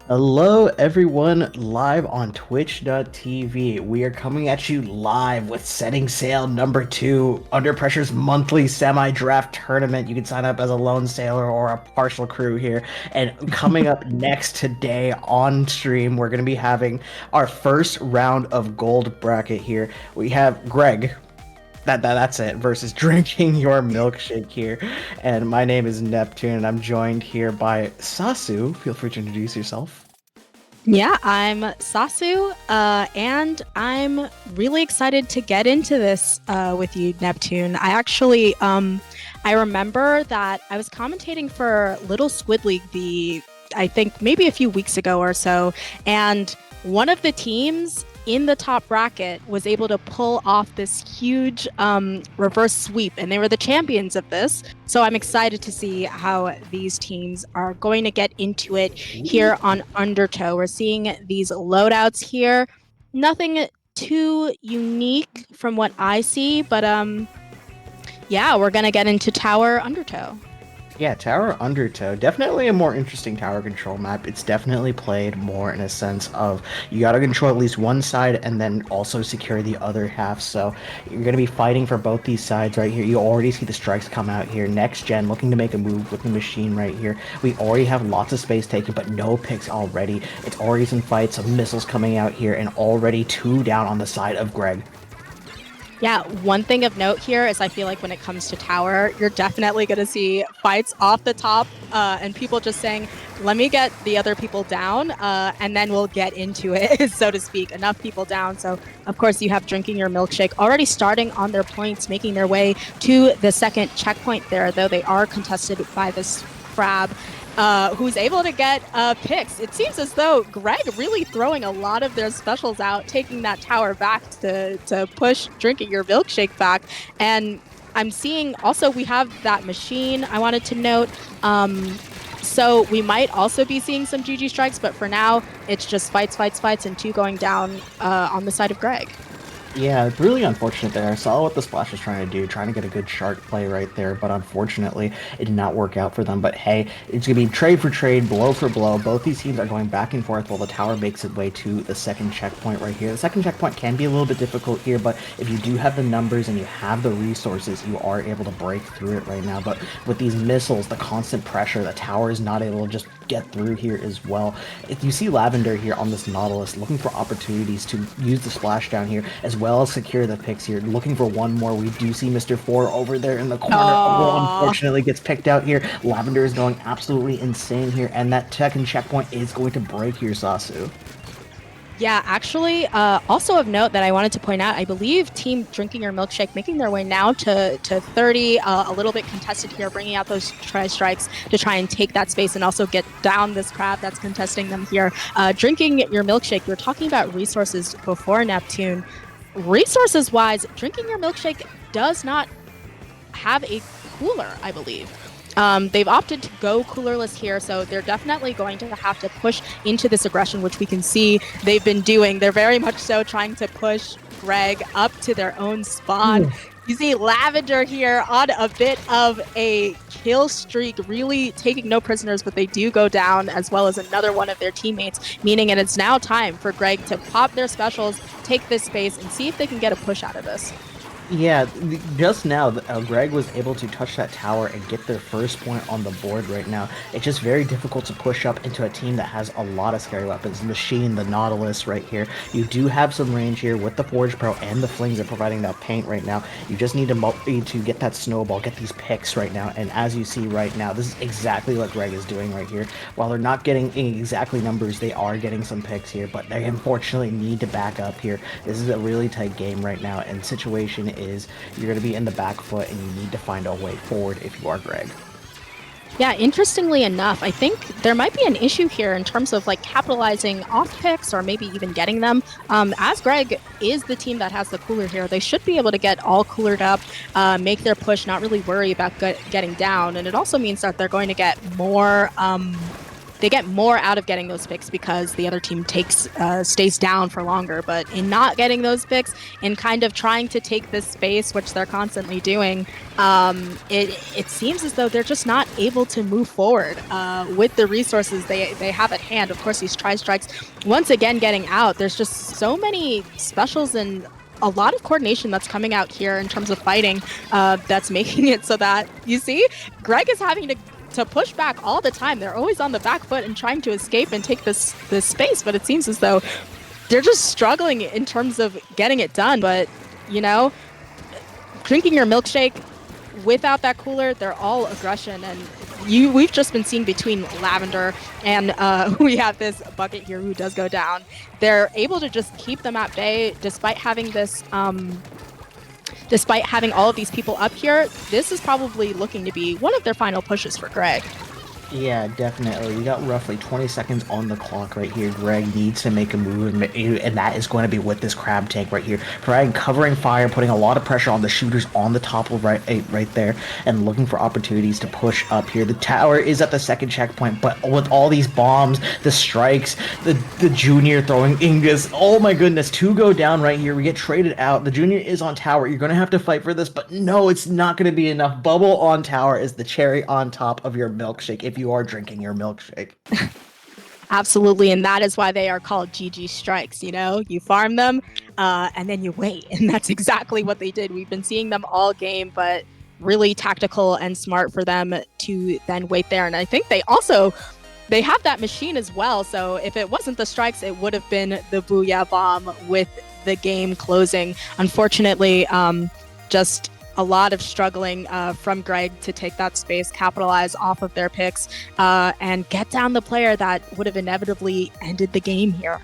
Hello, everyone, live on twitch.tv. We are coming at you live with Setting Sail number 2, Under Pressure's monthly semi-draft tournament. You can sign up as a lone sailor or a partial crew here. And coming up next today on stream, we're going to be having our first round of gold bracket here. We have Greg. That's it, versus drinking your milkshake here. And my name is Neptune, and I'm joined here by Sasu. Feel free to introduce yourself. Yeah, I'm Sasu, and I'm really excited to get into this with you, Neptune. I remember that I was commentating for Little Squid League I think maybe a few weeks ago or so, and one of the teams in the top bracket was able to pull off this huge reverse sweep, and they were the champions of this. So I'm excited to see how these teams are going to get into it here on Undertow. We're seeing these loadouts here. Nothing too unique from what I see, but yeah, we're gonna get into Tower Undertow. Yeah, Tower Undertow, definitely a more interesting tower control map. It's definitely played more in a sense of you gotta control at least one side and then also secure the other half. So you're gonna be fighting for both these sides right here. You already see the strikes come out here. Next gen looking to make a move with the machine right here. We already have lots of space taken, but no picks already. It's already some fights, some missiles coming out here, and already 2 down on the side of Greg. Yeah, one thing of note here is I feel like when it comes to tower, you're definitely going to see fights off the top and people just saying, let me get the other people down and then we'll get into it, so to speak. Enough people down. So, of course, you have drinking your milkshake already starting on their points, making their way to the second checkpoint there, though they are contested by this Crab. Who's able to get picks. It seems as though Greg really throwing a lot of their specials out, taking that tower back to push drinking your milkshake back. And I'm seeing also we have that machine I wanted to note. So we might also be seeing some GG strikes, but for now, it's just fights, and 2 going down on the side of Greg. Yeah, it's really unfortunate there. I saw what the Splash was trying to do, trying to get a good shark play right there, but unfortunately, it did not work out for them. But hey, it's going to be trade for trade, blow for blow. Both these teams are going back and forth while the tower makes its way to the second checkpoint right here. The second checkpoint can be a little bit difficult here, but if you do have the numbers and you have the resources, you are able to break through it right now. But with these missiles, the constant pressure, the tower is not able to just get through here as well. If you see Lavender here on this Nautilus looking for opportunities to use the splashdown here, as well as secure the picks here, looking for one more. We do see Mr. 4 over there in the corner. Oh, unfortunately gets picked out here. Lavender is going absolutely insane here, and that second checkpoint is going to break here, Sasu. Yeah, actually, also of note that I wanted to point out, I believe Team Drinking Your Milkshake making their way now to 30, a little bit contested here, bringing out those strikes to try and take that space and also get down this crab that's contesting them here. Drinking Your Milkshake, we were talking about resources before, Neptune. Resources-wise, Drinking Your Milkshake does not have a cooler, I believe. They've opted to go coolerless here, so they're definitely going to have to push into this aggression, which we can see they've been doing. They're very much so trying to push Greg up to their own spawn. You see Lavender here on a bit of a kill streak, really taking no prisoners, but they do go down, as well as another one of their teammates, meaning it is now time for Greg to pop their specials, take this space, and see if they can get a push out of this. Yeah, just now, Greg was able to touch that tower and get their first point on the board right now. It's just very difficult to push up into a team that has a lot of scary weapons. Machine, the Nautilus right here. You do have some range here with the Forge Pro and the Flings are providing that paint right now. You just need to get that snowball, get these picks right now. And as you see right now, this is exactly what Greg is doing right here. While they're not getting exactly numbers, they are getting some picks here, but they unfortunately need to back up here. This is a really tight game right now, and situation is you're going to be in the back foot and you need to find a way forward if you are Greg. Yeah, interestingly enough, I think there might be an issue here in terms of like capitalizing off picks or maybe even getting them. As Greg is the team that has the cooler here, they should be able to get all coolered up, make their push, not really worry about getting down. And it also means that they're going to get more they get more out of getting those picks because the other team stays down for longer. But in not getting those picks, in kind of trying to take this space, which they're constantly doing, it seems as though they're just not able to move forward with the resources they have at hand. Of course, these tri-strikes, once again getting out, there's just so many specials and a lot of coordination that's coming out here in terms of fighting that's making it so that, you see, Greg is having to push back all the time. They're always on the back foot and trying to escape and take this space, but it seems as though they're just struggling in terms of getting it done. But, you know, drinking your milkshake without that cooler, they're all aggression. And we've just been seeing between Lavender and we have this bucket here who does go down. They're able to just keep them at bay despite having this, despite having all of these people up here. This is probably looking to be one of their final pushes for Greg. Yeah, definitely. We got roughly 20 seconds on the clock right here. Greg needs to make a move, and that is going to be with this crab tank right here. Providing covering fire, putting a lot of pressure on the shooters on the top of right there, and looking for opportunities to push up here. The tower is at the second checkpoint, but with all these bombs, the strikes, the junior throwing Ingus, oh my goodness, 2 go down right here. We get traded out. The junior is on tower. You're going to have to fight for this, but no, it's not going to be enough. Bubble on tower is the cherry on top of your milkshake if you are drinking your milkshake. Absolutely, and that is why they are called GG strikes. You know, you farm them and then you wait, and that's exactly what they did. We've been seeing them all game, but really tactical and smart for them to then wait there. And I think they have that machine as well, so if it wasn't the strikes, it would have been the Booyah Bomb with the game closing. Unfortunately, just a lot of struggling from Greg to take that space, capitalize off of their picks, and get down the player that would have inevitably ended the game here.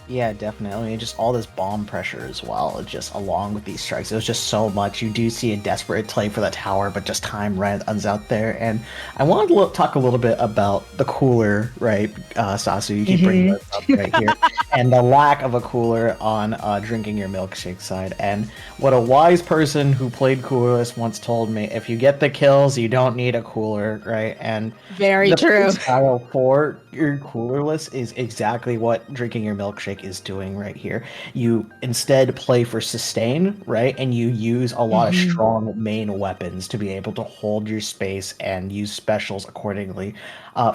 Yeah, definitely. And just all this bomb pressure as well, just along with these strikes. It was just so much. You do see a desperate play for the tower, but just time runs out there. And I wanted to talk a little bit about the cooler, right? Sasu, you keep bringing this up right here. And the lack of a cooler on drinking your milkshake side. And what a wise person who played coolerless once told me, if you get the kills, you don't need a cooler, right? And very true. The style for your coolerless is exactly what drinking your milkshake is doing right here. You instead play for sustain, right? And you use a lot of strong main weapons to be able to hold your space and use specials accordingly.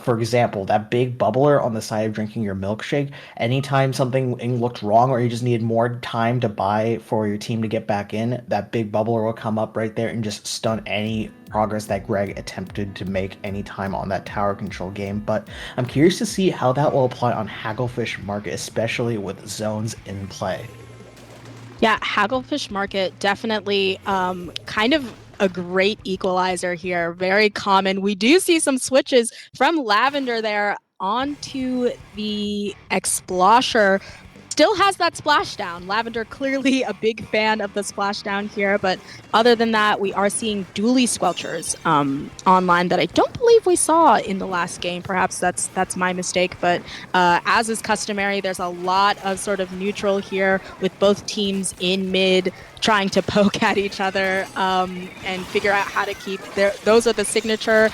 For example, that big bubbler on the side of drinking your milkshake, anytime something looked wrong or you just needed more time to buy for your team to get back in, that big bubbler will come up right there and just stun any progress that Greg attempted to make any time on that tower control game. But I'm curious to see how that will apply on Hagglefish Market, especially with zones in play. Yeah, Hagglefish Market definitely kind of a great equalizer here. Very common. We do see some switches from Lavender there onto the Explosher. Still has that splashdown. Lavender clearly a big fan of the splashdown here, but other than that, we are seeing dually squelchers online that I don't believe we saw in the last game. Perhaps that's my mistake, but as is customary, there's a lot of sort of neutral here with both teams in mid trying to poke at each other and figure out how to keep those are the signature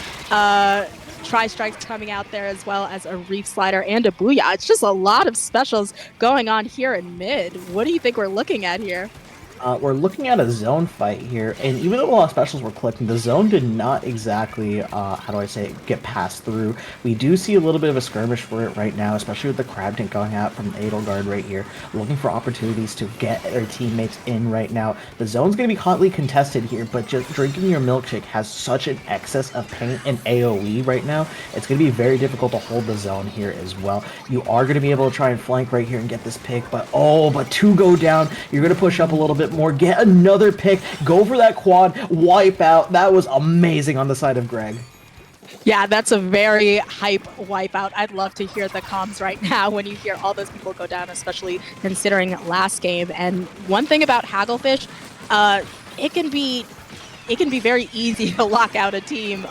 tri-strikes coming out there, as well as a reef slider and a booyah. It's just a lot of specials going on here in mid. What do you think we're looking at here? We're looking at a zone fight here, and even though a lot of specials were clicking, the zone did not exactly, get passed through. We do see a little bit of a skirmish for it right now, especially with the crab tank going out from Edelgard right here, looking for opportunities to get their teammates in right now. The zone's going to be hotly contested here, but just drinking your milkshake has such an excess of paint and AoE right now, it's going to be very difficult to hold the zone here as well. You are going to be able to try and flank right here and get this pick, but 2 go down. You're going to push up a little bit more, get another pick, go for that quad, wipe out. That was amazing on the side of Greg. Yeah, that's a very hype wipeout. I'd love to hear the comms right now when you hear all those people go down, especially considering last game. And one thing about Hagglefish, it can be it can be very easy to lock out a team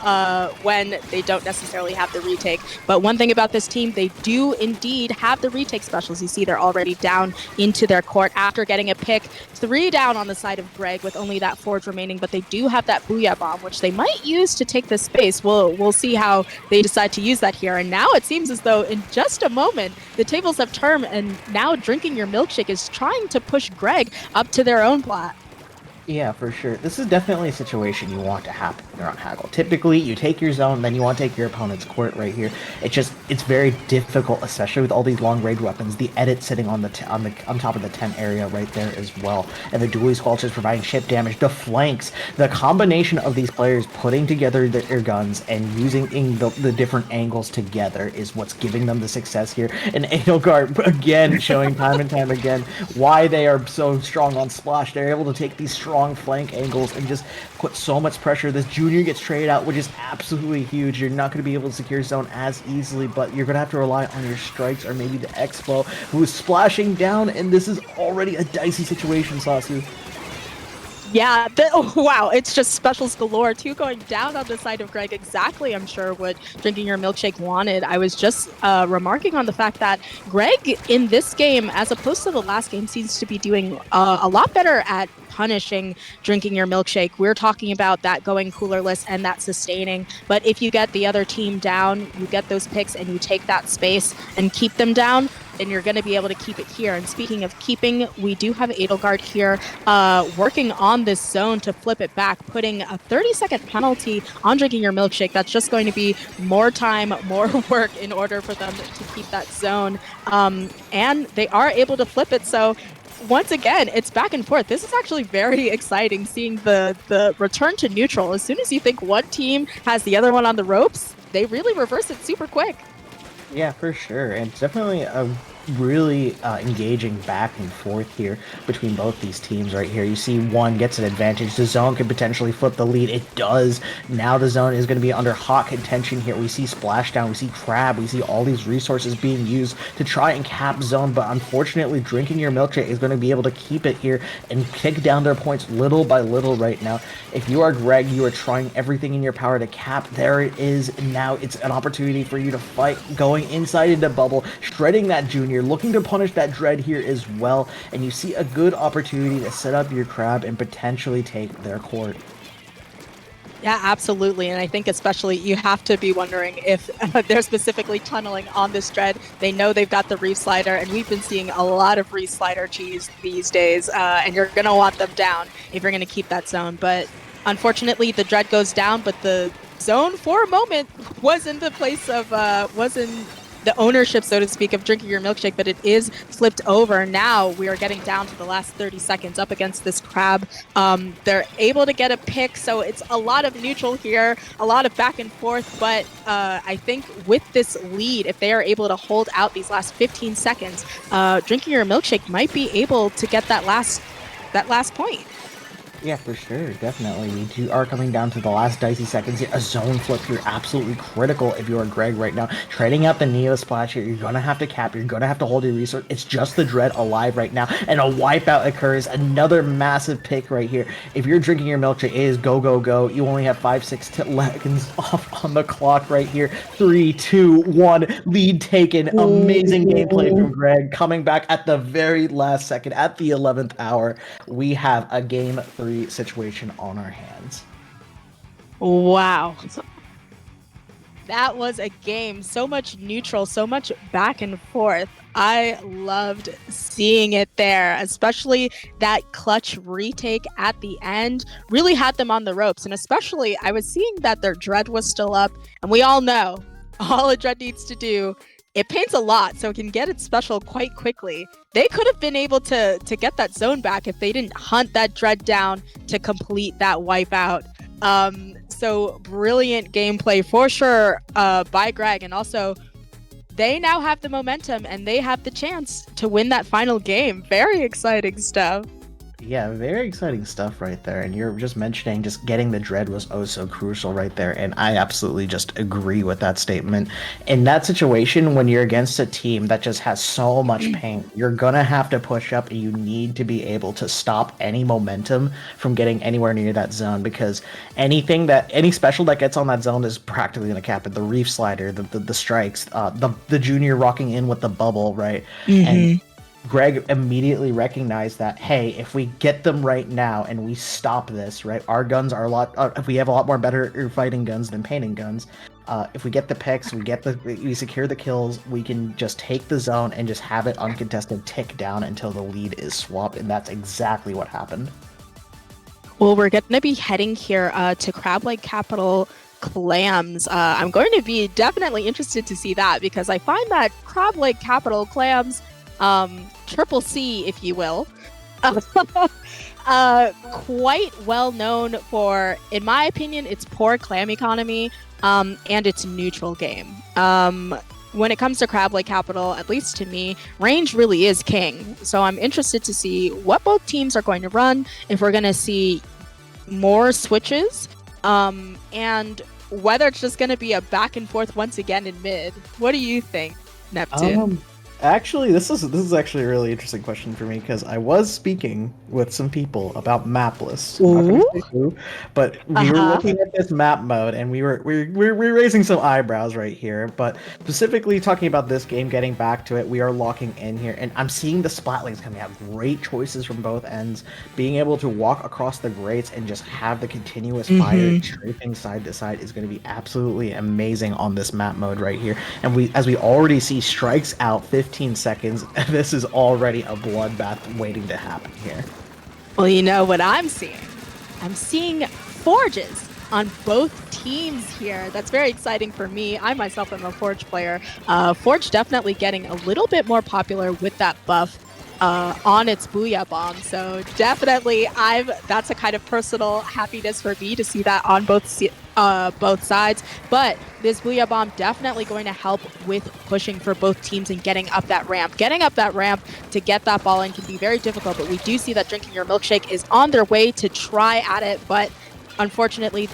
when they don't necessarily have the retake. But one thing about this team, they do indeed have the retake specials. You see they're already down into their court after getting a pick. 3 down on the side of Greg with only that forge remaining, but they do have that Booyah Bomb, which they might use to take the space. We'll see how they decide to use that here. And now it seems as though in just a moment, the tables have turned, and now Drinking Your Milkshake is trying to push Greg up to their own plat. Yeah, for sure. This is definitely a situation you want to happen on Haggle. Typically, you take your zone, then you want to take your opponent's court right here. It's very difficult, especially with all these long range weapons. The edit sitting on on top of the tent area right there as well, and the dually squelchers providing chip damage. The flanks, the combination of these players putting together their guns and using the different angles together is what's giving them the success here. And Edelgard again showing time and time again why they are so strong on Splash. They're able to take these strong flank angles and just put so much pressure. This junior gets traded out, which is absolutely huge. You're not going to be able to secure zone as easily, but you're going to have to rely on your strikes or maybe the Expo, who is splashing down, and this is already a dicey situation, Sasu. Yeah, wow, it's just specials galore. 2 going down on the side of Greg. Exactly, I'm sure, what Drinking Your Milkshake wanted. I was just remarking on the fact that Greg in this game, as opposed to the last game, seems to be doing a lot better at punishing Drinking Your Milkshake. We're talking about that going coolerless and that sustaining. But if you get the other team down, you get those picks and you take that space and keep them down, then you're going to be able to keep it here. And speaking of keeping, we do have Edelgard here working on this zone to flip it back, putting a 30-second penalty on Drinking Your Milkshake. That's just going to be more time, more work in order for them to keep that zone. And they are able to flip it. So once again, it's back and forth. This is actually very exciting, seeing the return to neutral. As soon as you think one team has the other one on the ropes, they really reverse it super quick. Yeah, for sure. And it's definitely a really engaging back and forth here between both these teams right here. You see one gets an advantage. The zone could potentially flip the lead. It does. Now the zone is going to be under hot contention here. We see Splashdown. We see Crab. We see all these resources being used to try and cap zone. But unfortunately, Drinking Your Milkshake is going to be able to keep it here and kick down their points little by little right now. If you are Greg, you are trying everything in your power to cap. There it is. Now it's an opportunity for you to fight, going inside into bubble, shredding that junior. You're looking to punish that Dread here as well, and you see a good opportunity to set up your Crab and potentially take their court. Yeah, absolutely. And I think especially you have to be wondering if they're specifically tunneling on this Dread. They know they've got the Reef Slider, and we've been seeing a lot of Reef Slider cheese these days, and you're going to want them down if you're going to keep that zone. But unfortunately, the Dread goes down, but the zone for a moment was in the place of, was in the ownership, so to speak, of Drinking Your Milkshake, but it is flipped over. Now we are getting down to the last 30 seconds up against this Crab. They're able to get a pick, so it's a lot of neutral here, a lot of back and forth, but I think with this lead, if they are able to hold out these last 15 seconds, Drinking Your Milkshake might be able to get that last point. Yeah, for sure, definitely. We are coming down to the last dicey seconds here. A zone flip here, absolutely critical if you are Greg right now. Trading out the Neo Splash here, you're going to have to cap, you're going to have to hold your resource. It's just the Dread alive right now, and a wipeout occurs. Another massive pick right here. If you're Drinking Your Milkshake, it is go, go, go. You only have 5-6 seconds off on the clock right here. 3, 2, 1, lead taken. Amazing gameplay from Greg, coming back at the very last second, at the 11th hour. We have a Game 3 situation on our hands. Wow. That was a game. So much neutral, so much back and forth. I loved seeing it there, especially that clutch retake at the end really had them on the ropes. And especially, I was seeing that their Dread was still up. And we all know all a Dread needs to do, it paints a lot, so it can get its special quite quickly. They could have been able to get that zone back if they didn't hunt that Dread down to complete that wipeout. So brilliant gameplay for sure by Greg, and also they now have the momentum and they have the chance to win that final game. Very exciting stuff. Yeah, very exciting stuff right there. And you're just mentioning just getting the dread was oh so crucial right there. And I absolutely just agree with that statement. In that situation, when you're against a team that just has so much pain, you're gonna have to push up and you need to be able to stop any momentum from getting anywhere near that zone because any special that gets on that zone is practically gonna cap it. The reef slider, the strikes, the junior rocking in with the bubble, right? And Greg immediately recognized that, hey, if we get them right now and we stop this, right, our guns are we have a lot more better fighting guns than painting guns. If we get the picks, we secure the kills, we can just take the zone and just have it uncontested tick down until the lead is swapped, and that's exactly what happened. Well, we're going to be heading here to Crab Lake Capital Clams. I'm going to be definitely interested to see that because I find that Crab Lake Capital Clams, Triple C, if you will, quite well known for, in my opinion, its poor clam economy and its neutral game. When it comes to Crab Lake Capital, at least to me, range really is king. So I'm interested to see what both teams are going to run, if we're going to see more switches, and whether it's just going to be a back and forth once again in mid. What do you think, Neptune? Actually, this is actually a really interesting question for me because I was speaking with some people about map lists. I'm not gonna say who, but we were looking at this map mode and we were raising some eyebrows right here. But specifically talking about this game, getting back to it, we are locking in here, and I'm seeing the splatlanes coming out. Great choices from both ends. Being able to walk across the grates and just have the continuous fire strafing side to side is going to be absolutely amazing on this map mode right here. And as we already see strikes out 15 seconds, this is already a bloodbath waiting to happen here. Well, you know what I'm seeing? I'm seeing forges on both teams here. That's very exciting for me. I myself am a Forge player. Forge definitely getting a little bit more popular with that buff on its Booyah Bomb. So definitely that's a kind of personal happiness for me to see that on both sides. But this Booyah Bomb definitely going to help with pushing for both teams and getting up that ramp. Getting up that ramp to get that ball in can be very difficult, but we do see that Drinking Your Milkshake is on their way to try at it, but unfortunately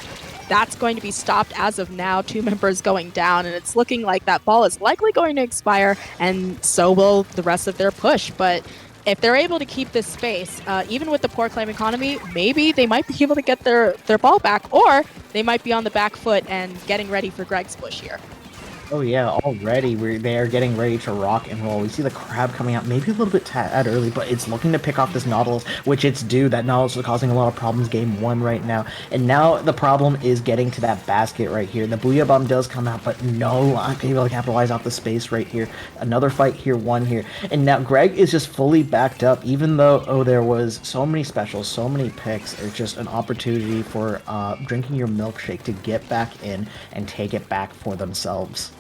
that's going to be stopped as of now. 2 members going down, and it's looking like that ball is likely going to expire, and so will the rest of their push. But if they're able to keep this space, even with the poor claim economy, maybe they might be able to get their ball back, or they might be on the back foot and getting ready for Greg's push here. Oh yeah, already they are getting ready to rock and roll. We see the crab coming out maybe a little bit tad early, but it's looking to pick off this Nautilus, which it's due. That Nautilus is causing a lot of problems game 1 right now. And now the problem is getting to that basket right here. The Booyah Bomb does come out, but no, I'm able to capitalize off the space right here. Another fight here, 1 here. And now Greg is just fully backed up, even though, there was so many specials, so many picks. It's just an opportunity for Drinking Your Milkshake to get back in and take it back for themselves.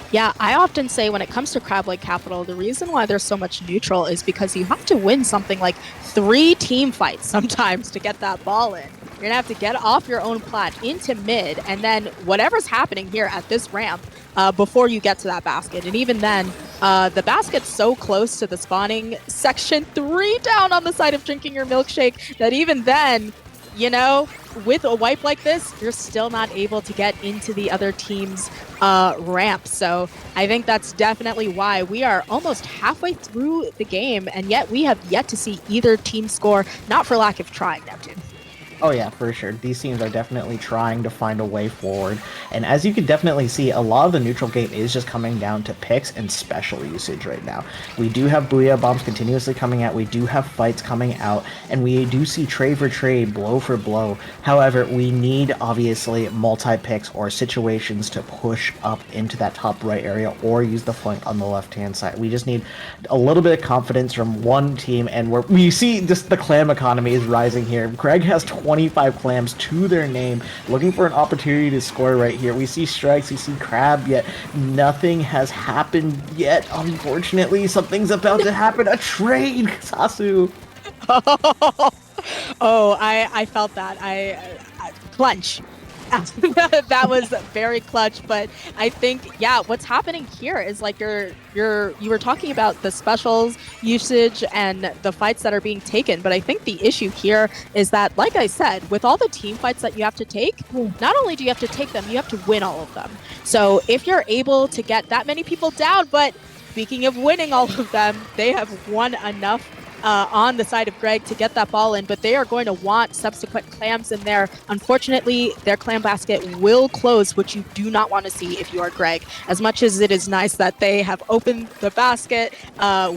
Yeah, I often say when it comes to Crab Lake Capital, the reason why there's so much neutral is because you have to win something like 3 team fights sometimes to get that ball in. You're going to have to get off your own plat into mid, and then whatever's happening here at this ramp before you get to that basket. And even then, the basket's so close to the spawning section, 3 down on the side of Drinking Your Milkshake, that even then, you know, with a wipe like this, you're still not able to get into the other team's ramp. So I think that's definitely why we are almost halfway through the game, and yet we have yet to see either team score, not for lack of trying, Neptune. Oh yeah, for sure. These teams are definitely trying to find a way forward. And as you can definitely see, a lot of the neutral game is just coming down to picks and special usage right now. We do have Booyah Bombs continuously coming out. We do have fights coming out. And we do see trade for trade, blow for blow. However, we need, obviously, multi-picks or situations to push up into that top right area or use the flank on the left-hand side. We just need a little bit of confidence from one team. And we see just the clam economy is rising here. Greg has 25 clams to their name, looking for an opportunity to score right here. We see strikes, we see crab, yet nothing has happened yet. Unfortunately, something's about to happen. A trade, Sasu. Oh, I felt that. I clench. That was very clutch, but I think what's happening here is like you were talking about the specials usage and the fights that are being taken, but I think the issue here is that, like I said, with all the team fights that you have to take, not only do you have to take them, you have to win all of them. So if you're able to get that many people down, but speaking of winning all of them, they have won enough on the side of Greg to get that ball in, but they are going to want subsequent clams in there. Unfortunately, their clam basket will close, which you do not want to see if you are Greg. As much as it is nice that they have opened the basket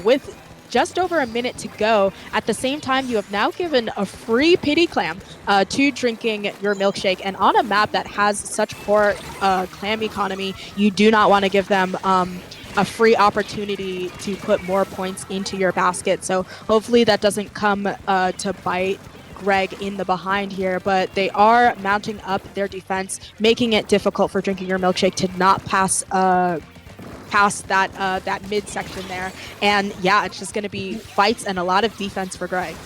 with just over a minute to go. At the same time, you have now given a free pity clam to drinking your milkshake. And on a map that has such poor clam economy, you do not want to give them a free opportunity to put more points into your basket. So hopefully that doesn't come to bite Greg in the behind here, but they are mounting up their defense, making it difficult for Drinking Your Milkshake to not pass past that mid section there. And yeah, it's just going to be fights and a lot of defense for Greg.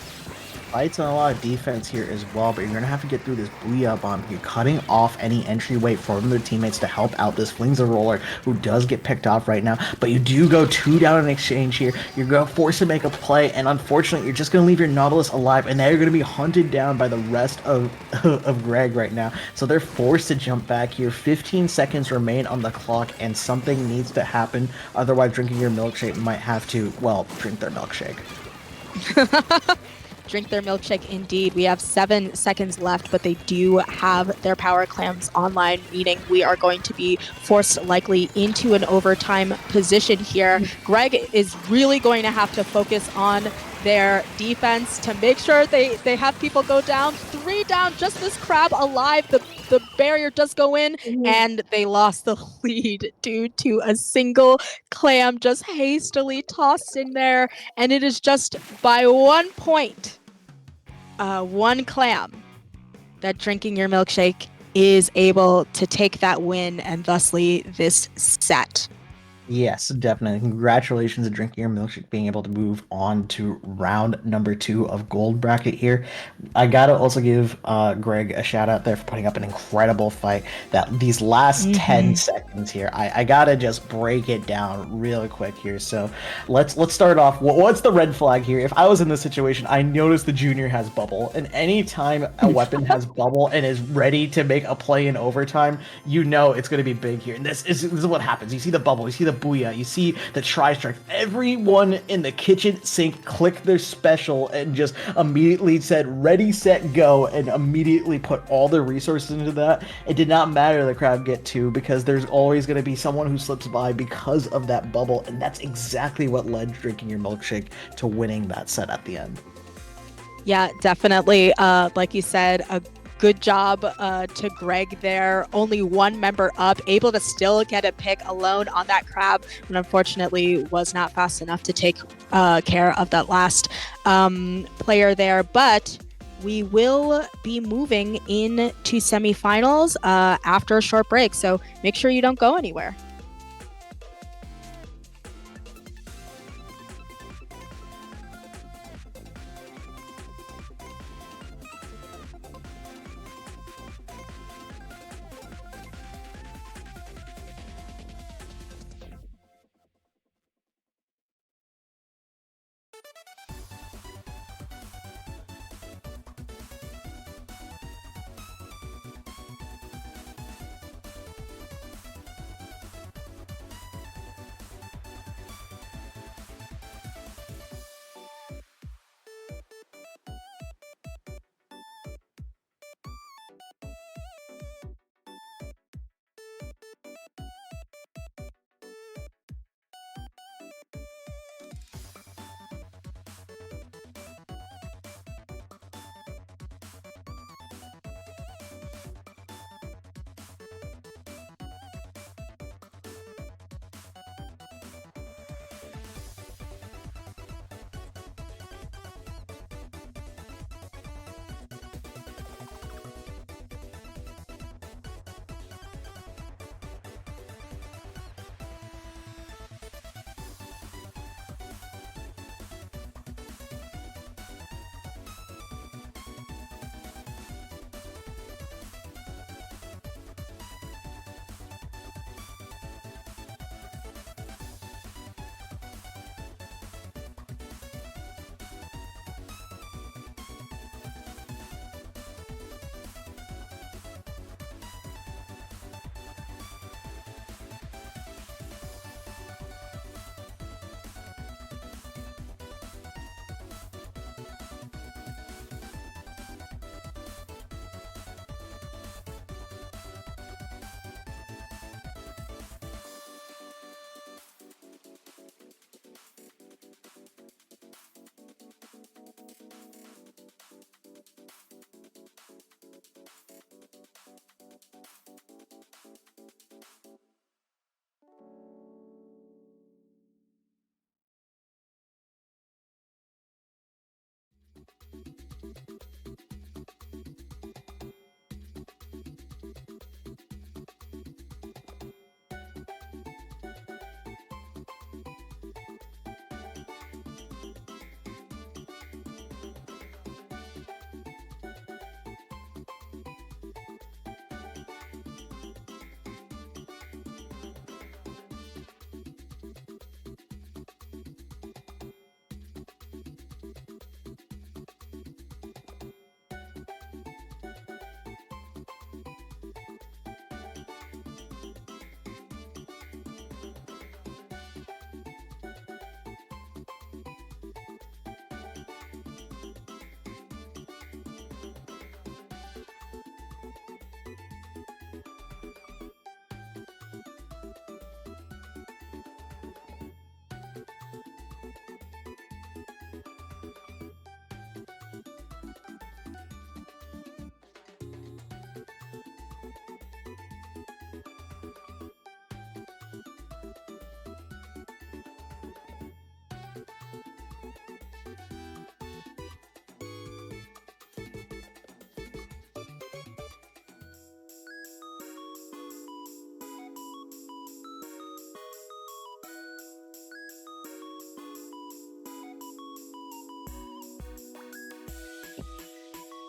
Fights and a lot of defense here as well, but you're going to have to get through this Booyah bomb here, cutting off any entryway from their teammates to help out this Flings a Roller, who does get picked off right now. But you do go 2 down in exchange here. You're going to force to make a play, and unfortunately, you're just going to leave your Nautilus alive, and now you're going to be hunted down by the rest of Greg right now. So they're forced to jump back here. 15 seconds remain on the clock, and something needs to happen. Otherwise, Drinking Your Milkshake might have to, well, drink their milkshake. Drink their milkshake indeed. We have 7 seconds left, but they do have their power clams online, meaning we are going to be forced likely into an overtime position here. Greg is really going to have to focus on their defense to make sure they have people go down. 3 down, just this crab alive. The barrier does go in, and they lost the lead due to a single clam just hastily tossed in there. And it is just by 1 point, 1 clam, that Drinking Your Milkshake is able to take that win and thusly this set. Yes, definitely. Congratulations to Drinking Your Milkshake being able to move on to round number 2 of Gold Bracket here. I gotta also give Greg a shout out there for putting up an incredible fight. That these last 10 seconds here, I gotta just break it down really quick here. So let's start off. What's the red flag here? If I was in this situation, I noticed the junior has bubble, and anytime a weapon has bubble and is ready to make a play in overtime, you know it's gonna be big here. And this is what happens. You see the bubble, you see the Booyah, you see the tri-strike. Everyone in the kitchen sink clicked their special and just immediately said ready, set, go, and immediately put all their resources into that. It did not matter the crowd get 2, because there's always going to be someone who slips by because of that bubble, and that's exactly what led Drinking Your Milkshake to winning that set at the end. Yeah, definitely. Like you said, a good job to Greg there. Only 1 member up, able to still get a pick alone on that crab, and unfortunately was not fast enough to take care of that last player there. But we will be moving into semifinals after a short break, so make sure you don't go anywhere.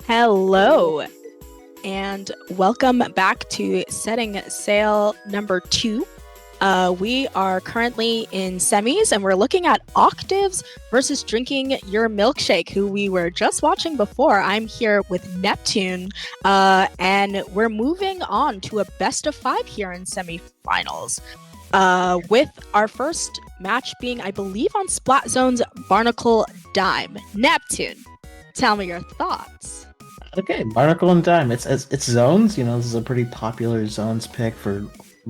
Hello, and welcome back to Setting Sail number 2. We are currently in semis, and we're looking at Octaves versus Drinking Your Milkshake, who we were just watching before. I'm here with Neptune, and we're moving on to a best of 5 here in semifinals, with our first match being, I believe, on Splat Zone's Barnacle Dime. Neptune, tell me your thoughts. Okay, Barnacle and Dime. It's zones. You know, this is a pretty popular zones pick for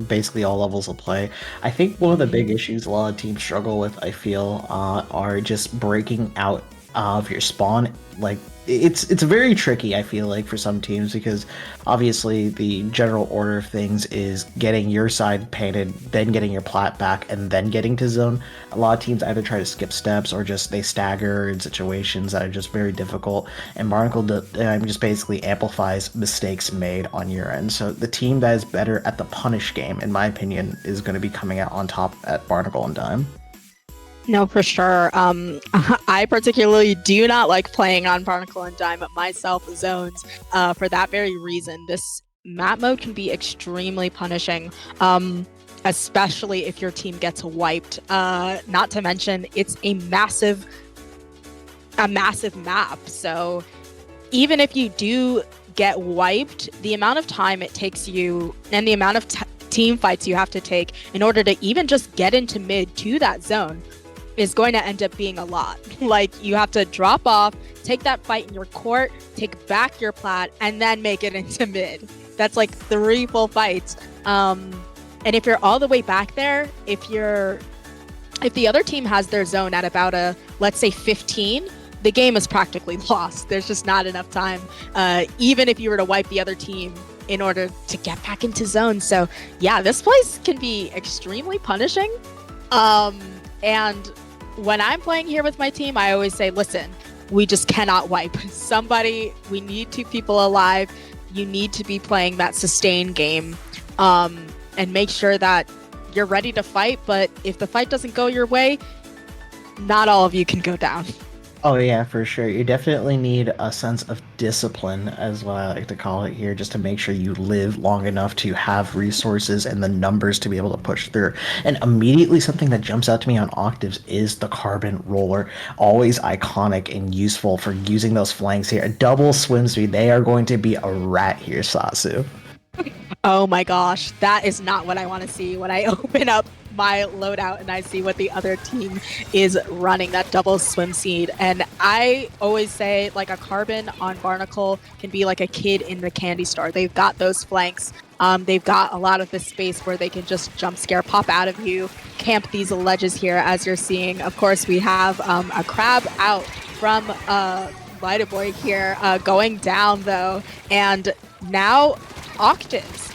basically all levels of play. I think one of the big issues a lot of teams struggle with, I feel, are just breaking out of your spawn. Like, it's very tricky, I feel like, for some teams, because obviously the general order of things is getting your side painted, then getting your plat back, and then getting to zone. A lot of teams either try to skip steps or just they stagger in situations that are just very difficult, and Barnacle just basically amplifies mistakes made on your end. So the team that is better at the punish game, in my opinion, is going to be coming out on top at Barnacle and Dime. No, for sure. I particularly do not like playing on Barnacle and Dime myself zones for that very reason. This map mode can be extremely punishing, especially if your team gets wiped. Not to mention, it's a massive map. So even if you do get wiped, the amount of time it takes you and the amount of team fights you have to take in order to even just get into mid to that zone is going to end up being a lot. Like, you have to drop off, take that fight in your court, take back your plat, and then make it into mid. That's like 3 full fights. And if you're all the way back there, if the other team has their zone at about let's say 15, the game is practically lost. There's just not enough time, even if you were to wipe the other team in order to get back into zone. So yeah, this place can be extremely punishing. And when I'm playing here with my team, I always say, listen, we just cannot wipe. We need 2 people alive. You need to be playing that sustain game, and make sure that you're ready to fight. But if the fight doesn't go your way, not all of you can go down. Oh yeah, for sure. You definitely need a sense of discipline, as what I like to call it here, just to make sure you live long enough to have resources and the numbers to be able to push through. And immediately something that jumps out to me on Octaves is the Carbon Roller. Always iconic and useful for using those flanks here. A double swim speed. They are going to be a rat here, Sasu. Oh my gosh, that is not what I want to see when I open up my loadout and I see what the other team is running, that double swim seed. And I always say, like, a Carbon on Barnacle can be like a kid in the candy store. They've got those flanks. They've got a lot of the space where they can just jump scare, pop out of you, camp these ledges here, as you're seeing. Of course, we have a crab out from Vita Boy here, going down though. And now Octaves.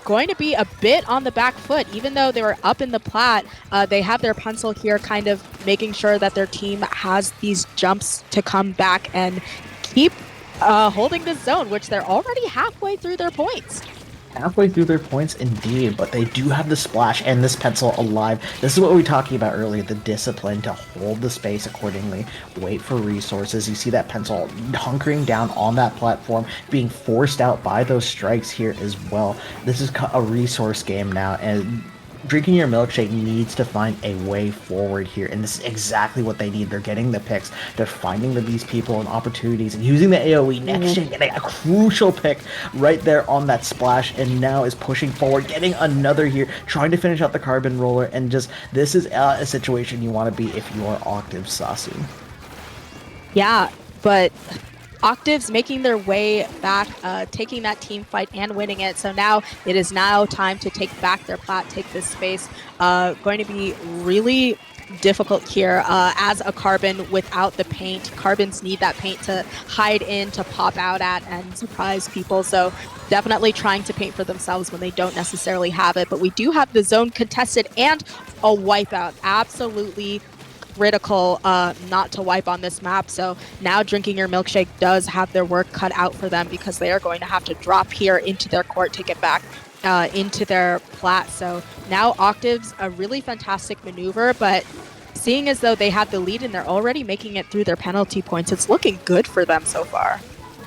going to be a bit on the back foot. Even though they were up in the plat, they have their pencil here kind of making sure that their team has these jumps to come back and keep holding this zone, which they're already halfway through their points. Halfway through their points, indeed, but they do have the splash and this pencil alive. This is what we were talking about earlier, the discipline to hold the space accordingly, wait for resources. You see that pencil hunkering down on that platform, being forced out by those strikes here as well. This is a resource game now, and Drinking Your Milkshake needs to find a way forward here, and this is exactly what they need. They're getting the picks, they're finding these people and opportunities, and using the AoE next gen, getting a crucial pick right there on that splash, and now is pushing forward, getting another here, trying to finish out the carbon roller, and just, this is a situation you want to be if you are Octave Sasu. Yeah, but Octaves making their way back, taking that team fight and winning it. So now it is now time to take back their plat, take this space. Going to be really difficult here as a Carbon without the paint. Carbons need that paint to hide in, to pop out at, and surprise people. So definitely trying to paint for themselves when they don't necessarily have it. But we do have the zone contested and a wipeout. Absolutely critical not to wipe on this map. So now Drinking Your Milkshake does have their work cut out for them, because they are going to have to drop here into their court to get back into their plat. So now Octaves, a really fantastic maneuver, but seeing as though they have the lead and they're already making it through their penalty points, it's looking good for them so far.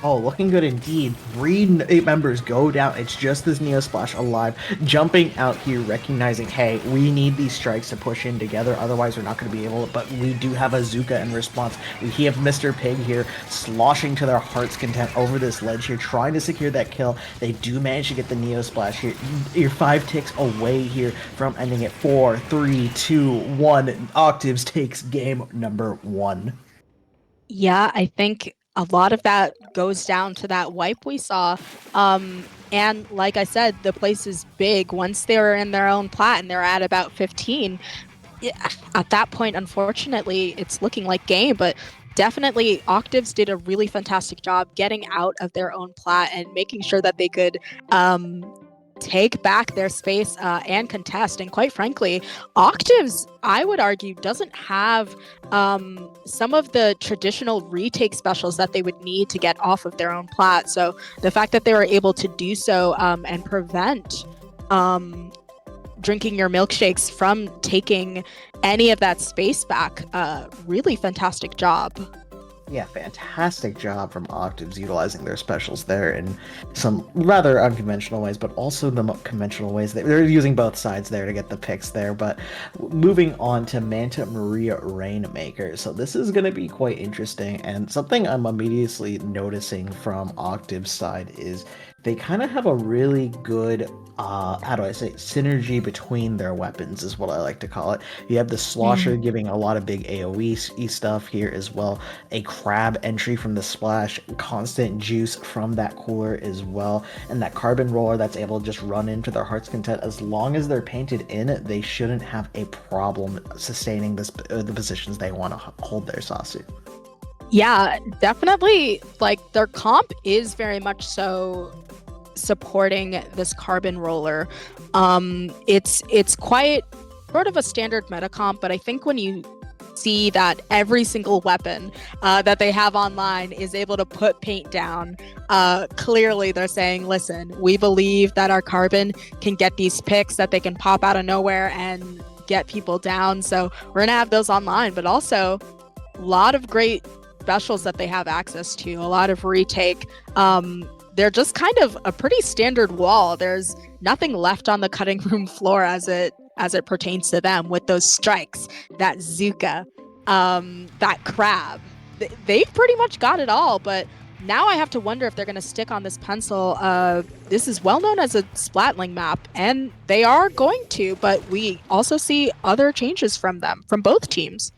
Oh, looking good indeed. 3 members go down. It's just this Neo Splash alive, jumping out here, recognizing, hey, we need these strikes to push in together, otherwise we're not going to be able to, but we do have a Zuka in response. We have Mr. Pig here, sloshing to their heart's content over this ledge here, trying to secure that kill. They do manage to get the Neo Splash here. You're 5 ticks away here from ending it. 4, 3, 2, 1. Octaves takes game number 1. Yeah, I think a lot of that goes down to that wipe we saw. And like I said, the place is big. Once they're in their own plat and they're at about 15, at that point, unfortunately, it's looking like game. But definitely, Octaves did a really fantastic job getting out of their own plat and making sure that they could take back their space and contest. And quite frankly, Octaves, I would argue, doesn't have some of the traditional retake specials that they would need to get off of their own plat. So the fact that they were able to do so and prevent Drinking Your Milkshakes from taking any of that space back, really fantastic job. Yeah, fantastic job from Octaves utilizing their specials there in some rather unconventional ways, but also the conventional ways. They're using both sides there to get the picks there. But moving on to Manta Maria Rainmaker. So this is going to be quite interesting, and something I'm immediately noticing from Octaves' side is they kind of have a really good, how do I say, synergy between their weapons is what I like to call it. You have the Slosher giving a lot of big AoE stuff here as well. A Crab entry from the Splash, constant juice from that cooler as well. And that Carbon Roller that's able to just run into their heart's content. As long as they're painted in, they shouldn't have a problem sustaining this, the positions they want to hold their Sasu. Yeah, definitely. Like, their comp is very much so supporting this Carbon Roller. It's quite sort of a standard meta comp, but I think when you see that every single weapon that they have online is able to put paint down, clearly they're saying, listen, we believe that our Carbon can get these picks, that they can pop out of nowhere and get people down. So we're gonna have those online, but also a lot of great specials that they have access to, a lot of retake. They're just kind of a pretty standard wall. There's nothing left on the cutting room floor as it pertains to them, with those strikes, that Zuka, that Crab. They've pretty much got it all, but now I have to wonder if they're going to stick on this pencil. This is well known as a Splatling map, and they are going to, but we also see other changes from them, from both teams.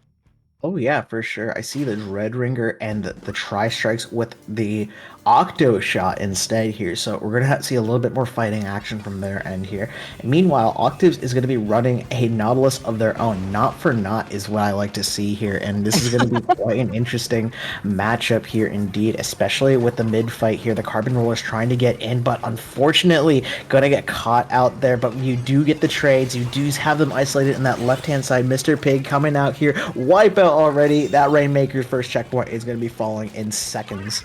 Oh yeah, for sure. I see the Red Ringer and the Tri-Strikes with the Octo shot instead here. So we're going to see a little bit more fighting action from their end here. And meanwhile, Octaves is going to be running a Nautilus of their own. Not for naught is what I like to see here. And this is going to be quite an interesting matchup here indeed, especially with the mid fight here. The Carbon Rollers trying to get in, but unfortunately going to get caught out there. But you do get the trades. You do have them isolated in that left-hand side. Mr. Pig coming out here. Wipe out already. That Rainmaker's first checkpoint is going to be falling in seconds.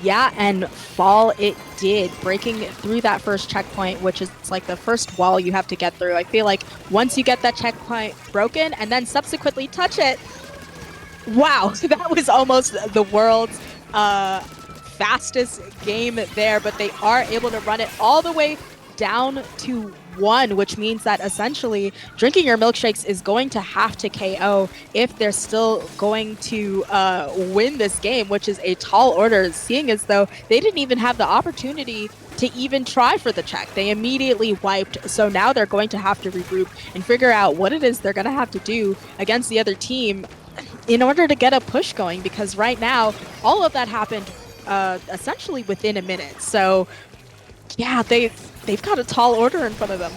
Yeah, and fall it did, breaking through that first checkpoint, which is like the first wall you have to get through. I feel like once you get that checkpoint broken and then subsequently touch it, wow, that was almost the world's fastest game there, but they are able to run it all the way down to 1, which means that essentially Drinking Your Milkshakes is going to have to KO if they're still going to win this game, which is a tall order, seeing as though they didn't even have the opportunity to even try for the check. They immediately wiped, so now they're going to have to regroup and figure out what it is they're going to have to do against the other team in order to get a push going, because right now all of that happened essentially within a minute. So yeah, they've got a tall order in front of them.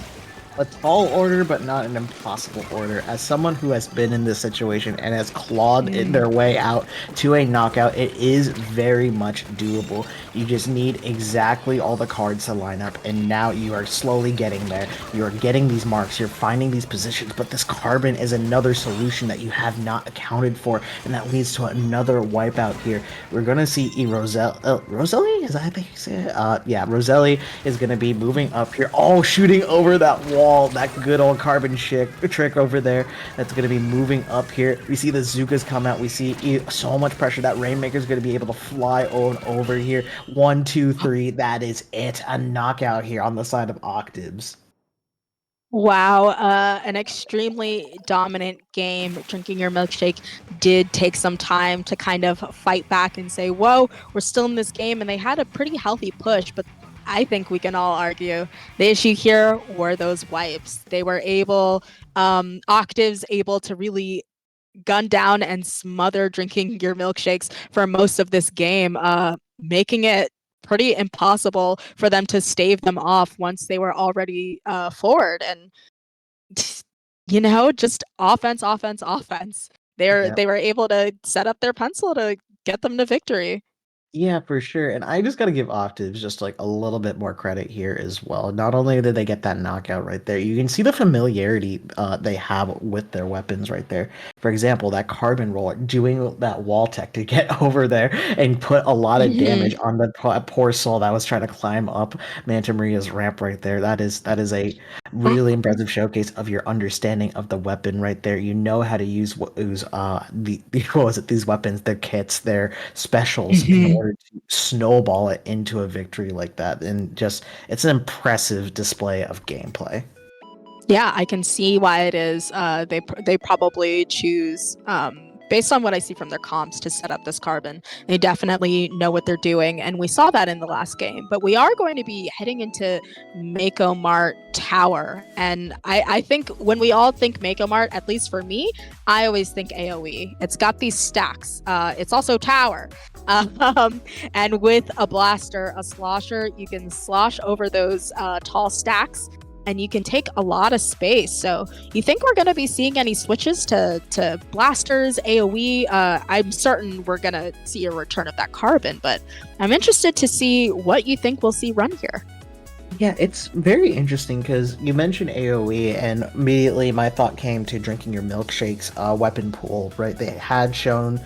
A tall order, but not an impossible order. As someone who has been in this situation and has clawed in their way out to a knockout, it is very much doable. You just need exactly all the cards to line up, and now you are slowly getting there. You are getting these marks, you're finding these positions, but this Carbon is another solution that you have not accounted for, and that leads to another wipeout here. We're going to see Roselli? Is that how you say it? Yeah, Roselli is going to be moving up here. Oh, shooting over that wall. That good old Carbon trick over there. That's going to be moving up here. We see the Zukas come out. We see so much pressure. That Rainmaker is going to be able to fly on over here. 1, 2, 3. That is it. A knockout here on the side of Octaves. Wow, an extremely dominant game. Drinking Your Milkshake did take some time to kind of fight back and say, whoa, we're still in this game. And they had a pretty healthy push, but I think we can all argue the issue here were those wipes. They were able, Octaves able to really gun down and smother Drinking Your Milkshakes for most of this game, making it pretty impossible for them to stave them off once they were already forward. And you know, just offense. They were able to set up their pencil to get them to victory. Yeah, for sure. And I just got to give Octaves just like a little bit more credit here as well. Not only did they get that knockout right there, you can see the familiarity they have with their weapons right there. For example, that Carbon Roller doing that wall tech to get over there and put a lot of damage on the poor soul that was trying to climb up Manta Maria's ramp right there. That is a really impressive showcase of your understanding of the weapon right there. You know how to use what was it? These weapons, their kits, their specials in order to snowball it into a victory like that. And just, it's an impressive display of gameplay. Yeah, I can see why it is. They probably choose based on what I see from their comps to set up this Carbon. They definitely know what they're doing, and we saw that in the last game. But we are going to be heading into Mako Mart Tower, and I think when we all think Mako Mart, at least for me, I always think AOE. It's got these stacks. It's also Tower. And with a blaster, a slosher, you can slosh over those tall stacks, and you can take a lot of space. So you think we're going to be seeing any switches to blasters, AoE? I'm certain we're going to see a return of that Carbon, but I'm interested to see what you think we'll see run here. Yeah, it's very interesting because you mentioned AoE, and immediately my thought came to Drinking Your Milkshake's weapon pool, right? They had shown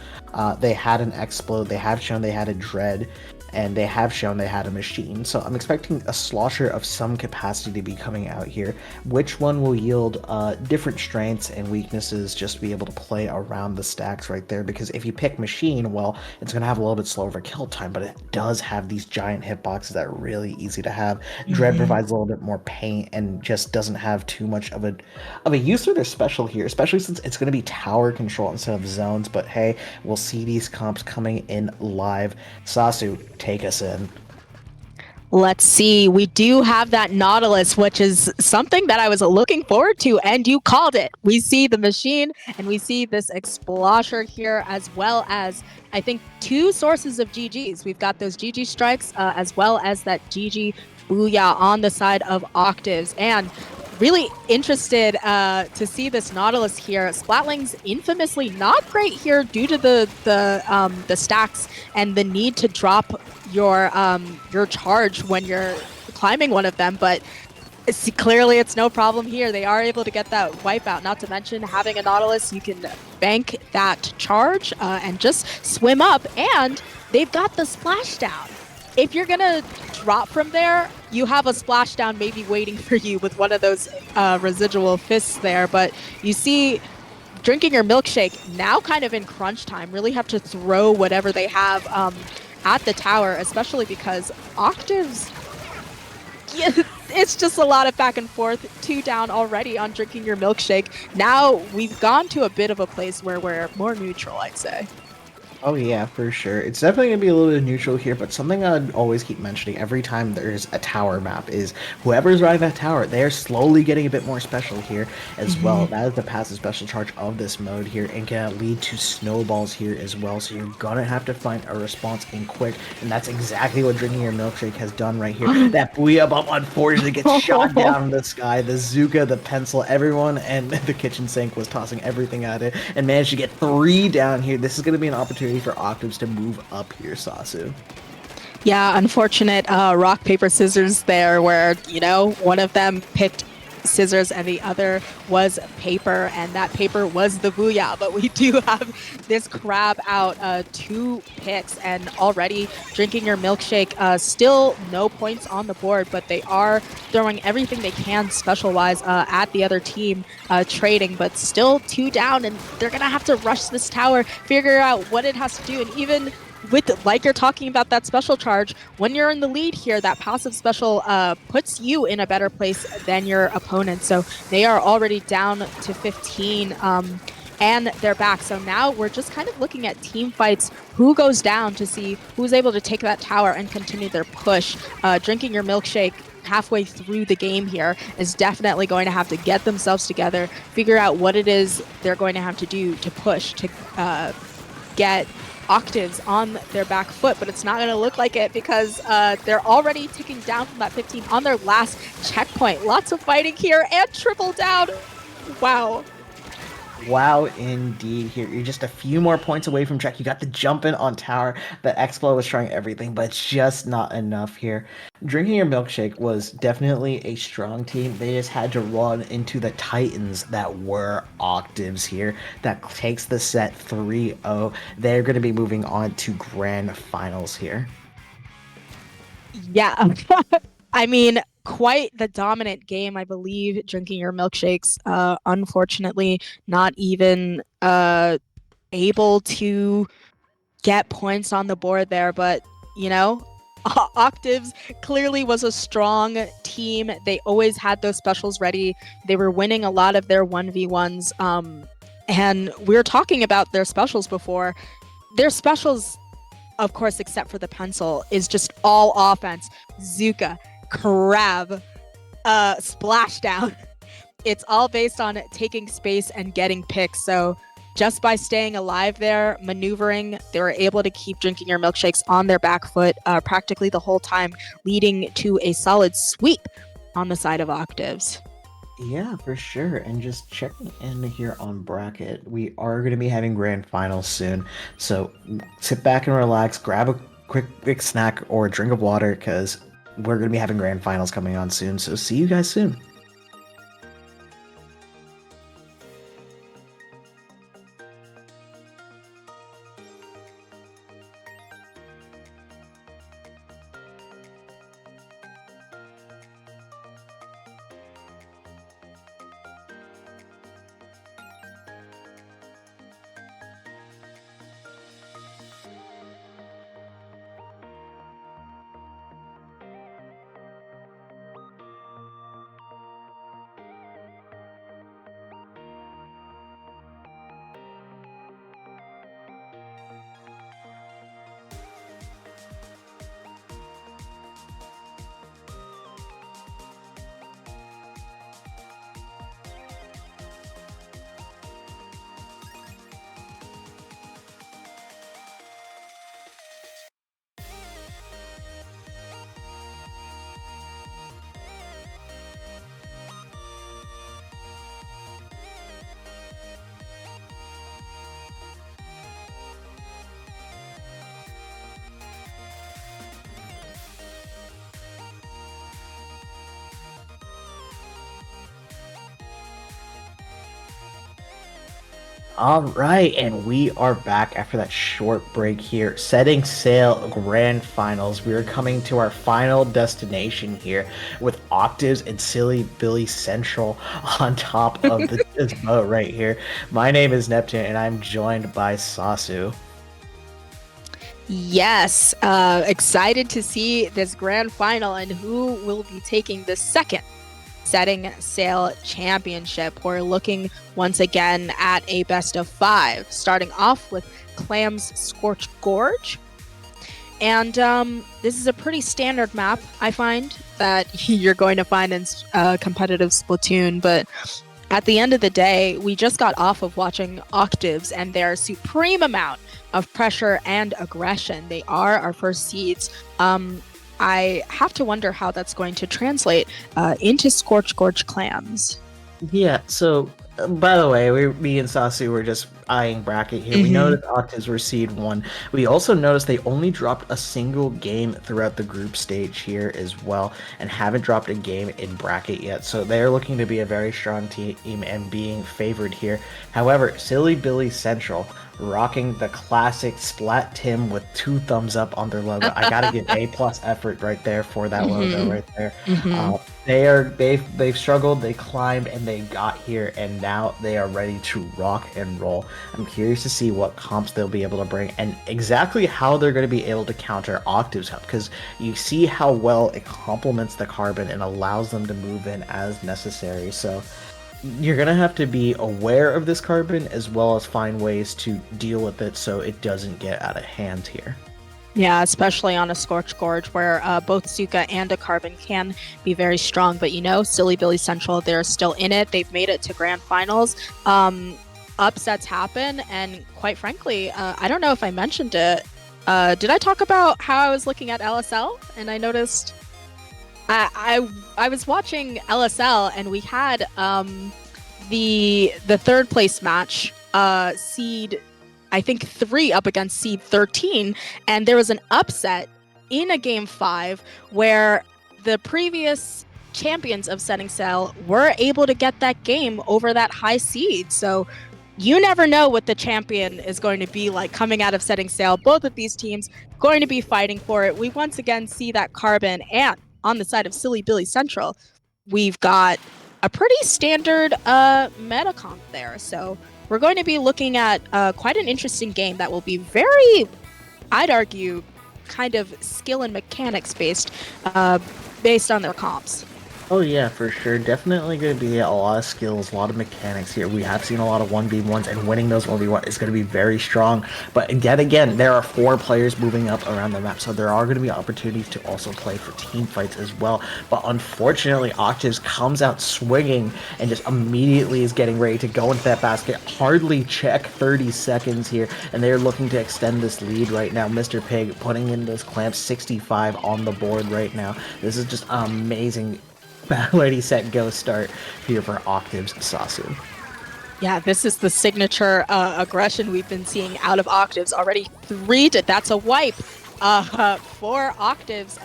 they had an Explode, they have shown they had a Dread, and they have shown they had a Machine. So I'm expecting a slosher of some capacity to be coming out here. Which one will yield different strengths and weaknesses, just to be able to play around the stacks right there? Because if you pick Machine, well, it's going to have a little bit slower of a kill time, but it does have these giant hitboxes that are really easy to have. Dread provides a little bit more paint and just doesn't have too much of a use for their special here, especially since it's going to be tower control instead of zones. But hey, we'll see these comps coming in live. Sasu, take us in. Let's see. We do have that Nautilus, which is something that I was looking forward to, and you called it. We see the machine, and we see this Explosher here, as well as, I think, 2 sources of GGs. We've got those GG strikes, as well as that GG Booyah on the side of Octaves. And really interested to see this Nautilus here. Splatling's infamously not great here due to the stacks and the need to drop your charge when you're climbing one of them, but clearly it's no problem here. They are able to get that wipeout. Not to mention having a Nautilus, you can bank that charge and just swim up, and they've got the splashdown. If you're gonna drop from there, you have a splashdown maybe waiting for you with one of those residual fists there, but you see drinking your milkshake now kind of in crunch time, really have to throw whatever they have at the tower, especially because Octaves, yeah, it's just a lot of back and forth. 2 down already on drinking your milkshake. Now we've gone to a bit of a place where we're more neutral, I'd say. Oh yeah, for sure. It's definitely gonna be a little bit neutral here, but something I'd always keep mentioning every time there's a tower map is whoever's riding that tower, they're slowly getting a bit more special here as well. That is the passive special charge of this mode here, and can lead to snowballs here as well. So you're gonna have to find a response in quick, and that's exactly what drinking your milkshake has done right here. That Booyah Bump unfortunately gets shot down in the sky. The Zuka, the pencil, everyone, and the kitchen sink was tossing everything at it, and managed to get 3 down here. This is gonna be an opportunity for Octaves to move up here, Sasu. Yeah, unfortunate rock, paper, scissors there where, you know, one of them picked scissors and the other was paper, and that paper was the Booyah. But we do have this crab out 2 picks, and already drinking your milkshake. Still no points on the board, but they are throwing everything they can special-wise at the other team, trading, but still 2 down, and they're going to have to rush this tower, figure out what it has to do, and even with, like you're talking about that special charge, when you're in the lead here, that passive special puts you in a better place than your opponent. So they are already down to 15 and they're back. So now we're just kind of looking at team fights, who goes down to see who's able to take that tower and continue their push. Drinking your milkshake halfway through the game here is definitely going to have to get themselves together, figure out what it is they're going to have to do to push to get Octaves on their back foot, but it's not going to look like it because they're already ticking down from that 15 on their last checkpoint. Lots of fighting here and triple down. Wow. Wow, indeed. Here, you're just a few more points away from check. You got the jump in on tower. The Explo was trying everything, but it's just not enough here. Drinking your milkshake was definitely a strong team. They just had to run into the Titans that were Octaves here. That takes the set 3-0. They're going to be moving on to grand finals here. Yeah. I mean, quite the dominant game, I believe, drinking your milkshakes. Unfortunately, not even able to get points on the board there, but you know, Octaves clearly was a strong team. They always had those specials ready. They were winning a lot of their 1v1s. And we were talking about their specials before. Their specials, of course, except for the pencil, is just all offense. Zuka, crab, splashdown. It's all based on taking space and getting picks. So just by staying alive there, maneuvering, they were able to keep drinking your milkshakes on their back foot practically the whole time, leading to a solid sweep on the side of Octaves. Yeah, for sure. And just checking in here on bracket, we are going to be having grand finals soon. So sit back and relax, grab a quick snack or a drink of water because we're going to be having grand finals coming on soon. So see you guys soon. All right, and we are back after that short break here. Setting sail grand finals. We are coming to our final destination here with Octaves and Silly Billy Central on top of this boat right here. My name is Neptune, and I'm joined by Sasu. Yes, excited to see this grand final and who will be taking the second Setting Sail Championship. We're looking once again at a best of 5, starting off with Clam's Scorched Gorge. And this is a pretty standard map, I find, that you're going to find in competitive Splatoon. But at the end of the day, we just got off of watching Octaves and their supreme amount of pressure and aggression. They are our first seeds. I have to wonder how that's going to translate into Scorched Gorge Clams. Yeah, so by the way, me and Sasu were just eyeing bracket here. We noticed Octaves were seed 1. We also noticed they only dropped a single game throughout the group stage here as well, and haven't dropped a game in bracket yet. So they're looking to be a very strong team and being favored here. However, Silly Billy Central rocking the classic Splat Tim with 2 thumbs up on their logo. I gotta give A+ effort right there for that logo right there. They've struggled, they climbed, and they got here, and now they are ready to rock and roll. I'm curious to see what comps they'll be able to bring and exactly how they're going to be able to counter Octave's help, because you see how well it complements the Carbon and allows them to move in as necessary. So you're going to have to be aware of this Carbon as well as find ways to deal with it so it doesn't get out of hand here. Yeah, especially on a Scorched Gorge where both Suka and a Carbon can be very strong. But Silly Billy Central, they're still in it. They've made it to grand finals. Upsets happen, and quite frankly, I don't know if I mentioned it. Did I talk about how I was looking at LSL and I noticed I was watching LSL and we had the third place match, seed I think 3 up against seed 13, and there was an upset in a game 5 where the previous champions of Setting Sail were able to get that game over that high seed. So you never know what the champion is going to be like coming out of Setting Sail. Both of these teams going to be fighting for it. We once again see that Carbon, and on the side of Silly Billy Central, we've got a pretty standard meta comp there. So we're going to be looking at quite an interesting game that will be very, I'd argue, kind of skill and mechanics based on their comps. Oh yeah, for sure. Definitely going to be a lot of skills, a lot of mechanics here. We have seen a lot of 1v1s, and winning those 1v1 is going to be very strong. But yet again, there are 4 players moving up around the map, so there are going to be opportunities to also play for team fights as well. But unfortunately, Octaves comes out swinging and just immediately is getting ready to go into that basket. Hardly check 30 seconds here, and they're looking to extend this lead right now. Mr. Pig putting in those clamps, 65 on the board right now. This is just amazing. Ready, set, go start here for Octaves Sasu. Yeah, this is the signature aggression we've been seeing out of Octaves already. 3 that's a wipe for Octaves.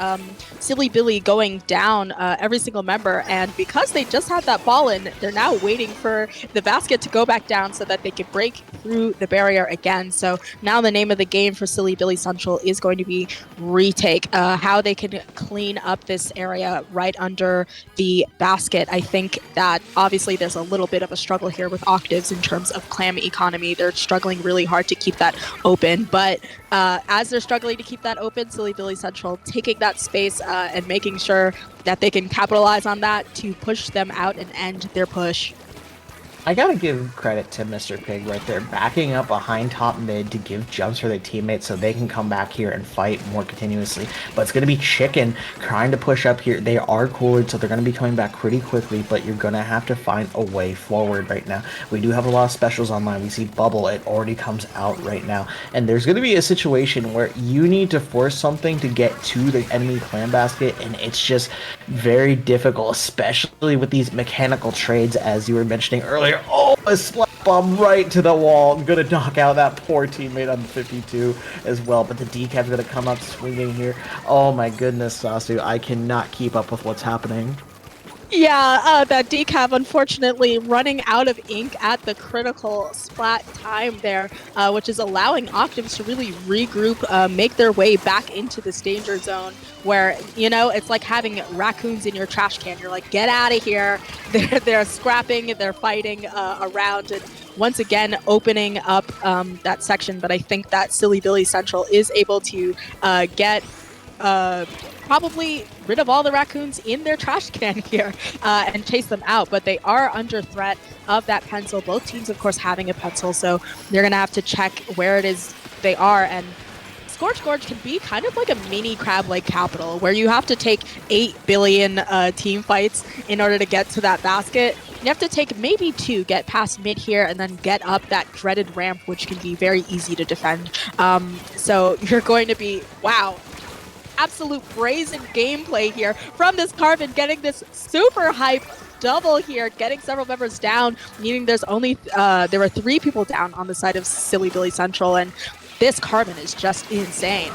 Silly Billy going down every single member, and because they just had that ball in, they're now waiting for the basket to go back down so that they can break through the barrier again. So now the name of the game for Silly Billy Central is going to be retake, how they can clean up this area right under the basket. I think that obviously there's a little bit of a struggle here with Octaves in terms of clam economy. They're struggling really hard to keep that open, but as they're struggling to keep that open, Silly Billy Central taking that space and making sure that they can capitalize on that to push them out and end their push. I gotta give credit to Mr. Pig right there, backing up behind top mid to give jumps for their teammates so they can come back here and fight more continuously. But it's gonna be Chicken trying to push up here. They are cooler, so they're gonna be coming back pretty quickly, but you're gonna have to find a way forward right now. We do have a lot of specials online. We see Bubble, it already comes out right now. And there's gonna be a situation where you need to force something to get to the enemy clan basket, and it's just very difficult, especially with these mechanical trades, as you were mentioning earlier. Oh, a splat bomb right to the wall. I'm gonna knock out that poor teammate on 52 as well, but the decap's gonna come up swinging here. Oh my goodness, Sasu, I cannot keep up with what's happening. Yeah, that decaf unfortunately running out of ink at the critical splat time there, which is allowing Octaves to really regroup, make their way back into this danger zone where, it's like having raccoons in your trash can. You're like, get out of here. They're scrapping, they're fighting around, and once again opening up that section. But I think that Silly Billy Central is able to get probably rid of all the raccoons in their trash can here and chase them out. But they are under threat of that pencil. Both teams, of course, having a pencil, so they're going to have to check where it is they are. And Scorch Gorge can be kind of like a mini Crab Lake Capital, where you have to take 8 billion team fights in order to get to that basket. You have to take maybe 2, get past mid here, and then get up that dreaded ramp, which can be very easy to defend. So you're going to be, wow, absolute brazen gameplay here from this Carbon, getting this super hype double here, getting several members down, meaning there's only there were 3 people down on the side of Silly Billy Central, and this Carbon is just insane.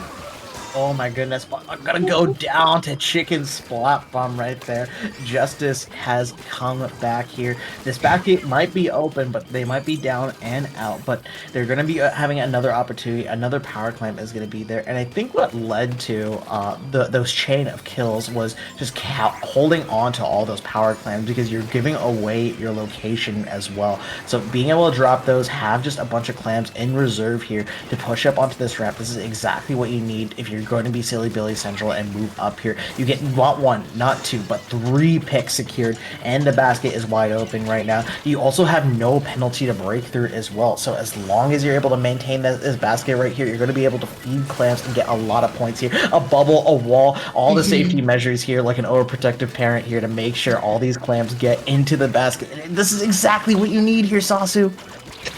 Oh my goodness, I'm gonna go down to Chicken Splat Bomb right there. Justice has come back here. This basket might be open, but they might be down and out, but they're gonna be having another opportunity. Another power clamp is gonna be there, and I think what led to those chain of kills was just holding on to all those power clamps, because you're giving away your location as well. So being able to drop those, have just a bunch of clamps in reserve here to push up onto this ramp, this is exactly what you need if you're going to be Silly Billy Central and move up here. You get not 1, not 2, but 3 picks secured, and the basket is wide open right now. You also have no penalty to break through as well, so as long as you're able to maintain this basket right here, you're going to be able to feed clamps and get a lot of points here. A bubble, a wall, all the safety measures here, like an overprotective parent here, to make sure all these clamps get into the basket. This is exactly what you need here, Sasu.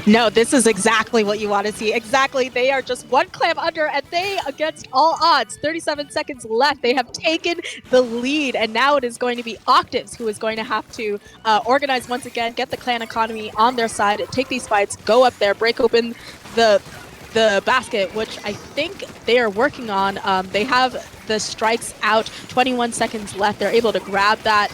No, this is exactly what you want to see. Exactly. They are just 1 clamp under, and they, against all odds, 37 seconds left, they have taken the lead, and now it is going to be Octaves who is going to have to organize once again, get the clan economy on their side, take these fights, go up there, break open the basket, which I think they are working on. They have the strikes out, 21 seconds left. They're able to grab that,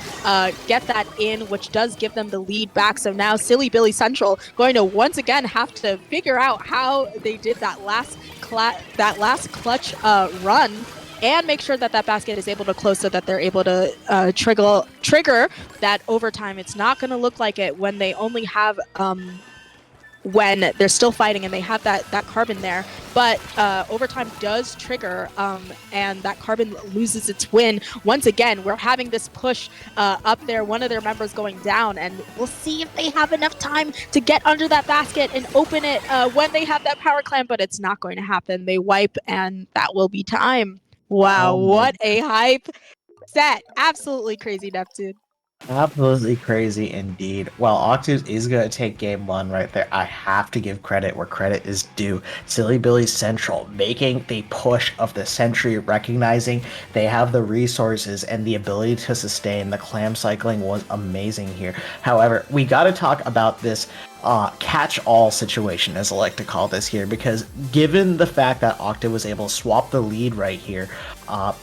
get that in, which does give them the lead back. So now Silly Billy Central going to once again have to figure out how they did that last clutch run, and make sure that that basket is able to close so that they're able to trigger that overtime. It's not going to look like it when they only have when they're still fighting and they have that Carbon there, but overtime does trigger, and that Carbon loses its win. Once again, we're having this push up there, one of their members going down, and we'll see if they have enough time to get under that basket and open it when they have that power clamp, but it's not going to happen. They wipe, and that will be time. Wow, what a hype set. Absolutely crazy, Neptune. Absolutely crazy indeed. Well, Octaves is going to take game 1 right there. I have to give credit where credit is due. Silly Billy Central making the push of the century, recognizing they have the resources and the ability to sustain. The clam cycling was amazing here. However, we got to talk about this catch-all situation, as I like to call this here, because given the fact that Octa was able to swap the lead right here,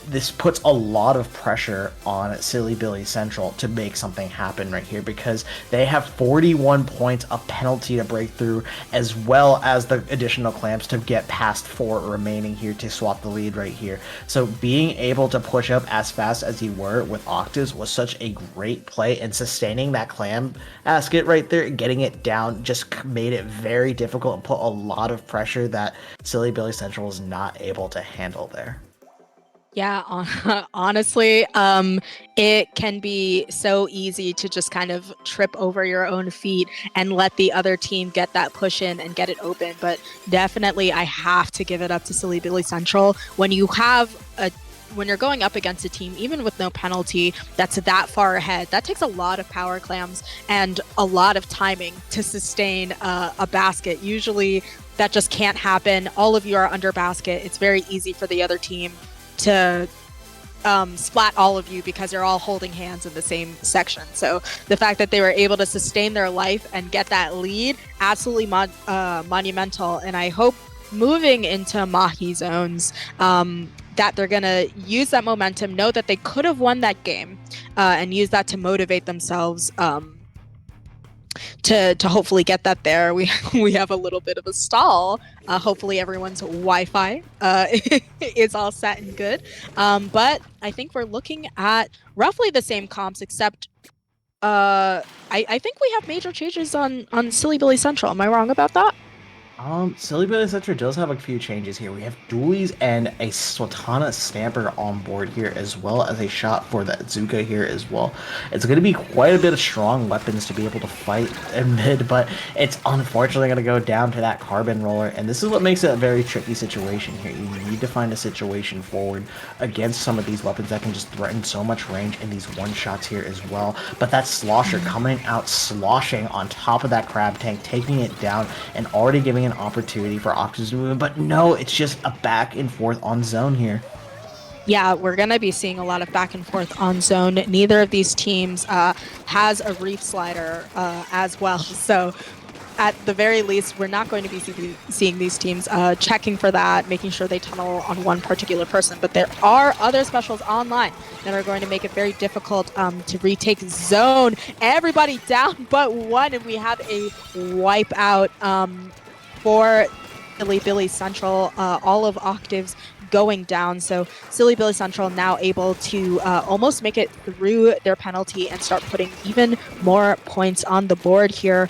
this puts a lot of pressure on Silly Billy Central to make something happen right here, because they have 41 points of penalty to break through, as well as the additional clamps to get past 4 remaining here to swap the lead right here. So being able to push up as fast as you were with Octaves was such a great play, and sustaining that clam basket right there, getting it down, just made it very difficult and put a lot of pressure that Silly Billy Central was not able to handle there. Yeah, honestly, it can be so easy to just kind of trip over your own feet and let the other team get that push in and get it open. But definitely, I have to give it up to Silly Billy Central. When you're going up against a team, even with no penalty, that's that far ahead, that takes a lot of power clams and a lot of timing to sustain a basket. Usually, that just can't happen. All of you are under basket. It's very easy for the other team to splat all of you because you're all holding hands in the same section. So the fact that they were able to sustain their life and get that lead, absolutely monumental. And I hope moving into Mahi zones, that they're going to use that momentum, know that they could have won that game, and use that to motivate themselves to hopefully get that there. We have a little bit of a stall. Hopefully everyone's Wi-Fi is all set and good. But I think we're looking at roughly the same comps, except I think we have major changes on Silly Billy Central. Am I wrong about that? Silly Billy Center does have a few changes here. We have dualies and a Sultana Stamper on board here, as well as a shot for the Zuka here as well. It's going to be quite a bit of strong weapons to be able to fight in mid, but it's unfortunately going to go down to that Carbon Roller, and this is what makes it a very tricky situation here. You need to find a situation forward against some of these weapons that can just threaten so much range in these one-shots here as well. But that Slosher coming out sloshing on top of that Crab Tank, taking it down, and already giving an opportunity for Octaves to move in, but no, it's just a back and forth on zone here. Yeah, we're going to be seeing a lot of back and forth on zone. Neither of these teams has a Reef Slider as well, so at the very least, we're not going to be seeing these teams checking for that, making sure they tunnel on one particular person. But there are other specials online that are going to make it very difficult to retake zone. Everybody down but one, and we have a wipeout for Silly Billy Central. All of Octaves going down, so Silly Billy Central now able to almost make it through their penalty and start putting even more points on the board here.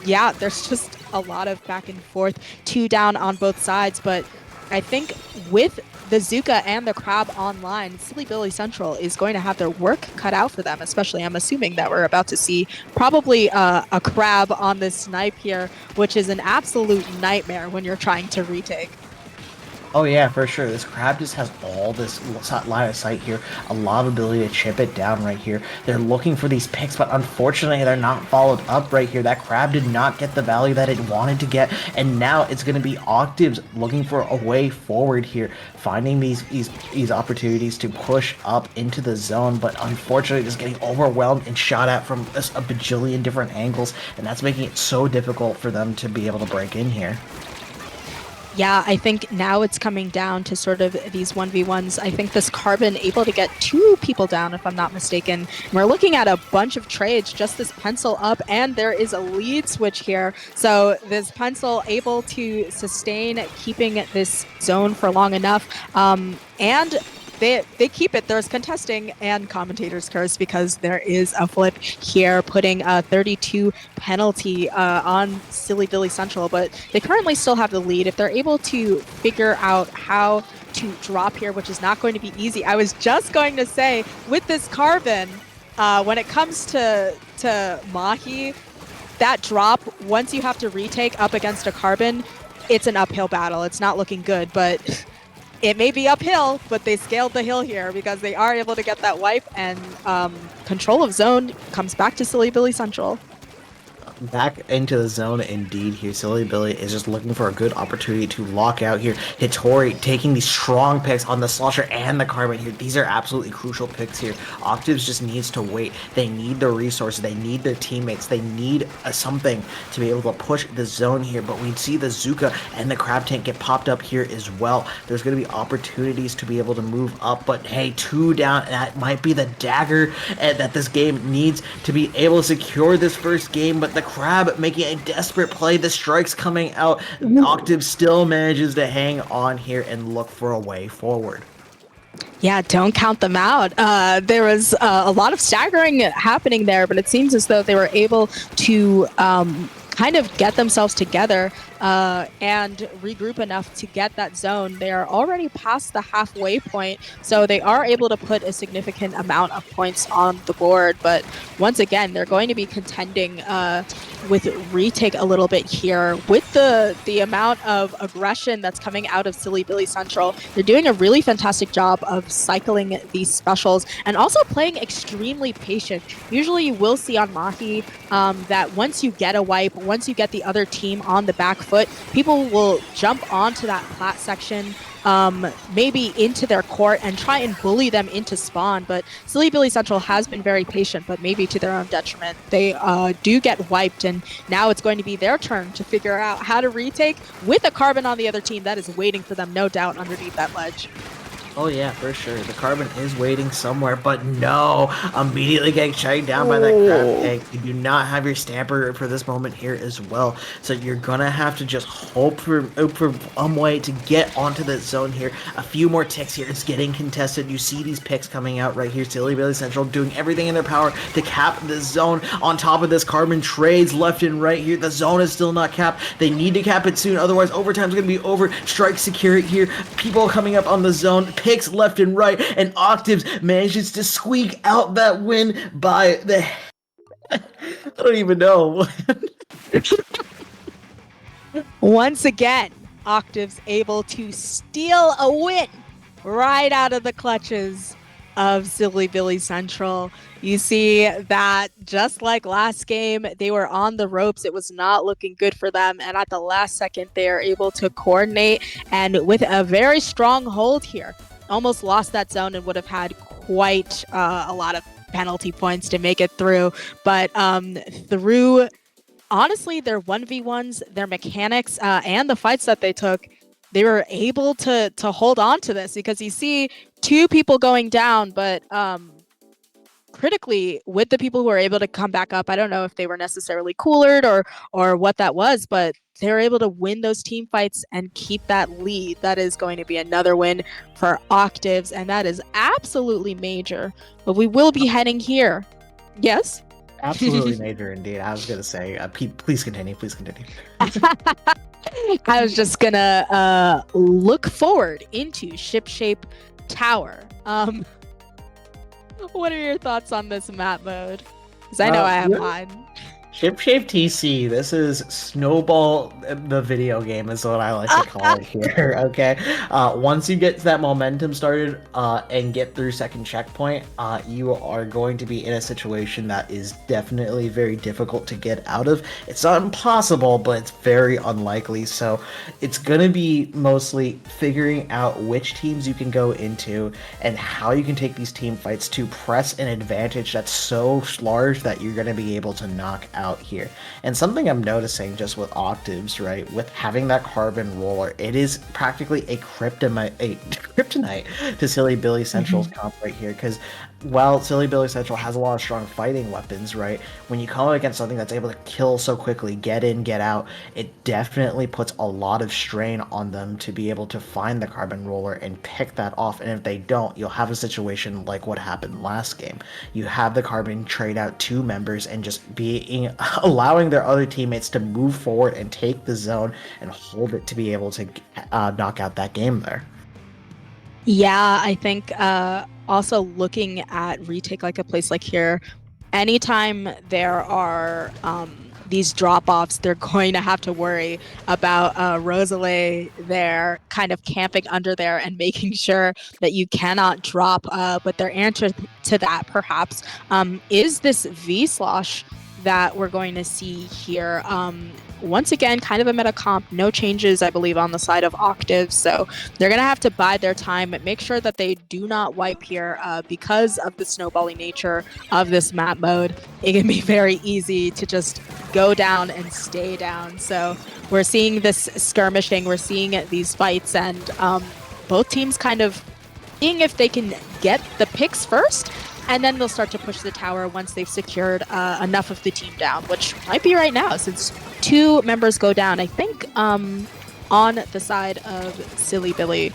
Yeah, there's just a lot of back and forth, 2 down on both sides, but I think with the Zuka and the Crab online, Silly Billy Central is going to have their work cut out for them, especially I'm assuming that we're about to see probably a Crab on this snipe here, which is an absolute nightmare when you're trying to retake. Oh yeah, for sure. This Crab just has all this line of sight here, a lot of ability to chip it down right here. They're looking for these picks, but unfortunately they're not followed up right here. That Crab did not get the value that it wanted to get, and now it's going to be Octaves looking for a way forward here, finding these opportunities to push up into the zone, but unfortunately just getting overwhelmed and shot at from a bajillion different angles, and that's making it so difficult for them to be able to break in here. Yeah, I think now it's coming down to sort of these 1v1s. I think this Carbon able to get 2 people down, if I'm not mistaken. We're looking at a bunch of trades, just this Pencil up, and there is a lead switch here. So this Pencil able to sustain keeping this zone for long enough. And they keep it. There's contesting and commentators curse because there is a flip here, putting a 32 penalty on Silly Billy Central, but they currently still have the lead. If they're able to figure out how to drop here, which is not going to be easy. I was just going to say, with this Carbon, when it comes to Mahi, that drop, once you have to retake up against a Carbon, it's an uphill battle. It's not looking good, but it may be uphill, but they scaled the hill here because they are able to get that wipe, and control of zone comes back to Silly Billy Central. Back into the zone indeed here. Silly Billy is just looking for a good opportunity to lock out here. Hitori taking these strong picks on the Slosher and the Carbon here. These are absolutely crucial picks here. Octaves just needs to wait. They need the resources. They need their teammates. They need something to be able to push the zone here. But we see the Zuka and the Crab Tank get popped up here as well. There's going to be opportunities to be able to move up. But hey, 2 down. That might be the dagger that this game needs to be able to secure this first game. But the Crab making a desperate play. The strikes coming out. Octave still manages to hang on here and look for a way forward. Yeah, don't count them out. There was a lot of staggering happening there, but it seems as though they were able to kind of get themselves together and regroup enough to get that zone. They are already past the halfway point, so they are able to put a significant amount of points on the board. But once again, they're going to be contending with retake a little bit here. With the amount of aggression that's coming out of Silly Billy Central, they're doing a really fantastic job of cycling these specials and also playing extremely patient. Usually you will see on Mahi that once you get a wipe, once you get the other team on the back foot, people will jump onto that plat section, maybe into their court and try and bully them into spawn. But Silly Billy Central has been very patient, but maybe to their own detriment. They do get wiped, and now it's going to be their turn to figure out how to retake with a Carbon on the other team that is waiting for them, no doubt, underneath that ledge. Oh yeah, for sure. The Carbon is waiting somewhere, but no! Immediately getting shut down by that crab cake. You do not have your stamper for this moment here as well. So you're gonna have to just hope for way to get onto the zone here. A few more ticks here. It's getting contested. You see these picks coming out right here. Silly Billy Central doing everything in their power to cap the zone. On top of this, Carbon trades left and right here. The zone is still not capped. They need to cap it soon, otherwise overtime's gonna be over. Strike secure here. People coming up on the zone. Picks left and right, and Octaves manages to squeak out that win by the... I don't even know. Once again, Octaves able to steal a win right out of the clutches of Silly Billy Central. You see that just like last game, they were on the ropes. It was not looking good for them. And at the last second, they are able to coordinate, and with a very strong hold here, almost lost that zone and would have had quite a lot of penalty points to make it through. But through, honestly, their 1v1s, their mechanics, and the fights that they took, they were able to hold on to this, because you see two people going down, but critically, with the people who were able to come back up, I don't know if they were necessarily coolered or what that was, but they were able to win those team fights and keep that lead. That is going to be another win for Octaves, and that is absolutely major. But we will be heading here. Yes? Absolutely major indeed. I was going to say, please continue, please continue. I was just going to look forward into Shipshape Tower. What are your thoughts on this map mode? Because I know I have mine. Shipshape TC, this is Snowball the video game is what I like to call it here, okay? Once you get that momentum started and get through second checkpoint, you are going to be in a situation that is definitely very difficult to get out of. It's not impossible, but it's very unlikely, so it's going to be mostly figuring out which teams you can go into and how you can take these team fights to press an advantage that's so large that you're going to be able to knock out here. And something I'm noticing just with Octaves, right, with having that Carbon roller, it is practically a kryptonite to Silly Billy Central's comp right here, because while Silly Billy Central has a lot of strong fighting weapons, right, when you come up against something that's able to kill so quickly, get in, get out, it definitely puts a lot of strain on them to be able to find the Carbon roller and pick that off. And if they don't, you'll have a situation like what happened last game. You have the Carbon trade out two members and just allowing their other teammates to move forward and take the zone and hold it to be able to knock out that game there. Yeah, I think also looking at retake like a place like here, anytime there are these drop-offs, they're going to have to worry about Rosalie there kind of camping under there and making sure that you cannot drop. But their answer to that perhaps is this V-Slosh that we're going to see here. Once again, kind of a meta comp, no changes, I believe, on the side of Octaves, so they're going to have to bide their time, make sure that they do not wipe here because of the snowballing nature of this map mode. It can be very easy to just go down and stay down, so we're seeing this skirmishing, we're seeing these fights, and both teams kind of seeing if they can get the picks first, and then they'll start to push the tower once they've secured enough of the team down, which might be right now since two members go down, I think, on the side of Silly Billy.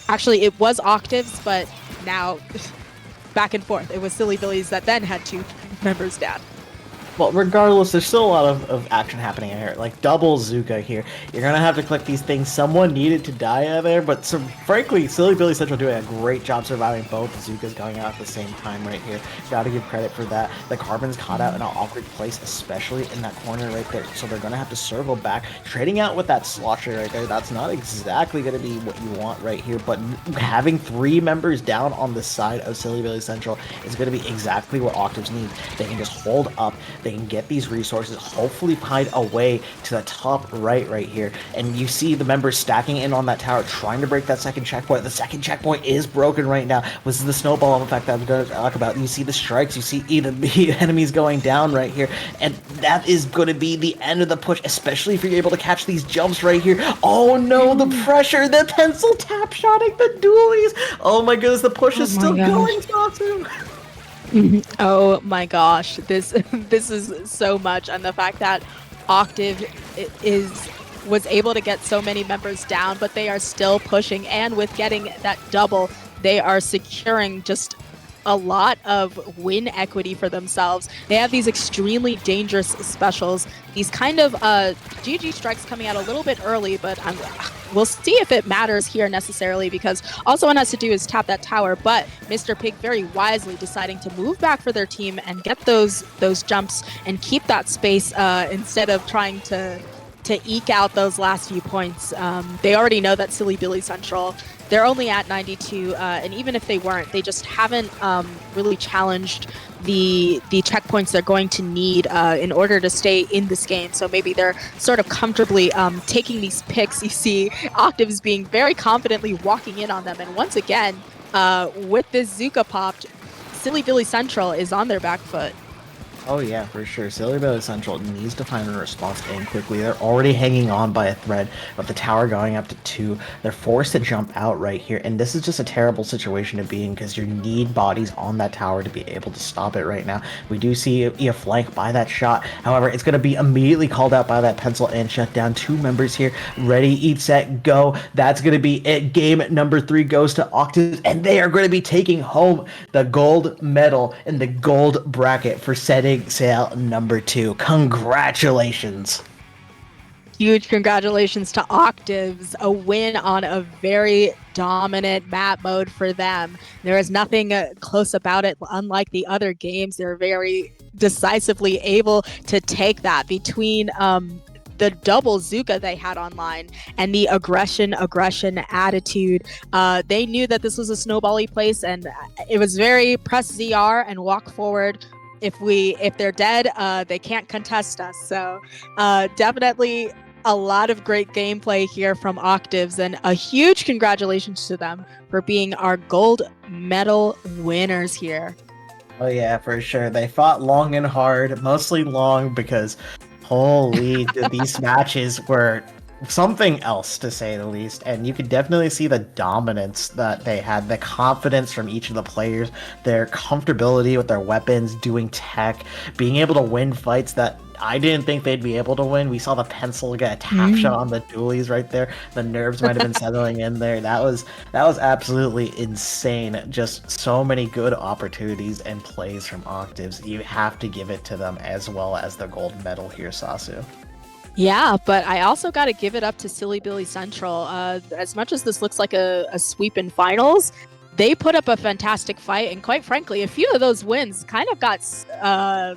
Actually, it was Octaves, but now back and forth. It was Silly Billy's that then had two members down. Well, regardless, there's still a lot of action happening here. Like, double Zuka here. You're going to have to click these things. Someone needed to die out there, but frankly, Silly Billy Central doing a great job surviving both Zukas going out at the same time right here. Gotta give credit for that. The Carbon's caught out in an awkward place, especially in that corner right there, so they're going to have to circle back. Trading out with that Slosher right there, that's not exactly going to be what you want right here, but having three members down on the side of Silly Billy Central is going to be exactly what Octaves need. They can just hold up. they can get these resources, hopefully find a way to the top right here. And you see the members stacking in on that tower, trying to break that second checkpoint. The second checkpoint is broken right now. This is the snowball effect that I'm going to talk about. You see the strikes, you see the enemies going down right here, and that is going to be the end of the push, especially if you're able to catch these jumps right here. Oh no, the pressure, the pencil tap shotting the dualies. Oh my goodness, the push is still going, Tatsu. Oh my gosh, this is so much, and the fact that Octave was able to get so many members down, but they are still pushing, and with getting that double, they are securing just a lot of win equity for themselves. They have these extremely dangerous specials, these kind of GG strikes coming out a little bit early, but we'll see if it matters here necessarily, because all someone has to do is tap that tower. But Mr. Pig very wisely deciding to move back for their team and get those jumps and keep that space instead of trying to eke out those last few points. They already know that Silly Billy Central, they're only at 92, and even if they weren't, they just haven't really challenged the checkpoints they're going to need in order to stay in this game. So maybe they're sort of comfortably taking these picks. You see Octaves being very confidently walking in on them, and once again, with this Zuka popped, Silly Billy Central is on their back foot. Oh yeah, for sure. Silly Billy Central needs to find a response in quickly. They're already hanging on by a thread with the tower going up to 2. They're forced to jump out right here, and this is just a terrible situation to be in because you need bodies on that tower to be able to stop it right now. We do see a flank by that shot. However, it's going to be immediately called out by that pencil and shut down. 2 members here. Ready, eat, set, go. That's going to be it. Game number 3 goes to Octaves, and they are going to be taking home the gold medal in the gold bracket for setting sail number 2. Congratulations. Huge congratulations to Octaves. A win on a very dominant map mode for them. There is nothing close about it. Unlike the other games, they're very decisively able to take that between the double Zuka they had online and the aggression attitude. They knew that this was a snowbally place, and it was very press ZR and walk forward. If they're dead, they can't contest us. So definitely a lot of great gameplay here from Octaves, and a huge congratulations to them for being our gold medal winners here. Oh yeah, for sure. They fought long and hard, mostly long because holy, these matches were something else, to say the least. And you could definitely see the dominance that they had, the confidence from each of the players, their comfortability with their weapons, doing tech, being able to win fights that I didn't think they'd be able to win. We saw the pencil get a tap shot on the dualies right there. The nerves might have been settling in there. That was absolutely insane. Just so many good opportunities and plays from Octaves. You have to give it to them, as well as the gold medal here, Sasu. Yeah, but I also got to give it up to Silly Billy Central. As much as this looks like a sweep in finals, they put up a fantastic fight, and quite frankly, a few of those wins kind of got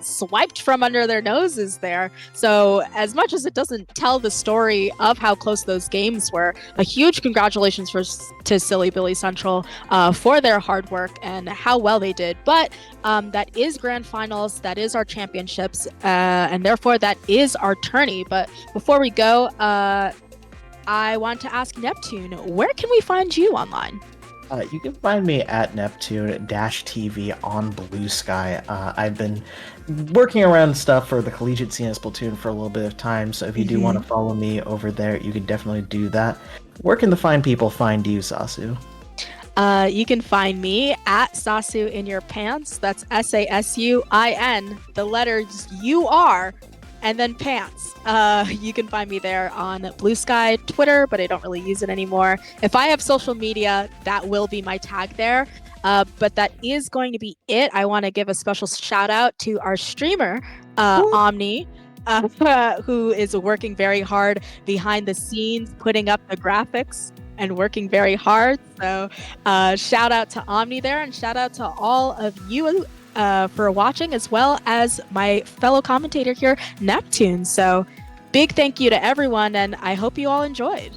swiped from under their noses there. So as much as it doesn't tell the story of how close those games were, a huge congratulations to Silly Billy Central for their hard work and how well they did. But that is grand finals, that is our championships, and therefore that is our tourney. But before we go, I want to ask Neptune, where can we find you online? You can find me at Neptune-TV on Blue Sky. I've been working around stuff for the collegiate scene of Splatoon for a little bit of time, so if you do want to follow me over there, you can definitely do that. Where can the fine people find you, Sasu? You can find me at Sasu in your pants. That's SASUIN, the letters UR, and then pants. You can find me there on Blue Sky, Twitter, but I don't really use it anymore. If I have social media, that will be my tag there. But that is going to be it. I want to give a special shout out to our streamer, Omni, who is working very hard behind the scenes, putting up the graphics and working very hard. So shout out to Omni there, and shout out to all of you for watching, as well as my fellow commentator here, Neptune. So big thank you to everyone, and I hope you all enjoyed.